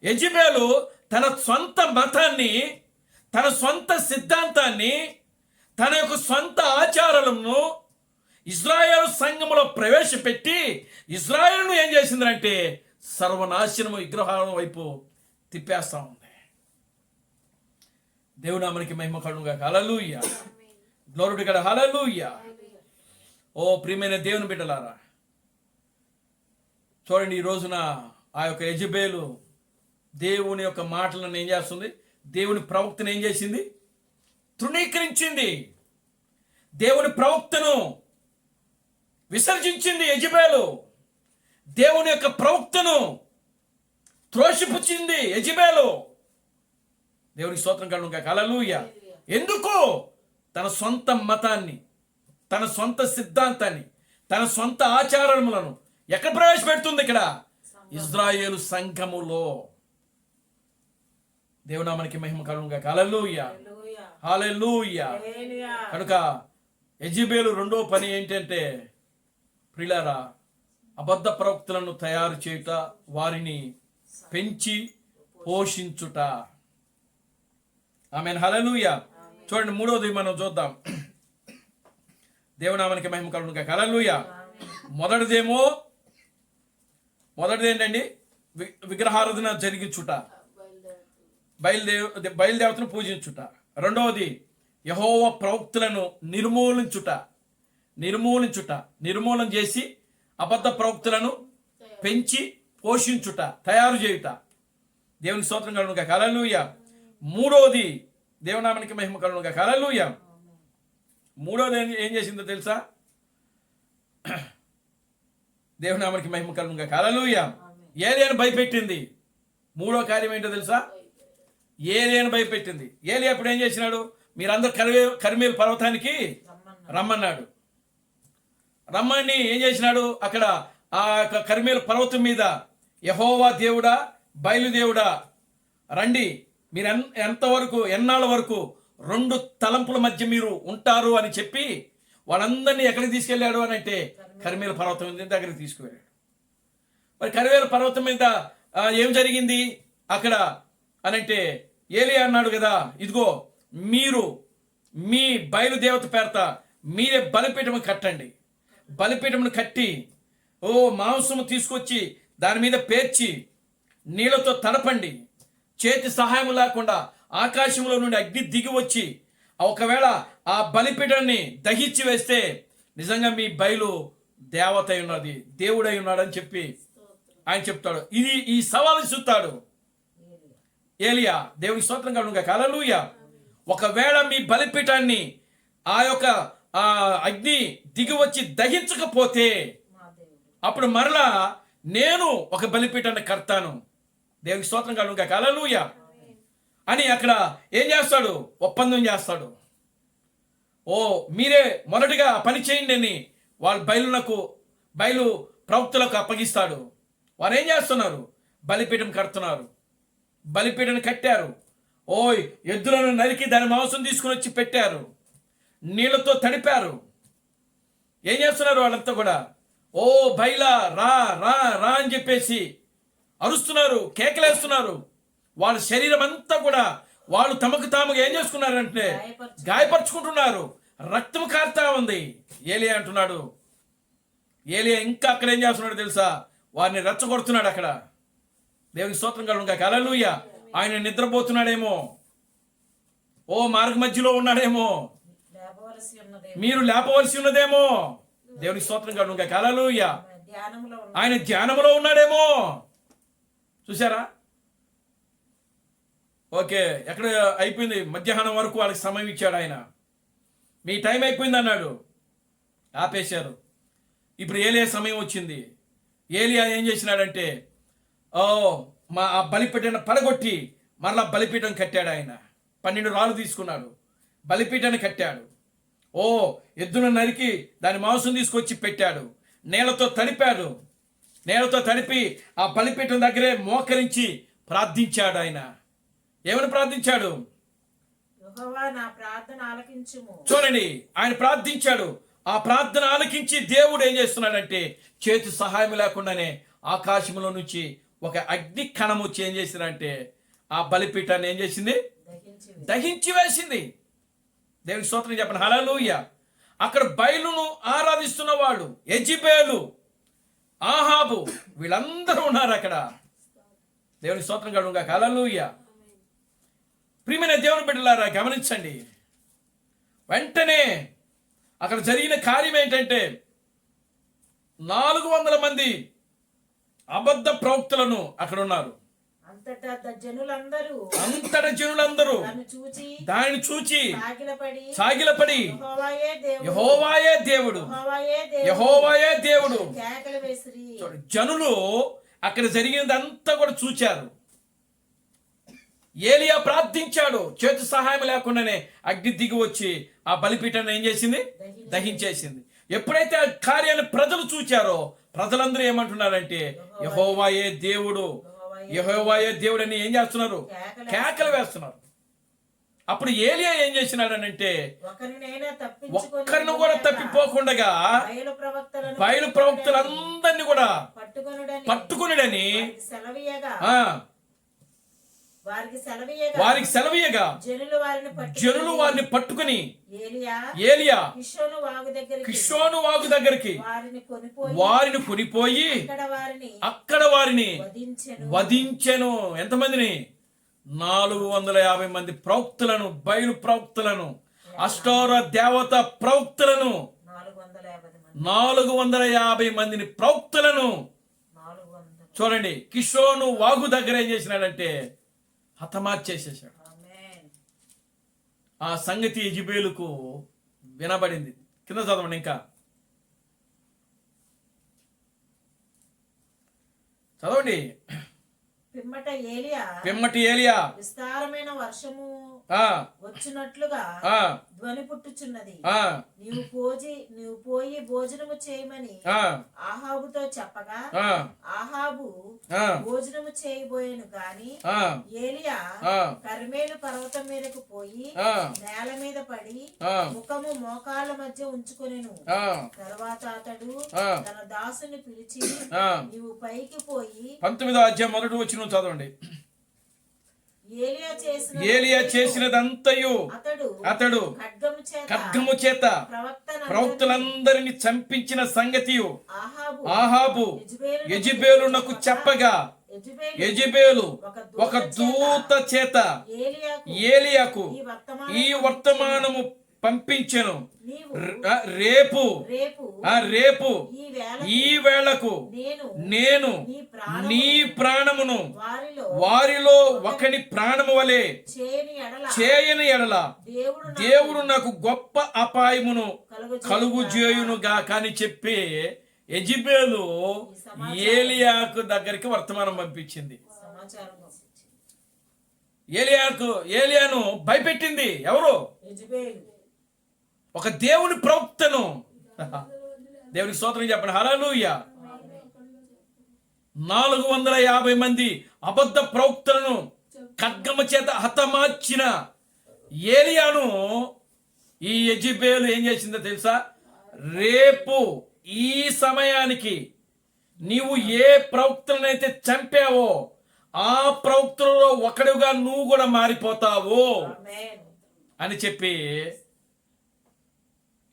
యెజెబెలు తన సొంత మతాన్ని, తన సొంత సిద్ధాంతాన్ని, తన యొక్క సొంత ఆచారాలను ఇజ్రాయేలు సంఘములో ప్రవేశపెట్టి ఇజ్రాయేలును ఏం చేసిందంటే సర్వనాశనము, విగ్రహాల వైపు తిప్పేస్తా ఉంది. దేవునామానికి మహిమ కలుగును గాక, హల్లెలూయా, గ్లోరీ టు గాడ్, హల్లెలూయా. ఓ ప్రియమైన దేవుని బిడ్డలారా, చూడండి, ఈ రోజున ఆ యొక్క యెజెబెలు దేవుని యొక్క మాటలను ఏం చేస్తుంది? దేవుని ప్రవక్తను ఏం చేసింది? తృణీకరించింది. దేవుని ప్రవక్తను విసర్జించింది యెజెబెలు. దేవుని యొక్క ప్రవక్తను త్రోసిపుచ్చింది యెజెబెలు. దేవునికి స్తోత్రం కలుగును గాక, హల్లెలూయా. ఎందుకు? తన సొంత మతాన్ని, తన సొంత సిద్ధాంతాన్ని, తన సొంత ఆచారములను ఎక్కడ ప్రవేశపెడుతుంది? ఇక్కడ ఇజ్రాయేలు సంఘములో. దేవునామానికి మహిమ కలుగుగా. హల్లెలూయా, హల్లెలూయా. హల్లెలూయా. హల్లెలూయా. కనుక యెజెబెలు రెండో పని ఏంటంటే, ప్రియులారా, అబద్ధ ప్రవక్తలను తయారు చేయుట, వారిని పెంచి పోషించుట. ఆమేన్, హల్లెలూయా. చూడండి, మూడోది మనం చూద్దాం. దేవునామానికి మహిమ కలుగుగా. హల్లెలూయా. మొదటిది ఏంటండి? విగ్రహారాధన జరిగించుట, బయలుదేవతను పూజించుట. రెండవది యెహోవా ప్రవక్తలను నిర్మూలన చేసి అబద్ధ ప్రవక్తలను పెంచి పోషించుట, తయారు చేయుట. దేవునికి స్తోత్రం కలుగుగా. హల్లెలూయా. మూడవది, దేవునామానికి మహిమ కలుగుగా. హల్లెలూయా. మూడవది ఏం చేసిందో తెలుసా? దేవునామానికి మహిమ కలుగుగా. హల్లెలూయా. ఏలియాను భయపెట్టింది. మూడో కార్యం ఏంటో తెలుసా? ఏలియాను భయపెట్టింది. ఏలియా ఇప్పుడు ఏం చేసినాడు? మీరందరూ కర్మేలు పర్వతానికి రమ్మన్నాడు. రమ్మని ఏం చేసినాడు? అక్కడ ఆ కర్మేలు పర్వతం మీద యెహోవా దేవుడా, బయలుదేవుడా, రండి, మీరు ఎన్నాళ్ళ వరకు రెండు తలంపుల మధ్య మీరు ఉంటారు అని చెప్పి వాళ్ళందరినీ ఎక్కడికి తీసుకెళ్ళాడు అని అంటే కర్మేలు పర్వతం దగ్గరికి తీసుకువెళ్ళాడు. మరి కర్మేలు పర్వతం మీద ఏం జరిగింది అక్కడ అనంటే, ఏలియా అన్నాడు కదా, ఇదిగో మీరు మీ బయలుదేవత పేరట మీరే బలిపీఠము కట్టండి. బలిపీఠమును కట్టి మాంసము తీసుకొచ్చి దాని మీద పేర్చి నీళ్లతో తడపండి. చేతి సహాయం లేకుండా ఆకాశంలో నుండి అగ్ని దిగి వచ్చి ఒకవేళ ఆ బలిపీఠాన్ని దహించి వేస్తే నిజంగా మీ బయలు దేవత ఉన్నది, దేవుడై ఉన్నాడని చెప్పి ఆయన చెప్తాడు. ఈ సవాలు ఇస్తాడు ఏలియా. దేవునికి స్తోత్రం కలుగుగా. హల్లెలూయా. ఒకవేళ మీ బలిపీఠాన్ని ఆ యొక్క అగ్ని దిగి వచ్చి దహించకపోతే అప్పుడు మరలా నేను ఒక బలిపీఠాన్ని కడతాను. దేవునికి స్తోత్రం కలుగుగా. హల్లెలూయా అని అక్కడ ఏం చేస్తాడు? ఒప్పందం చేస్తాడు. మీరే మొదటిగా పని చేయండి అని వాళ్ళు బయలు ప్రవక్తలకు అప్పగిస్తాడు. వారు ఏం చేస్తున్నారు? బలిపీఠం కడుతున్నారు. బలిపీఠం కట్టారు. ఎద్దులను నరికి దాని మాంసం తీసుకుని వచ్చి పెట్టారు. నీళ్లతో తడిపారు. ఏం చేస్తున్నారు? వాళ్ళంతా కూడా బైలా రా రా రా అని చెప్పేసి అరుస్తున్నారు, కేకలేస్తున్నారు. వాళ్ళ శరీరం అంతా కూడా వాళ్ళు తమకు తాముగా ఏం చేసుకున్నారంటే గాయపరుచుకుంటున్నారు. రక్తం కారుతా ఉంది. ఏలియా అంటున్నాడు. ఏలియా ఇంకా అక్కడ ఏం చేస్తున్నాడు తెలుసా? వారిని రెచ్చగొడుతున్నాడు అక్కడ. దేవునికి స్తోత్రం కలుగుగా. హల్లెలూయా. ఆయన నిద్రపోతున్నాడేమో, మార్గ మధ్యలో ఉన్నాడేమో, మీరు లేపవలసి ఉన్నదేమో. దేవునికి స్తోత్రం కలుగుగా. హల్లెలూయా. ఆయన ధ్యానంలో ఉన్నాడేమో. చూసారా? ఎక్కడ అయిపోయింది? మధ్యాహ్నం వరకు వాళ్ళకి సమయం ఇచ్చాడు ఆయన. మీ టైం అయిపోయింది అన్నాడు, ఆపేశారు. ఇప్పుడు ఏలియా సమయం వచ్చింది. ఏలియా ఏం చేసినాడంటే ఆ బలిపీఠాన్ని పడగొట్టి మరలా బలిపీఠం కట్టాడు. ఆయన 12 రాళ్ళు తీసుకున్నాడు, బలిపీఠాన్ని కట్టాడు. ఎద్దును నరికి దాని మాంసం తీసుకొచ్చి పెట్టాడు. నేలతో తడిపాడు. నేలతో తడిపి ఆ బలిపీఠం దగ్గరే మోకరించి ప్రార్థించాడు. ఆయన ఏమని ప్రార్థించాడు? చూడండి, ఆయన ప్రార్థించాడు. ఆ ప్రార్థన ఆలకించి దేవుడు ఏం చేస్తున్నాడంటే చేతి సహాయం లేకుండానే ఆకాశంలో నుంచి ఒక అగ్ని కణం వచ్చి ఏం చేసిందంటే ఆ బలిపీఠాన్ని ఏం చేసింది? దహించి వేసింది. దేవునికి స్తోత్రం చెప్పండి. హల్లెలూయా. అక్కడ బయలును ఆరాధిస్తున్న వాళ్ళు యెజెబెలు, ఆహాబు, వీళ్ళందరూ ఉన్నారు అక్కడ. దేవునికి స్తోత్రం కలుగుగా. హల్లెలూయా. ప్రియమైన దేవుని బిడ్డలారా, గమనించండి. వెంటనే అక్కడ జరిగిన కార్యం ఏంటంటే 400 మంది అబద్ధ ప్రవక్తలను అక్కడ ఉన్నారు. అంతటా జనులందరూ దానిని చూచి సాగిలపడి యెహోవాయే దేవుడు, యెహోవాయే దేవుడు. జనులు అక్కడ జరిగినదంతా కూడా చూచారు. ఏలియా ప్రార్థించాడు. చేతి సహాయం లేకుండానే అగ్ని దిగి వచ్చి ఆ బలిపీఠాన్ని ఏం చేసింది? దహించేసింది. ఎప్పుడైతే ఆ కార్యాన్ని ప్రజలు చూచారో ప్రజలందరూ ఏమంటున్నారంటే యెహోవాయే దేవుడు, యెహోవాయే దేవుడు అని ఏం చేస్తున్నారు? కేకలు వేస్తున్నారు. అప్పుడు ఏలియా ఏం చేసినాడనంటే ఒక్కరిని కూడా తప్పిపోకుండా బయలు ప్రవక్తలందరినీ కూడా పట్టుకునుడని వారికి సెలవీయగా జనులు వారిని పట్టుకుని ఏలియా కిషోను వాగు దగ్గరికి వారిని కొనిపోయి అక్కడ వారిని వధించెను. ఎంతమందిని? 450 మంది ప్రవక్తలను, బయలు ప్రవక్తలను, అష్టోర దేవత ప్రవక్తలను, 450 మందిని ప్రవక్తలను చూడండి కిషోను వాగు దగ్గర ఏం చేసినాడంటే హతమార్చేసేసాడు. ఆ సంగతి యెజెబెలుకు వినబడింది. కింద చదవండి ఇంకా చదవండి. పిమ్మటి ఏలియా విస్తారమైన వర్షము వచ్చినట్లుగా ధ్వని పుట్టుచున్నది. నీవు పోయి భోజనము చేయమని ఆహాబుతో చెప్పగా ఆహాబు భోజనము చేయబోయేను గాని ఏలియా కర్మేలు పర్వతం మీదకు పోయి నేల మీద పడి ముఖము మోకాళ్ళ మధ్య ఉంచుకొనెను. తర్వాత అతడు తన దాసుని పిలిచి నీవు పైకి పోయి 19వ అధ్యాయం మొదటి వచనం చదవండి. ఏలియా చేసినదంతయు అతడు ఖడ్గము చేత ప్రవక్తలందరిని చంపించిన సంగతియు ఆహాబు యెజెబెలునకు చెప్పగా యెజెబెలు ఒక దూత చేత ఏలియాకు ఈ వర్తమానము పంపించెను. రేపు ఈ వేళకు నేను నీ ప్రాణమును వారిలో ఒకని ప్రాణము వలె చేయని ఎడల దేవుడు నాకు గొప్ప అపాయమును కలుగుజేయునుగా కాని చెప్పి యెజెబెలు ఏలియాకు దగ్గరికి వర్తమానం పంపించింది. ఏలియాను భయపెట్టింది ఎవరు? ఒక దేవుని ప్రవక్తను. దేవునికి స్తోత్రం చెప్పండి. హల్లెలూయా. 450 మంది అబద్ధ ప్రవక్తలను ఖడ్గము చేత హతమార్చిన ఏలియాను ఈ యెజెబెలు ఏం చేసిందో తెలుసా? రేపు ఈ సమయానికి నీవు ఏ ప్రవక్తలనైతే చంపావో ఆ ప్రవక్తలలో ఒకడుగా నువ్వు కూడా మారిపోతావు అని చెప్పి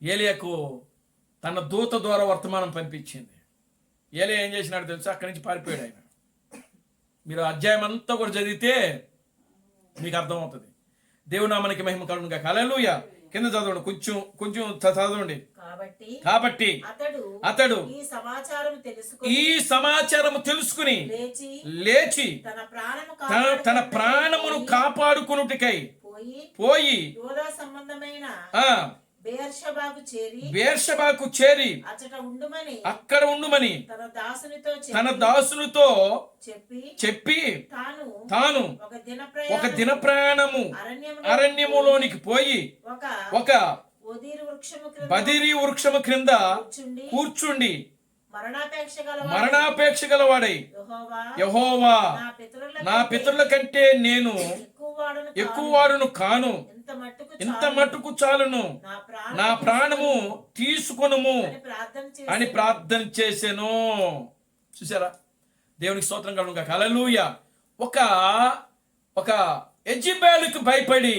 ఏలియాకు తన దూత ద్వారా వర్తమానం పంపించింది. ఏలియా ఏం చేసినాడు తెలుసా? అక్కడి నుంచి పారిపోయాడు ఆయన. మీరు అధ్యాయం అంతా కూడా చదివితే మీకు అర్థమవుతుంది. దేవుని నామానికి మహిమ కలుగును గాక. హల్లెలూయా. కింద చదవండి, కొంచెం చదవండి. కాబట్టి అతడు ఈ సమాచారం తెలుసుకుని లేచి తన ప్రాణమును కాపాడుకొనుటకై పోయి బెయేర్షెబాకు చేరి అక్కడ ఉండుమని తన దాసునితో చెప్పి తాను ఒక దిన ప్రయాణము అరణ్యములోనికి పోయి ఒక బదిరి వృక్షము క్రింద కూర్చుండి మరణాపేక్ష గలవాడై యెహోవా నా పితరుల కంటే నేను ఎక్కువవాడును కాను, ఇంత మట్టుకు చాలును, నా ప్రాణము తీసుకొనుము అని ప్రార్థన చేసెను. చూసారా? దేవునికి స్తోత్రం కలుగును గాక. హల్లెలూయా. ఒక యెజెబెలుకు భయపడి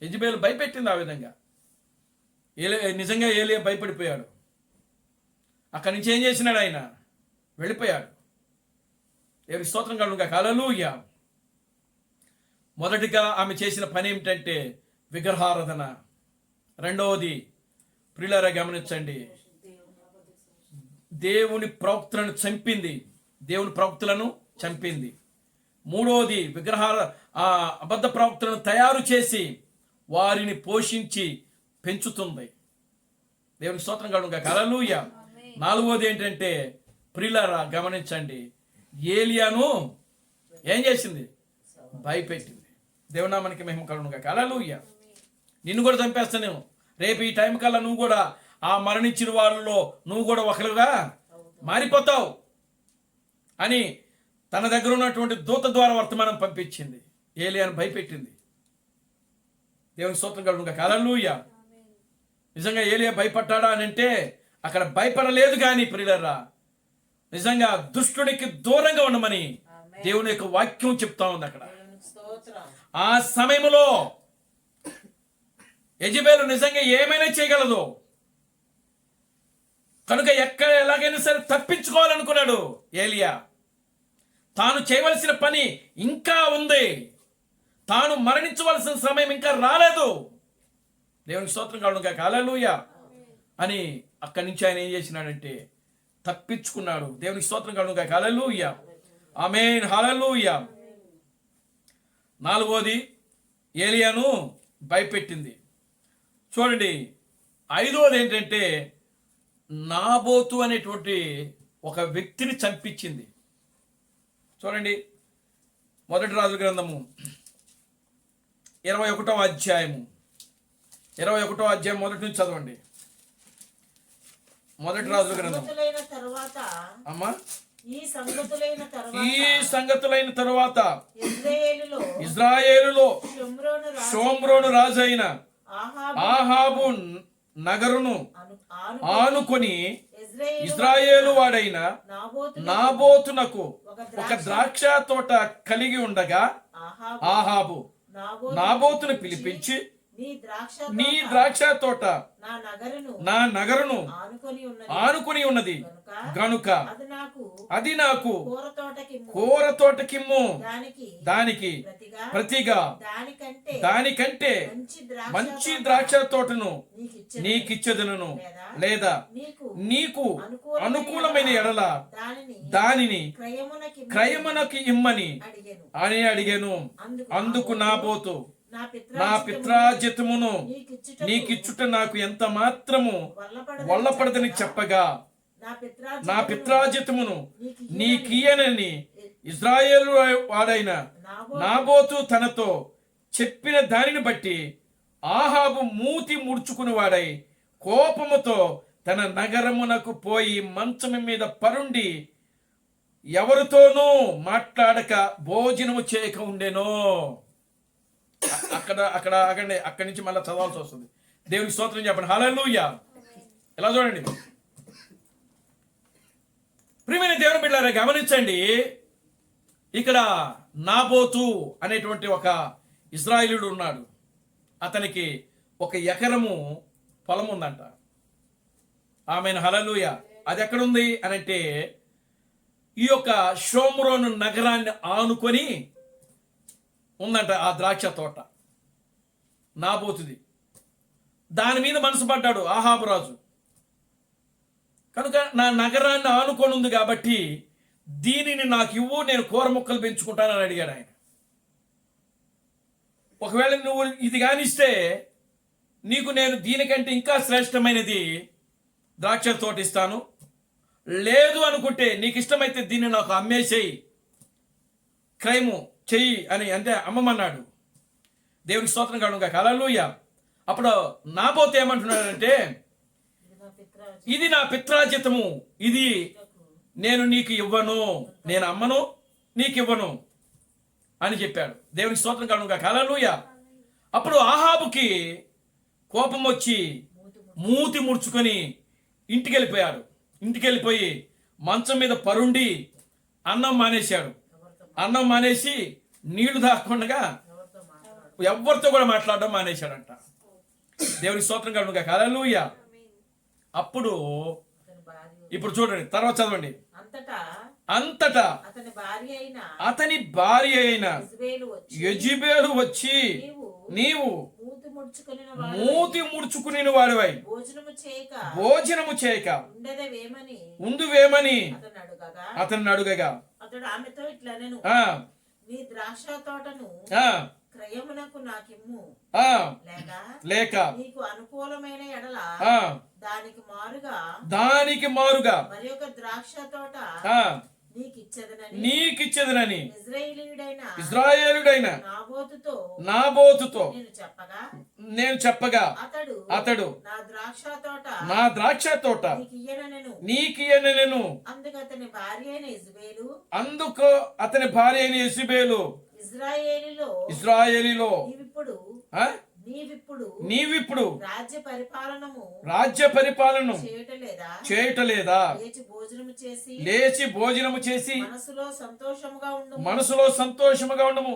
యెజెబెలు భయపెట్టింది. ఆ విధంగా నిజంగా ఏలియా భయపడిపోయాడు. అక్కడి నుంచి ఏం చేసినాడు? ఆయన వెళ్ళిపోయాడు. దేవునికి స్తోత్రం కలుగును గాక. హల్లెలూయా. మొదటిగా ఆమె చేసిన పని ఏమిటంటే విగ్రహారాధన. రెండవది ప్రియులారా గమనించండి, దేవుని ప్రవక్తలను చంపింది. మూడవది అబద్ధ ప్రవక్తలను తయారు చేసి వారిని పోషించి పెంచుతుంది. దేవునికి స్తోత్రం కలుగును గాక. హల్లెలూయా. నాలుగవది ఏంటంటే ప్రియులారా గమనించండి, ఏలియాను ఏం చేసింది? భయపెట్టింది. దేవునామానికి మహిమ కలుగును గాక. హల్లెలూయా. నిన్ను కూడా చంపేస్తాను రేపు ఈ టైం కల్లా నువ్వు కూడా ఆ మరణించిన వాళ్ళలో నువ్వు కూడా ఒకరుగా మారిపోతావు అని తన దగ్గర ఉన్నటువంటి దూత ద్వారా వర్తమానం పంపించింది. ఏలియాను భయపెట్టింది. దేవుని స్తోత్రం కలుగును గాక. హల్లెలూయా. నిజంగా ఏలియా భయపడ్డాడా అని అంటే అక్కడ భయపడలేదు. కానీ ప్రియులారా, నిజంగా దుష్టునికి దూరంగా ఉండమని దేవుని యొక్క వాక్యం చెప్తా ఉంది అక్కడ. స్తోత్రం. ఆ సమయంలో యెజబెలు నిజంగా ఏమైనా చేయగలదు కనుక ఎలాగైనా సరే తప్పించుకోవాలనుకున్నాడు ఏలియా. తాను చేయవలసిన పని ఇంకా ఉంది, తాను మరణించవలసిన సమయం ఇంకా రాలేదు. దేవునికి స్తోత్రం కలుగును గాక. హల్లెలూయా అని అక్కడి నుంచి ఆయన ఏం చేసినాడంటే తప్పించుకున్నాడు. దేవునికి స్తోత్రం కలుగును గాక. హల్లెలూయా. ఆమేన్. హల్లెలూయా. 4వది ఏలియాను భయపెట్టింది. చూడండి, 5వది ఏంటంటే నాబోతు అనేటువంటి ఒక వ్యక్తిని చంపించింది. చూడండి, 1 రాజుల గ్రంథము 21వ అధ్యాయము 21వ అధ్యాయం మొదటి నుంచి చదవండి. 1 రాజుల గ్రంథం. అమ్మా, ఈ సంగతులైన తరువాత ఇజ్రాయేలులో షోమ్రోను రాజు అయిన ఆహాబు నగరును ఆనుకొని ఇజ్రాయేలు వాడైన నాబోతునకు ఒక ద్రాక్ష తోట కలిగి ఉండగా ఆహాబు నాబోతును పిలిపించి, నీ ద్రాక్ష తోట నా నగరును ఆనుకొని ఉన్నది గనుక అది నాకు కూర తోటకిమ్ము. దానికి ప్రతిగా దానికంటే మంచి ద్రాక్ష తోటను నీకిచ్చెదను, లేదా నీకు అనుకూలమైన ఎడల దానిని క్రయమునకి ఇమ్మని అని అడిగాను. అందుకు నాబోతు, నా పిత్రాజితమును నీకిచ్చుట నాకు ఎంత మాత్రము వల్లపడదని చెప్పగా, నా పిత్రాజితమును నీకియనని ఇజ్రాయేలు వాడైన నాబోతు తనతో చెప్పిన దానిని బట్టి ఆహాబు మూతి ముడుచుకుని వాడై కోపముతో తన నగరమునకు పోయి మంచము మీద పరుండి ఎవరితోనూ మాట్లాడక భోజనము చేయక ఉండెను. అక్కడి నుంచి మళ్ళీ చదవాల్సి వస్తుంది. దేవునికి స్తోత్రం చెప్పండి. హల్లెలూయా. ఎలా చూడండి ప్రియమైన దేవుని బిడ్డలారా, గమనించండి. ఇక్కడ నాబోతు అనేటువంటి ఒక ఇశ్రాయేలీయుడు ఉన్నాడు. అతనికి 1 ఎకరము పొలం ఉందంట. ఆమెను. హల్లెలూయా. అది ఎక్కడుంది అని అంటే ఈ యొక్క షోమ్రోను నగరాన్ని ఆనుకొని ఉందంట ఆ ద్రాక్ష తోట నాబోతుది. దాని మీద మనసు పడ్డాడు ఆహాబు రాజు. కనుక నా నగరాన్ని ఆనుకొని ఉంది కాబట్టి దీనిని నాకు ఇవ్వు, నేను కూర మొక్కలు పెంచుకుంటానని అడిగాడు ఆయన. ఒకవేళ నువ్వు ఇది కానిస్తే నీకు నేను దీనికంటే ఇంకా శ్రేష్టమైనది ద్రాక్ష తోట ఇస్తాను, లేదు అనుకుంటే నీకు ఇష్టమైతే దీన్ని నాకు అమ్మేసేయి, క్రైము చెయ్యి అని అంటే అమ్మమన్నాడు. దేవునికి స్తోత్రం కలుగును గాక. హల్లెలూయా. అప్పుడు నాబోతు ఏమంటున్నాడంటే, ఇది నా పిత్రాజితము, ఇది నేను నీకు ఇవ్వను, నేను అమ్మను, నీకు ఇవ్వను అని చెప్పాడు. దేవునికి స్తోత్రం కలుగును గాక. హల్లెలూయా. అప్పుడు ఆహాబుకి కోపం వచ్చి మూతి ముడుచుకొని ఇంటికి వెళ్ళిపోయాడు. ఇంటికి వెళ్ళిపోయి మంచం మీద పరుండి అన్నం మానేశాడు. అన్నం మానేసి నీళ్లు దాక్కుండా ఎవరితో కూడా మాట్లాడడం మానేశాడంట. దేవునికి స్తోత్రం కలుగును గాక. హల్లెలూయా. అప్పుడు ఇప్పుడు చూడండి, తర్వాత చదవండి. అంతటా అతని భార్య అయిన యెజబెలు వచ్చి, నీవు మూతి ముడుచుకుని వాడివై భోజనము చేయక ఉందువేమని అతన్ని అడుగగా, అతడు ఆమెతో ఇట్లా నేను, నీ ద్రాక్ష తోటను క్రయమునకు నాకిమ్ము, లేక నీకు అనుకూలమైన ఎడల దానికి మారుగా మరి ఒక ద్రాక్ష తోట నీకిచ్చేదనని ఇజ్రాయేలీయుడైన నాబోతుతో నేను చెప్పగా అతడు నా ద్రాక్ష తోట నీకియ్యనెను. అందుకు అతని భార్య అయిన యెజబెలు ఇశ్రాయేలీలో నీవిప్పుడు రాజ్య పరిపాలన చేయటలేదా? లేచి భోజనము చేసి మనసులో సంతోషముగా ఉండము.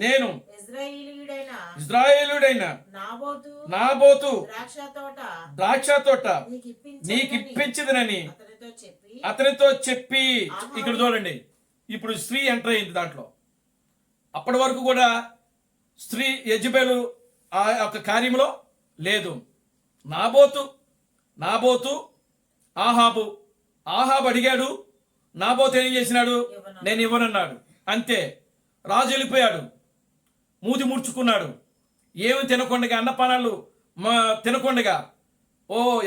నేను ఇశ్రాయేలీయుడైన నాబోతు ద్రాక్ష తోట నీకిప్పించదనని అతనితో చెప్పి. ఇక్కడ చూడండి, ఇప్పుడు స్త్రీ ఎంటర్ అయింది దాంట్లో. అప్పటి వరకు కూడా స్త్రీ యెజబెలు ఆ యొక్క కార్యంలో లేదు. నాబోతు ఆహాబు అడిగాడు. నాబోతు ఏం చేసినాడు? నేను ఇవ్వనన్నాడు. అంతే. రాజు వెళ్ళిపోయాడు, మూతి ముడుచుకున్నాడు. ఏమి తినకుండా, అన్నపానాలు తినకుండా,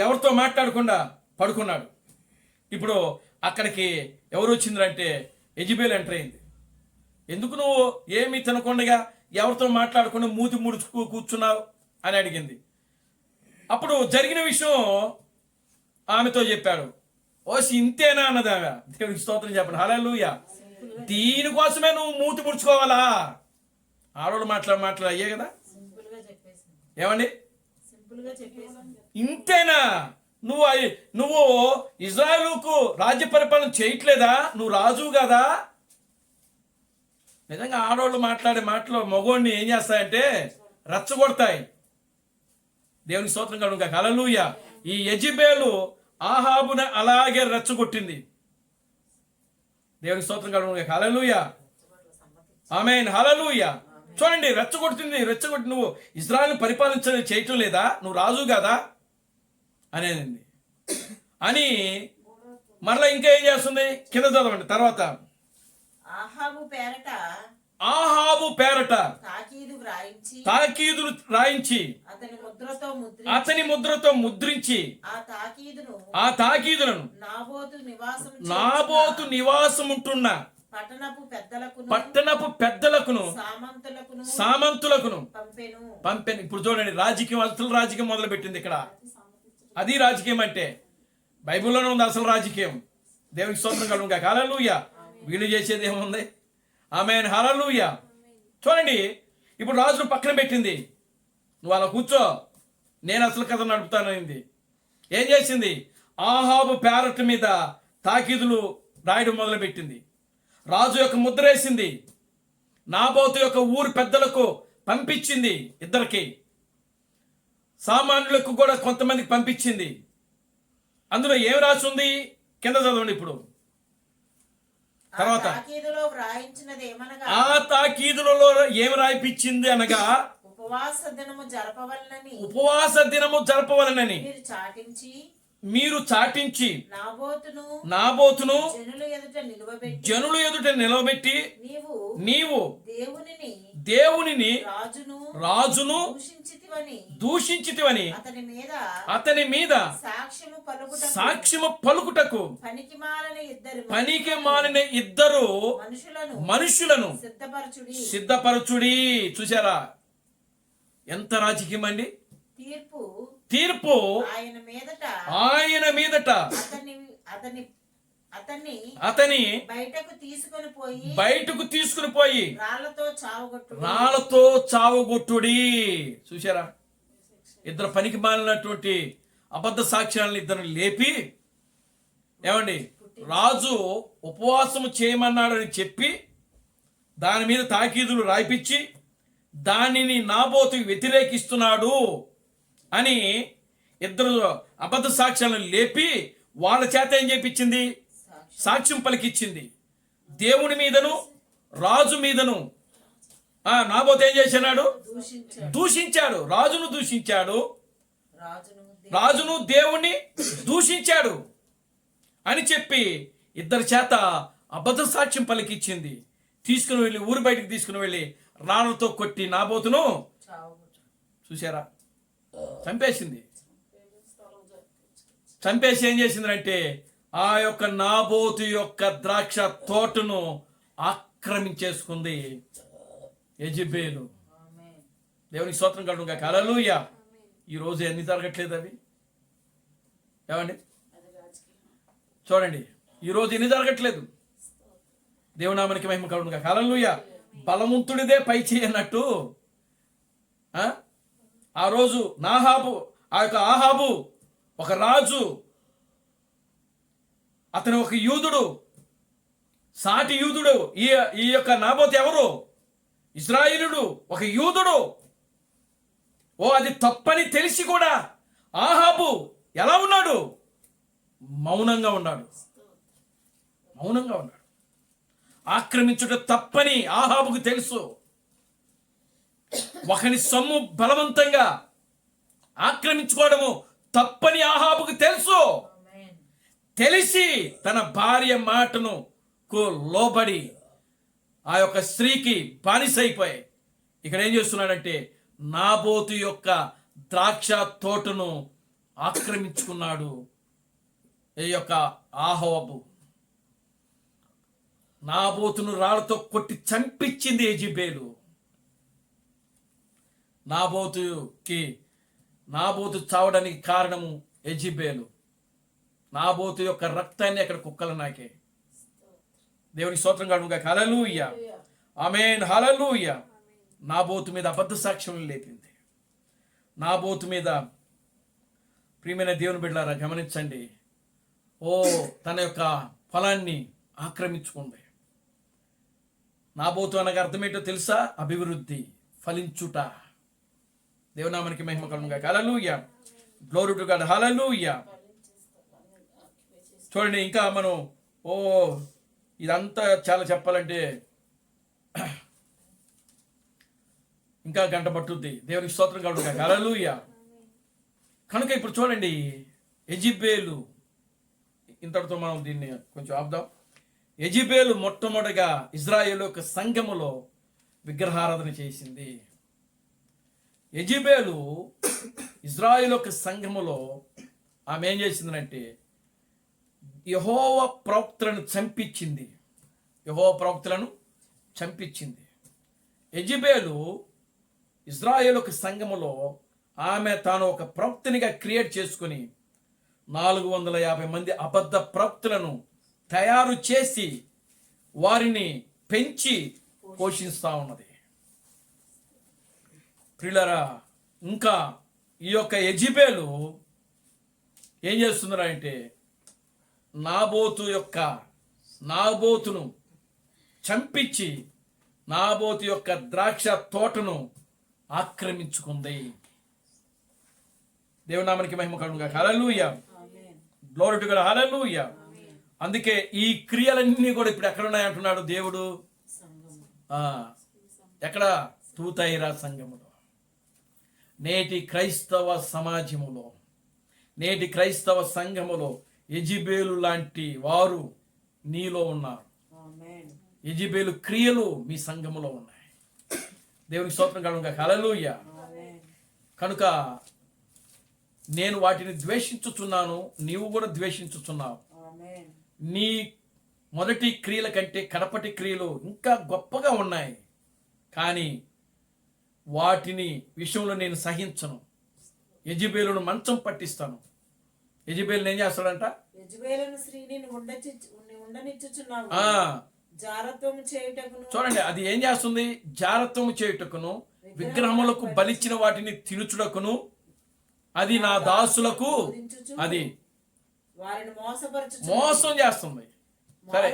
ఎవరితో మాట్లాడకుండా పడుకున్నాడు. ఇప్పుడు అక్కడికి ఎవరు వచ్చిందంటే యెజబెలు ఎంటర్ అయింది. ఎందుకు నువ్వు ఏమి తినకుండా ఎవరితో మాట్లాడకుండా మూతి ముడుచుకు కూర్చున్నావు అని అడిగింది. అప్పుడు జరిగిన విషయం ఆమెతో చెప్పాడు. ఇంతేనా అన్నది ఆమె. దేవునికి స్తోత్రం చెప్పండి. హల్లెలూయా. దీనికోసమే నువ్వు మూతి ముడుచుకోవాలా? ఆడవాళ్ళు మాట్లాడ అయ్యే కదా. ఏమండి, ఇంతేనా? నువ్వు ఇజ్రాయేలుకు రాజ్య పరిపాలన చేయట్లేదా? నువ్వు రాజు కదా. నిజంగా ఆడవాళ్ళు మాట్లాడే మాటలు మగోడిని ఏం చేస్తాయంటే రచ్చగొడతాయి. దేవునికి స్తోత్రం కలుగును గాక. హల్లెలూయా. ఈ యెజబెలు ఆహాబును అలాగే రెచ్చగొట్టింది. దేవునికి స్తోత్రం కలుగును గాక. హల్లెలూయా. ఆమేన్. హల్లెలూయా. చూడండి, రెచ్చగొట్టి నువ్వు ఇజ్రాయెల్ చేయటం లేదా? నువ్వు రాజు కదా అనేది అని మరలా ఇంకా ఏం చేస్తుంది? కింద చదవండి. తర్వాత ఆహాబు పేరట తాకీదులు రాయించి అతని ముద్రతో ముద్రించి ఆ తాకీదులను నాబోతు నివాసముంటున్న పట్టణపు పెద్దలకును సామంతులకును పంపెను. ఇప్పుడు చూడండి, అసలు రాజకీయం మొదలు పెట్టింది ఇక్కడ. అది రాజకీయం అంటే బైబిల్లోనే ఉంది అసలు రాజకీయం. దేవునికి స్తోత్రం కలుగును గాక. హల్లెలూయా. వీళ్ళు చేసేది ఏముంది? ఆమేన్. హల్లెలూయా. చూడండి, ఇప్పుడు రాజును పక్కన పెట్టింది. నువ్వు అలా కూర్చో, నేను అసలు కథ నడుపుతాననింది. ఏం చేసింది? ఆహాబు పేరట మీద తాకీదులు రాయడం మొదలుపెట్టింది. రాజు యొక్క ముద్ర వేసింది. నాబోతు యొక్క ఊరు పెద్దలకు పంపించింది. ఇద్దరికి సామాన్యులకు కూడా కొంతమందికి పంపించింది. అందులో ఏం రాసి ఉంది? కింద చదవండి. ఇప్పుడు తర్వాత ఆ తాకీదులలో ఏమి రాయిపించింది అనగా ఉపవాస దినము జరపవలనని మీరు చాటించి నాబోతును జనులు ఎదుట నిలవబెట్టి నీవు దేవునిని రాజును దూషించితివని అతని మీద సాక్ష్యము పలుకుటకు పనికి మాలిన ఇద్దరు మనుషులను సిద్ధపరచుడి. చూసారా ఎంత రాజకీయం అండి? తీర్పు ఆయన మీదట అతని బయటకు తీసుకుని పోయి రాళ్లతో చావగొట్టుడి. చూసారా, ఇద్దరు పనికి మాలినటువంటి అబద్ధ సాక్ష్యాలను ఇద్దరు లేపి, ఏమండి, రాజు ఉపవాసము చేయమన్నాడని చెప్పి దాని మీద తాకీదులు రాయిపించి దానిని నాబోతుకి వ్యతిరేకిస్తున్నాడు అని ఇద్దరు అబద్ధ సాక్ష్యాలను లేపి వాళ్ళ చేత ఏం చేపించింది? సాక్ష్యం పలికిచ్చింది. దేవుని మీదను రాజు మీదను నాబోతు ఏం చేసినాడు? దూషించాడు. రాజును దూషించాడు, రాజును దేవుణ్ణి దూషించాడు అని చెప్పి ఇద్దరి చేత అబద్ధ సాక్ష్యం పలికిచ్చింది. తీసుకుని వెళ్ళి ఊరు బయటికి తీసుకుని వెళ్ళి రాళ్లతో కొట్టి నాబోతును చూసారా చంపేసింది. చంపేసి ఏం చేసిందంటే ఆ యొక్క నాబోతు యొక్క ద్రాక్ష తోటను ఆక్రమించేసుకుంది యెజెబెలు. దేవునికి స్తోత్రం కలుగును గాక. హల్లెలూయా. ఈ రోజు ఎన్ని జరగట్లేదు అవి? ఏమండి చూడండి, ఈ రోజు ఎన్ని జరగట్లేదు? దేవునామానికి మహిమ కలుగును గాక. హల్లెలూయా. బలవంతుడిదే పై చేయనట్టు ఆ రోజు ఆహాబు ఒక రాజు, అతను ఒక యూదుడు, సాటి యూదుడు. ఈ యొక్క నాబోతు ఎవరు? ఇశ్రాయేలుడు, ఒక యూదుడు. అది తప్పని తెలిసి కూడా ఆహాబు ఎలా ఉన్నాడు? మౌనంగా ఉన్నాడు. ఆక్రమించుట తప్పని ఆహాబుకు తెలుసు. ఒకని సొమ్ము బలవంతంగా ఆక్రమించుకోవడము తప్పని ఆహాబుకు తెలుసు. తెలిసి తన భార్య మాటను లోబడి ఆ యొక్క స్త్రీకి బానిసైపోయి ఇక్కడ ఏం చేస్తున్నాడంటే నాబోతు యొక్క ద్రాక్ష తోటను ఆక్రమించుకున్నాడు ఈ యొక్క ఆహాబు. నాబోతును రాళ్లతో కొట్టి చంపించింది యెజెబెలు. నాబోతు చావడానికి కారణము యెజెబెలు. నాబోతు యొక్క రక్తాన్ని అక్కడ కుక్కలు నాకే. దేవునికి స్తోత్రం కలుగును గాక. హల్లెలూయా. ఆమేన్. హల్లెలూయా. నాబోతు మీద అబద్ధ సాక్ష్యం లేపింది. నాబోతు మీద ప్రియమైన దేవుని బిడ్డలారా గమనించండి, తన యొక్క ఫలాన్ని ఆక్రమించుకుంది. నాబోతు అనగా అర్థం ఏంటో తెలుసా? అభివృద్ధి, ఫలించుట. దేవునామానికి మహిమ కలుగును గాక. Hallelujah. Glory to God. Hallelujah. చూడండి, ఇంకా మనం ఇదంతా చాలా చెప్పాలంటే ఇంకా గంట పట్టుద్ది. దేవునికి స్తోత్రం కలుగును గాక. హల్లెలూయా. కనుక ఇప్పుడు చూడండి, యెజెబెలు, ఇంతటితో మనం దీన్ని కొంచెం ఆపుదాం. యెజెబెలు మొట్టమొదటిగా ఇజ్రాయేలు యొక్క సంఘములో విగ్రహారాధన చేసింది. యెజెబెలు ఇజ్రాయేలు యొక్క సంఘములో ఆమె ఏం చేసిందంటే యెహోవా ప్రవక్తలను చంపించింది. యెజెబెలు ఇజ్రాయేలు యొక్క సంఘములో ఆమె తాను ఒక ప్రవక్తనిగా క్రియేట్ చేసుకుని 450 మంది అబద్ధ ప్రవక్తలను తయారు చేసి వారిని పెంచి పోషిస్తూ ఉన్నది. ప్రియులారా, ఇంకా ఈ యొక్క యెజెబెలు ఏం చేస్తున్నారంటే నాబోతును చంపించి నాబోతు యొక్క ద్రాక్ష తోటను ఆక్రమించుకుంది. దేవునామానికి మహిమ కలుగును గాక. Hallelujah. Glory to God. Hallelujah. అందుకే ఈ క్రియలన్నీ కూడా ఇప్పుడు ఎక్కడ ఉన్నాయి అంటున్నాడు దేవుడు? ఎక్కడ? తూతైరా సంఘములో, నేటి క్రైస్తవ సమాజములో, నేటి క్రైస్తవ సంఘములో యెజెబెలు లాంటి వారు నీలో ఉన్నారు. యెజెబెలు క్రియలు మీ సంఘములో ఉన్నాయి. దేవునికి స్తోత్రం కలుగును గాక. హల్లెలూయా. కనుక నేను వాటిని ద్వేషించుచున్నాను, నీవు కూడా ద్వేషించుచున్నావు. నీ మొదటి క్రియల కంటే కడపటి క్రియలు ఇంకా గొప్పగా ఉన్నాయి, కానీ వాటిని విషయంలో నేను సహించను. యెజెబెలును మంచం పట్టిస్తాను. యెజెబెలు ఏం చేస్తాడంట? చూడండి, అది ఏం చేస్తుంది? జారత్వము చేయుటకును, విగ్రహములకు బలిచ్చిన వాటిని తినుచుటకును, అది నా దాసులకు అది మోసం చేస్తుంది. సరే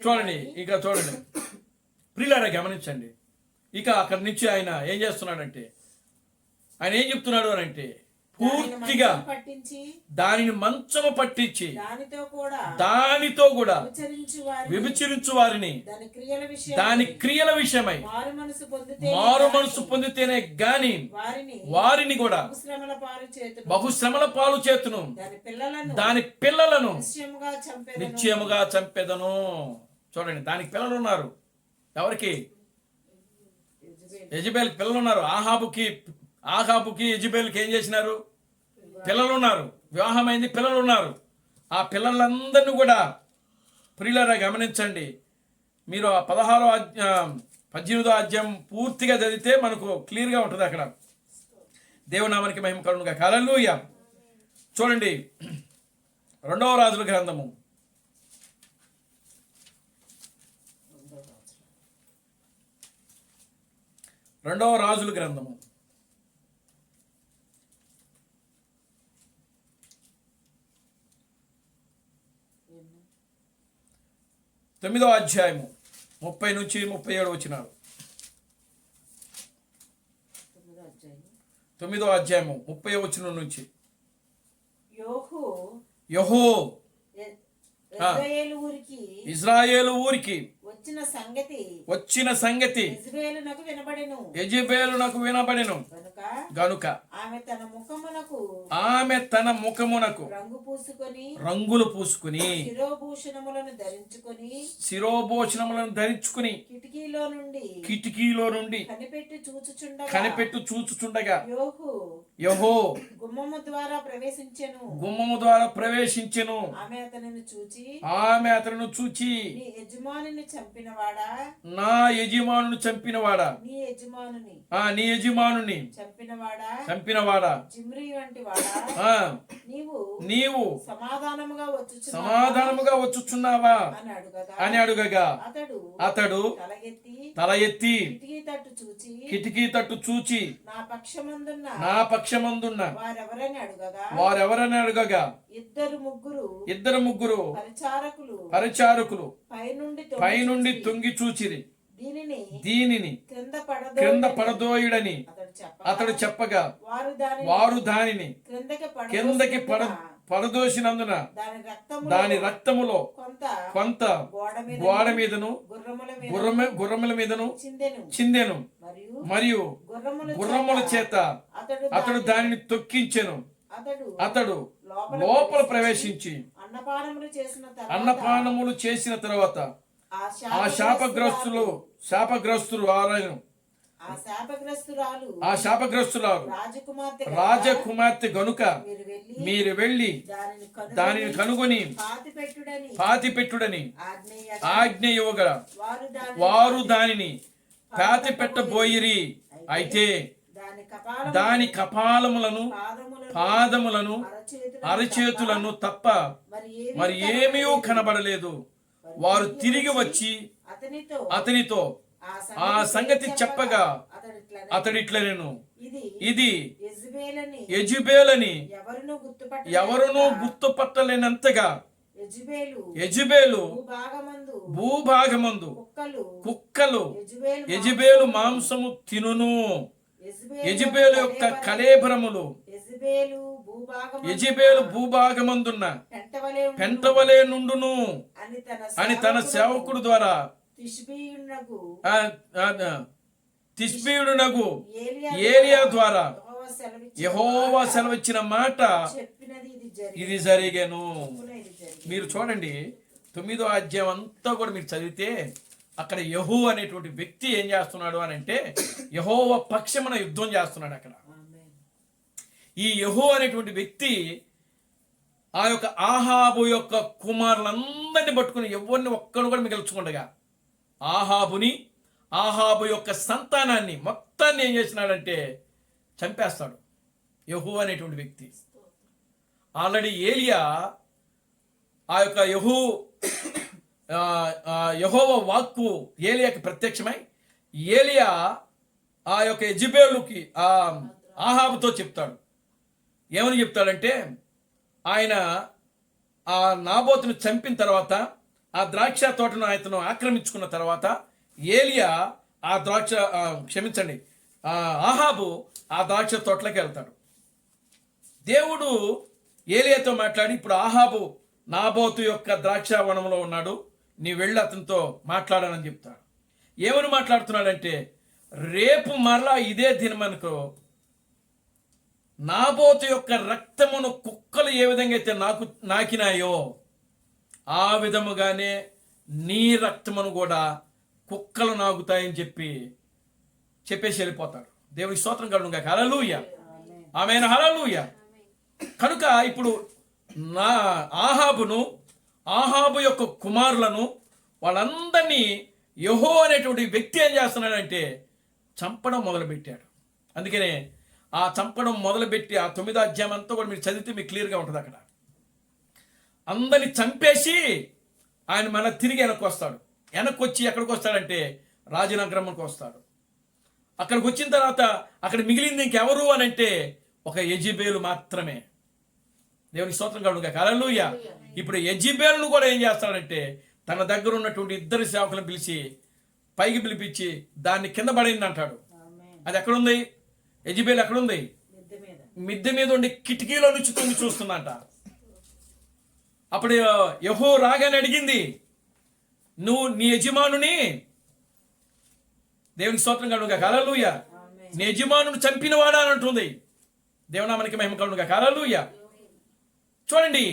చూడండి, ఇక చూడండి ప్రియులారా గమనించండి. ఇక అక్కడి నుంచి ఆయన ఏం చేస్తున్నాడంటే, ఆయన ఏం చెప్తున్నాడు అని అంటే, పూర్తిగా దానిని మంచము పట్టించి దానితో కూడా విభజించు వారిని దాని క్రియల విషయమై మారు మనసు పొందితేనే గాని వారిని కూడా బహుశ్రమల పాలు చేతును, దాని పిల్లలను నిశ్చయముగా చంపెదను. చూడండి, దానికి పిల్లలు ఉన్నారు. ఎవరికి? యెజెబెల్కి పిల్లలు ఉన్నారు. ఆహాబుకి యెజెబెల్కి ఏం చేసినారు? పిల్లలు ఉన్నారు. వివాహమైంది, పిల్లలు ఉన్నారు. ఆ పిల్లలందరినీ కూడా ప్రియులారా గమనించండి. మీరు ఆ 18వ అధ్యాయం పూర్తిగా చదివితే మనకు క్లియర్గా ఉంటుంది అక్కడ. దేవునామానికి మహిమ కలుగునుగా. హల్లెలూయా. చూడండి, 2వ రాజుల గ్రంథము 2వ రాజుల గ్రంథము 9వ అధ్యాయము 30 నుంచి 37 వచనాలు. 9వ అధ్యాయము 30వ వచనం నుంచి. యెహూ ఇజ్రాయేలు ఊరికి వచ్చిన సంగతి యెజెబెలునకు వినబడెను గనుక ఆమె తన ముఖమునకు రంగులు పూసుకుని శిరోభూషణములను ధరించుకుని కిటికీలో నుండి కనిపెట్టు చూచుచుండగా యెహూ గుమ్మము ద్వారా ప్రవేశించెను. ఆమె అతనిని చూచి నా యజమానుని చంపినవాడా, నీ యజమానుని చంపినవాడా, నీవు సమాధానముగా వచ్చుచున్నావా అని అడుగగా అతడు తల ఎత్తి కిటికీ తట్టు చూచి నా పక్షమందున్న వారెవరని అడుగగా ఇద్దరు ముగ్గురు పరిచారకులు పైనుండి తొంగి చూచిరి. దీనిని క్రింద పడదోయుడని అతడు చెప్పగా వారు దానిని కిందకి పడదోసినందున దాని రక్తములో కొంత గోడ మీదను గుర్రముల మీదను చిందెను. మరియు గుర్రముల చేత అతడు దానిని తొక్కించెను. అతడు లోపల ప్రవేశించి అన్నపానములు చేసిన తర్వాత ఆ శాపగ్రస్తులు రాజకుమార్తె గనుక మీరు వెళ్ళి దానిని కనుగొని పాతిపెట్టుడని ఆజ్ఞ ఇవ్వగల వారు దానిని పాతి పెట్టబోయిరి. అయితే దాని కపాలములను పాదములను అరచేతులను తప్ప మరి ఏమీ కనబడలేదు. వారు తిరిగి వచ్చి అతనితో ఆ సంగతి చెప్పగా అతడిట్లనెను, ఇది యెజెబెలని ఎవరునూ గుర్తుపట్టలేనంతగా యెజెబెలు భూభాగమందు కుక్కలు యెజెబెలు మాంసము తినును. యెజెబెలు యొక్క కళేబరములు యెజెబెలు భూభాగమందున్న పెంటవలే నుండును అని తన సేవకుడు ద్వారా తిష్బీయుడునగు ఏలియా ద్వారా యెహోవా సెలవిచ్చిన మాట ఇది జరిగెను. మీరు చూడండి, 9వ అధ్యాయం అంతా కూడా మీరు చదివితే అక్కడ యెహూ అనేటువంటి వ్యక్తి ఏం చేస్తున్నాడు అని అంటే యెహోవా పక్షమున యుద్ధం చేస్తున్నాడు. అక్కడ ఈ యెహూ అనేటువంటి వ్యక్తి ఆ యొక్క ఆహాబు యొక్క కుమారులందరినీ పట్టుకుని ఎవరిని ఒక్కడు కూడా మిగల్చుకుండగా ఆహాబు యొక్క సంతానాన్ని మొత్తాన్ని ఏం చేసినాడంటే చంపేస్తాడు యెహూ అనేటువంటి వ్యక్తి. ఆల్రెడీ ఏలియా ఆ యొక్క యెహోవా వాక్కు ఏలియాకి ప్రత్యక్షమై ఏలియా ఆ యొక్క యెజెబెలుకి ఆహాబుతో చెప్తాడు. ఏమని చెప్తాడంటే, ఆయన ఆ నాబోతును చంపిన తర్వాత ఆ ద్రాక్ష తోటను ఆయనను ఆక్రమించుకున్న తర్వాత ఏలియా ఆహాబు ఆ ద్రాక్ష తోటలోకి వెళ్తాడు. దేవుడు ఏలియాతో మాట్లాడి, ఇప్పుడు ఆహాబు నాబోతు యొక్క ద్రాక్ష వనంలో ఉన్నాడు, నీ వెళ్ళి అతనితో మాట్లాడానని చెప్తాడు. ఏమని మాట్లాడుతున్నాడంటే, రేపు మరలా ఇదే దినమనుకో నాబోతు యొక్క రక్తమును కుక్కలు ఏ విధంగా అయితే నాకినాయో ఆ విధముగానే నీ రక్తమును కూడా కుక్కలు నాకుతాయని చెప్పేసి వెళ్ళిపోతాడు. దేవుని స్తోత్రం కలుగునుగాక. హల్లెలూయా, ఆమేన్, హల్లెలూయా. కనుక ఇప్పుడు నా ఆహాబు యొక్క కుమారులను వాళ్ళందరినీ యెహో అనేటువంటి వ్యక్తి ఏం చేస్తున్నాడంటే చంపడం మొదలుపెట్టాడు. అందుకనే ఆ చంపడం మొదలుపెట్టి ఆ 9వ అధ్యాయం అంతా కూడా మీరు చదివితే మీకు క్లియర్గా ఉంటుంది. అక్కడ అందరిని చంపేసి ఆయన మళ్ళీ తిరిగి వెనక్కి వస్తాడు. వెనక్కి వచ్చి ఎక్కడికి వస్తాడంటే రాజనగరంకి వస్తాడు. అక్కడికి వచ్చిన తర్వాత అక్కడ మిగిలింది ఇంకెవరు అని అంటే ఒక యెజెబెలు మాత్రమే. దేవునికి స్తోత్రం కలుగుగా. హల్లెలూయా. ఇప్పుడు యెజెబెలును కూడా ఏం చేస్తాడంటే తన దగ్గర ఉన్నటువంటి 2 సేవకులను పిలిచి పైకి పిలిపించి దాన్ని కింద పడింది అంటాడు. అది ఎక్కడుంది? యెజెబెలు ఎక్కడుంది? మిద్దె మీద ఉండి కిటికీలో నుంచి తొంగి చూస్తుందంట. అప్పుడు యెహో రాగానే అడిగింది, నువ్వు నీ యజమానుని, దేవునికి స్తోత్రం కలుగుగా. హల్లెలూయా. నీ యజమానుని చంపినవాడా అని అంటుంది. దేవునామానికి మహిమ కలుగుగా. హల్లెలూయా. చూడండి,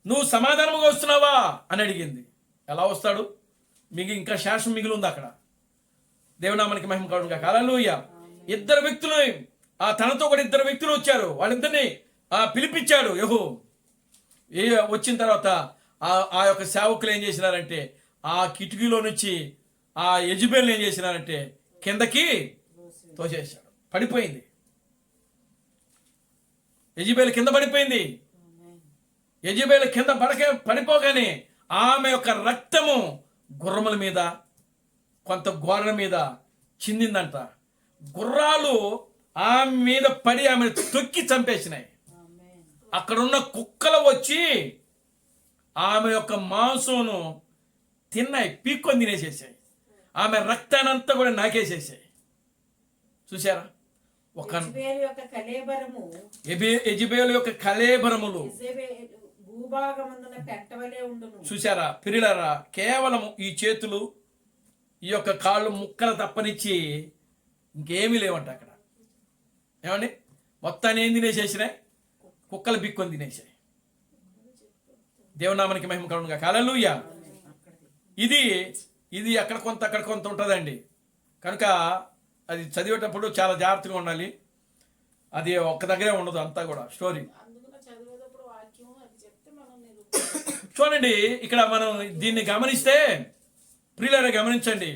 నువ్వు సమాధానంగా వస్తున్నావా అని అడిగింది. ఎలా వస్తాడు? ఇంకా శాసనం మిగిలి ఉంది అక్కడ. దేవునామానికి మహిమ కలుగుగా. హల్లెలూయా. 2 వ్యక్తులు, తనతో కూడా 2 వ్యక్తులు వచ్చారు. వాళ్ళిద్దరిని పిలిపించాడు యెహో. వచ్చిన తర్వాత ఆ యొక్క సేవకులు ఏం చేసినారంటే ఆ కిటికీలో నుంచి ఆ యెజెబెలు ఏం చేసినారంటే కిందకి తోసేశాడు. పడిపోయింది. యెజెబెలు కింద పడిపోయింది. యెజెబెలు కింద పడిపోగానే ఆమె యొక్క రక్తము గుర్రముల మీద, కొంత గోడల మీద చిందిందంట. గుర్రాలు ఆమె మీద పడి ఆమెను తొక్కి చంపేసినాయి. అక్కడున్న కుక్కలు వచ్చి ఆమె యొక్క మాంసమును తిన్నాయి, పీక్కొని తినేసేసాయి. ఆమె రక్తానంతా కూడా నాకేసేసాయి. చూసారా? ఒక యెజెబెలు యొక్క కళేబరములు చూసారా? పిరిలరా, కేవలం ఈ చేతులు, ఈ యొక్క కాళ్ళు ముక్కలు తప్పనిచ్చి ఇంకేమీ లేవంట అక్కడ. ఏమండి? మొత్తాన్ని ఏం తినేసేసినాయి? కుక్కలు బిక్కొని తినేసాయి. దేవునామానికి మహిమ కలుగుగా. హల్లెలూయా. ఇది అక్కడ కొంత ఉంటుందండి. కనుక అది చదివేటప్పుడు చాలా జాగ్రత్తగా ఉండాలి. అది ఒక్క దగ్గరే ఉండదు, అంతా కూడా స్టోరీ. చూడండి, ఇక్కడ మనం దీన్ని గమనిస్తే, ప్రియులారా గమనించండి,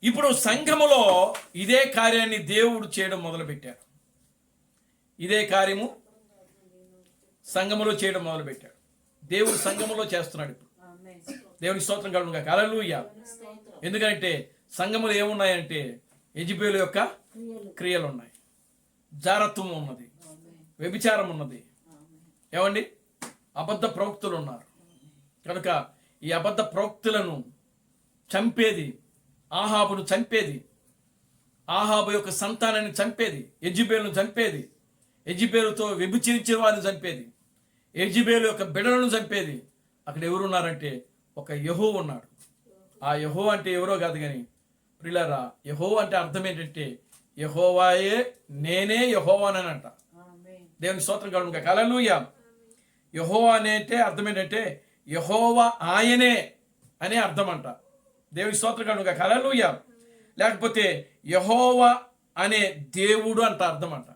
ఇప్పుడు సంఘములో ఇదే కార్యాన్ని దేవుడు చేయడం మొదలుపెట్టాడు. ఇదే కార్యము సంఘములో చేయడం మొదలుపెట్టాడు. దేవుడు సంఘములో చేస్తున్నాడు. ఇప్పుడు దేవునికి స్తోత్రం కలుగుగా. హల్లెలూయా. ఎందుకంటే సంఘములు ఏమున్నాయంటే యెజెబెలు యొక్క క్రియలు ఉన్నాయి, జారత్వం ఉన్నది, వ్యభిచారం ఉన్నది. ఏమండి? అబద్ధ ప్రవక్తులు ఉన్నారు. కనుక ఈ అబద్ధ ప్రవక్తులను చంపేది, ఆహాబును చంపేది, ఆహాబు యొక్క సంతానాన్ని చంపేది, యెజెబెలును చంపేది, యెజెబెలుతో వ్యభిచరించిన వారిని చంపేది, యెజెబెలు యొక్క బిడ్డలను చంపేది. అక్కడ ఎవరున్నారంటే ఒక యెహో ఉన్నాడు. ఆ యెహో అంటే ఎవరో కాదు కానీ ప్రియులారా, యెహో అంటే అర్థం ఏంటంటే యెహోవాయే, నేనే యెహోవానంట. దేవుని స్తోత్రం కలుగుగా. హల్లెలూయా. యెహోవా అంటే అర్థం ఏంటంటే యెహోవా ఆయనే అనే అర్థం అంట. దేవుని స్తోత్రం కలుగుగా. హల్లెలూయా. లేకపోతే యెహోవా అనే దేవుడు అంట అర్థం అంట.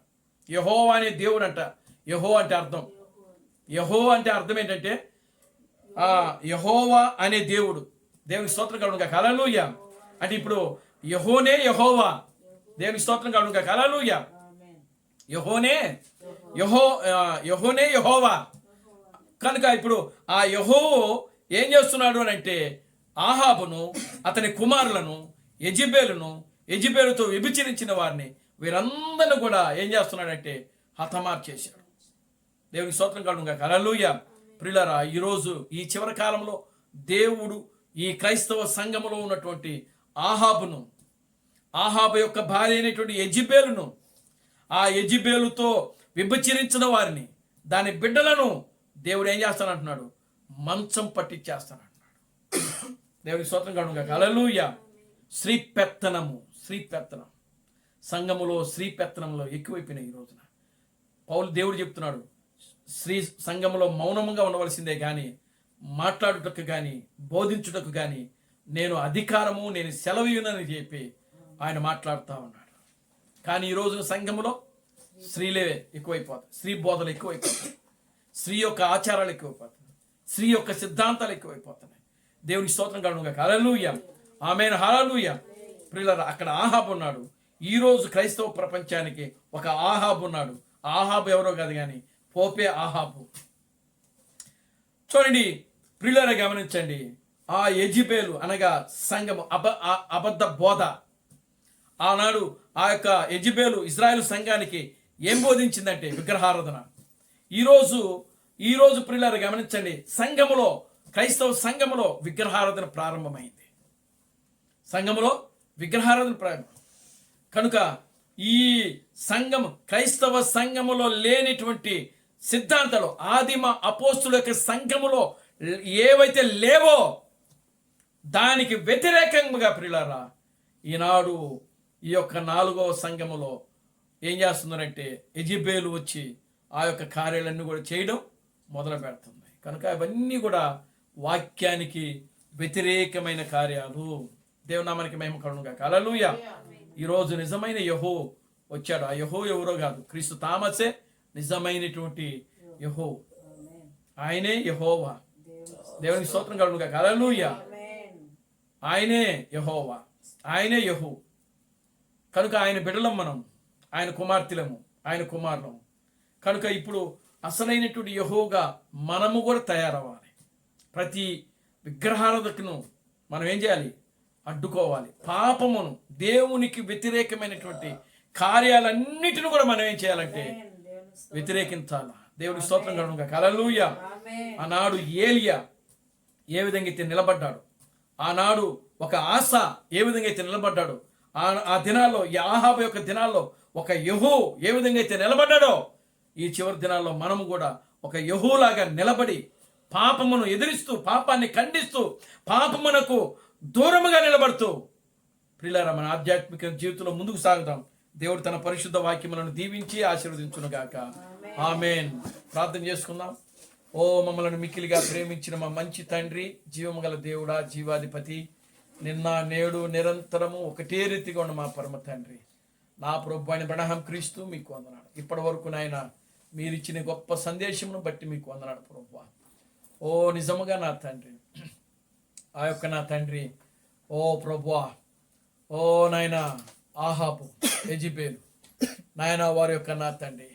యెహోవా అనే దేవుడు అంట. యెహో అంటే అర్థం, యెహో అంటే అర్థం ఏంటంటే యెహోవా అనే దేవుడు. దేవుని స్తోత్రం కలుగుగా. హల్లెలూయా. అంటే ఇప్పుడు యెహోనే యెహోవా. దేవుని స్తోత్రం కలుగుగా. హల్లెలూయా. యెహోనే యెహోవా. కనుక ఇప్పుడు ఆ యెహో ఏం చేస్తున్నాడు అని అంటే ఆహాబును, అతని కుమారులను, యెజెబెలుతో వ్యభిచరించిన వారిని, వీరందరిని కూడా ఏం చేస్తున్నాడంటే హతమార్చేశాడు. దేవుని స్తోత్రం కలుగుగా. హల్లెలూయా. ప్రియులారా, ఈరోజు ఈ చివరి కాలంలో దేవుడు ఈ క్రైస్తవ సంఘములో ఉన్నటువంటి ఆహాబు యొక్క భార్య అయినటువంటి యెజెబెలును, ఆ యెజెబెలుతో విభజించిన వారిని, దాని బిడ్డలను దేవుడు ఏం చేస్తానంటున్నాడు? మంచం పట్టించేస్తానంటున్నాడు. దేవుని స్తోత్రం కలుగుగా. హల్లెలూయా. స్త్రీ పెత్తనం సంఘములో, స్త్రీ పెత్తనంలో ఎక్కువైపోయినాయి ఈ రోజున. దేవుడు చెప్తున్నాడు, స్త్రీ సంఘములో మౌనముగా ఉండవలసిందే కానీ మాట్లాడుటకు కానీ బోధించుటకు కానీ నేను అధికారము, నేను సెలవు ఇవ్వనని చెప్పి ఆయన మాట్లాడుతూ ఉన్నాడు. కానీ ఈ రోజున సంఘములో స్త్రీలే ఎక్కువైపోతాయి, స్త్రీ బోధలు ఎక్కువైపోతాయి, స్త్రీ యొక్క ఆచారాలు ఎక్కువైపోతున్నాయి, స్త్రీ యొక్క సిద్ధాంతాలు ఎక్కువైపోతున్నాయి. దేవుని స్తోత్రం కలుగును గాక. హల్లెలూయా, ఆమేన్, హల్లెలూయా. ప్రియులారా, అక్కడ ఆహాబు ఉన్నాడు. ఈ రోజు క్రైస్తవ ప్రపంచానికి ఒక ఆహాబు ఉన్నాడు. ఆహాబు ఎవరో కాదు కానీ పోపే ఆహాబు. చూడండి ప్రియులారా, గమనించండి. ఆ యెజెబెలు అనగా సంఘము, అబద్ధ బోధ. ఆనాడు ఆ యొక్క యెజెబెలు ఇజ్రాయెల్ సంఘానికి ఏం బోధించిందంటే విగ్రహారాధన. ఈరోజు ప్రియులారా గమనించండి, సంఘములో, క్రైస్తవ సంఘములో విగ్రహారాధన ప్రారంభమైంది. సంఘములో విగ్రహారాధన ప్రారంభం కనుక ఈ సంఘము, క్రైస్తవ సంఘములో లేనిటువంటి సిద్ధాంతాలు, ఆదిమ అపోస్తుల యొక్క సంఘములో ఏవైతే లేవో దానికి వ్యతిరేకంగా ప్రియులారా ఈనాడు ఈ యొక్క 4వ సంఘములో ఏం చేస్తున్నారంటే యెజెబెలు వచ్చి ఆ యొక్క కార్యాలన్నీ కూడా చేయడం మొదలు పెడుతుంది. కనుక అవన్నీ కూడా వాక్యానికి వ్యతిరేకమైన కార్యాలు. దేవునామానికి మహిమ కలుగును గాక. హల్లెలూయా. ఈరోజు నిజమైన యెహో వచ్చాడు. ఆ యెహో ఎవరో కాదు, క్రీస్తు తామసే నిజమైనటువంటి యెహో. ఆయనే యెహోవా. దేవునికి స్తోత్రం కలుగును గాక. హల్లెలూయా. ఆయనే యెహోవా, ఆయనే యెహూ. కనుక ఆయన బిడ్డలం మనం, ఆయన కుమార్తెలము, ఆయన కుమారులము. కనుక ఇప్పుడు అసలైనటువంటి యెహోగా మనము కూడా తయారవ్వాలి. ప్రతి విగ్రహారాధకును మనం ఏం చేయాలి? అడ్డుకోవాలి. పాపమును, దేవునికి వ్యతిరేకమైనటువంటి కార్యాలన్నిటిని కూడా మనం ఏం చేయాలంటే వ్యతిరేకించాలి. దేవుని స్తోత్రం కలుగును గాక. హల్లెలూయా. ఆనాడు ఏలియా ఏ విధంగా అయితే నిలబడ్డాడు, ఆనాడు ఒక ఆశ ఏ విధంగా అయితే నిలబడ్డాడు, ఆ దినాల్లో, ఈ ఆహాబు యొక్క దినాల్లో ఒక యెహూ ఏ విధంగా అయితే నిలబడ్డాడో, ఈ చివరి దినాల్లో మనము కూడా ఒక యెహూలాగా నిలబడి పాపమును ఎదిరిస్తూ, పాపాన్ని ఖండిస్తూ, పాపమునకు దూరముగా నిలబడుతూ ప్రియులారా మన ఆధ్యాత్మిక జీవితంలో ముందుకు సాగుదాం. దేవుడు తన పరిశుద్ధ వాక్యములను దీవించి ఆశీర్వదించును గాక. ఆమేన్. ప్రార్థన చేసుకుందాం. ఓ మమ్మలను మిక్కిలిగా ప్రేమించిన మా మంచి తండ్రి, జీవము గల దేవుడా, జీవాధిపతి, నిన్న నేడు నిరంతరము ఒకటే రీతిగా ఉన్న మా పరమ తండ్రి, నా ప్రభు అయిన అబ్రహాం క్రీస్తు మీకు వందనాడు. ఇప్పటి వరకు నాయన మీరిచ్చిన గొప్ప సందేశమును బట్టి మీకు వందనాడు ప్రభువా. ఓ నిజముగా నా తండ్రి, ఆ యొక్క నా తండ్రి, ఓ ప్రభువా, ఓ నాయన ఆహాబు, యెజెబెలు నాయన, వారి యొక్క నా తండ్రి,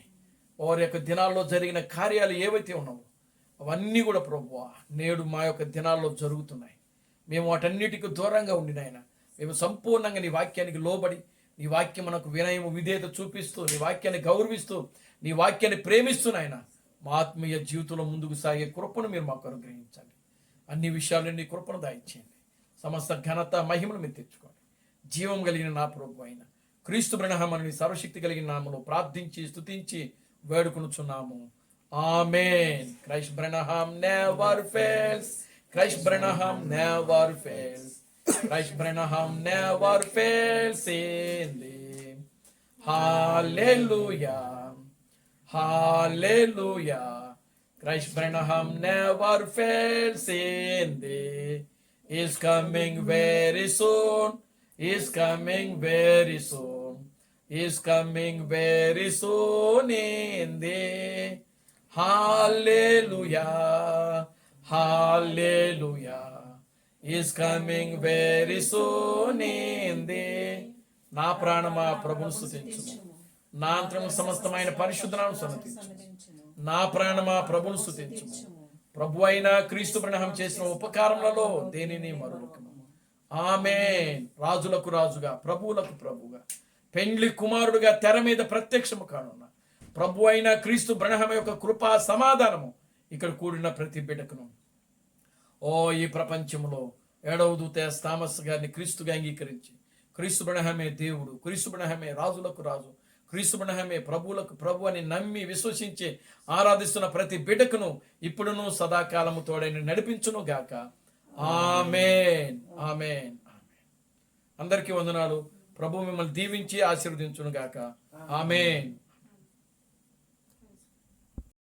వారి యొక్క దినాల్లో జరిగిన కార్యాలు ఏవైతే ఉన్నావో అవన్నీ కూడా ప్రభువా నేడు మా యొక్క దినాల్లో జరుగుతున్నాయి. మేము వాటన్నిటికి దూరంగా ఉండి నాయన, మేము సంపూర్ణంగా నీ వాక్యానికి లోబడి, నీ వాక్యం మనకు వినయము విధేయత చూపిస్తూ, నీ వాక్యాన్ని గౌరవిస్తూ, నీ వాక్యాన్ని ప్రేమిస్తూ నాయన మా ఆత్మీయ జీవితంలో ముందుకు సాగే కృపను మీరు మాకు అనుగ్రహించండి. అన్ని విషయాలు నీ కృపను దాయించండి. సమస్త ఘనత మహిమను మీరు తెచ్చుకోండి. జీవం కలిగిన నా ప్రభు అయిన క్రీస్తు బ్రహ్మని సర్వశక్తి కలిగిన నామములో ప్రార్థించి స్తుతించి వేడుకొనుచున్నాము. ఆమేన్. Christ Branham never fails. Christ Branham never fails. Christ Branham never fails in thee. Hallelujah. Hallelujah. Christ Branham never fails in thee. Is coming very soon. Is coming very soon. Is coming very soon in thee. Hallelujah. Hallelujah. Is coming very soon in thee. నా ప్రాణమా ప్రభువును స్తుతించుము, నా అంతరము సమస్తమైన పరిశుద్ధనామమును సన్నతించుము. నా ప్రాణమా ప్రభువును స్తుతించుము. ప్రభు అయిన క్రీస్తు బ్రహ్మం చేసిన ఉపకారములలో దేనిని మరువకము. ఆమేన్. రాజులకు రాజుగా, ప్రభువులకు ప్రభువుగా, పెండ్లి కుమారుడుగా తెర మీద ప్రత్యక్షము కానున్న ప్రభు అయిన క్రీస్తు బ్రహ్మ యొక్క కృపా సమాధానము ఇక్కడ కూడిన ప్రతి బిడ్డకును, ఓ ఈ ప్రపంచంలో 7వ దూత థామస్ గారిని క్రీస్తుగా అంగీకరించి, క్రీస్తు బ్రహ్మే దేవుడు, క్రీస్తు బ్రహ్మే రాజులకు రాజు, క్రీస్తు బ్రహ్మే ప్రభువులకు ప్రభు అని నమ్మి విశ్వసించి ఆరాధిస్తున్న ప్రతి బిడ్డకును ఇప్పుడును సదాకాలము తోడైన నడిపించును గాక. ఆమేన్. ఆమేన్. ఆమేన్. అందరికీ వందనాలు. ప్రభు మిమ్మల్ని దీవించి ఆశీర్వదించును గాక. ఆమేన్.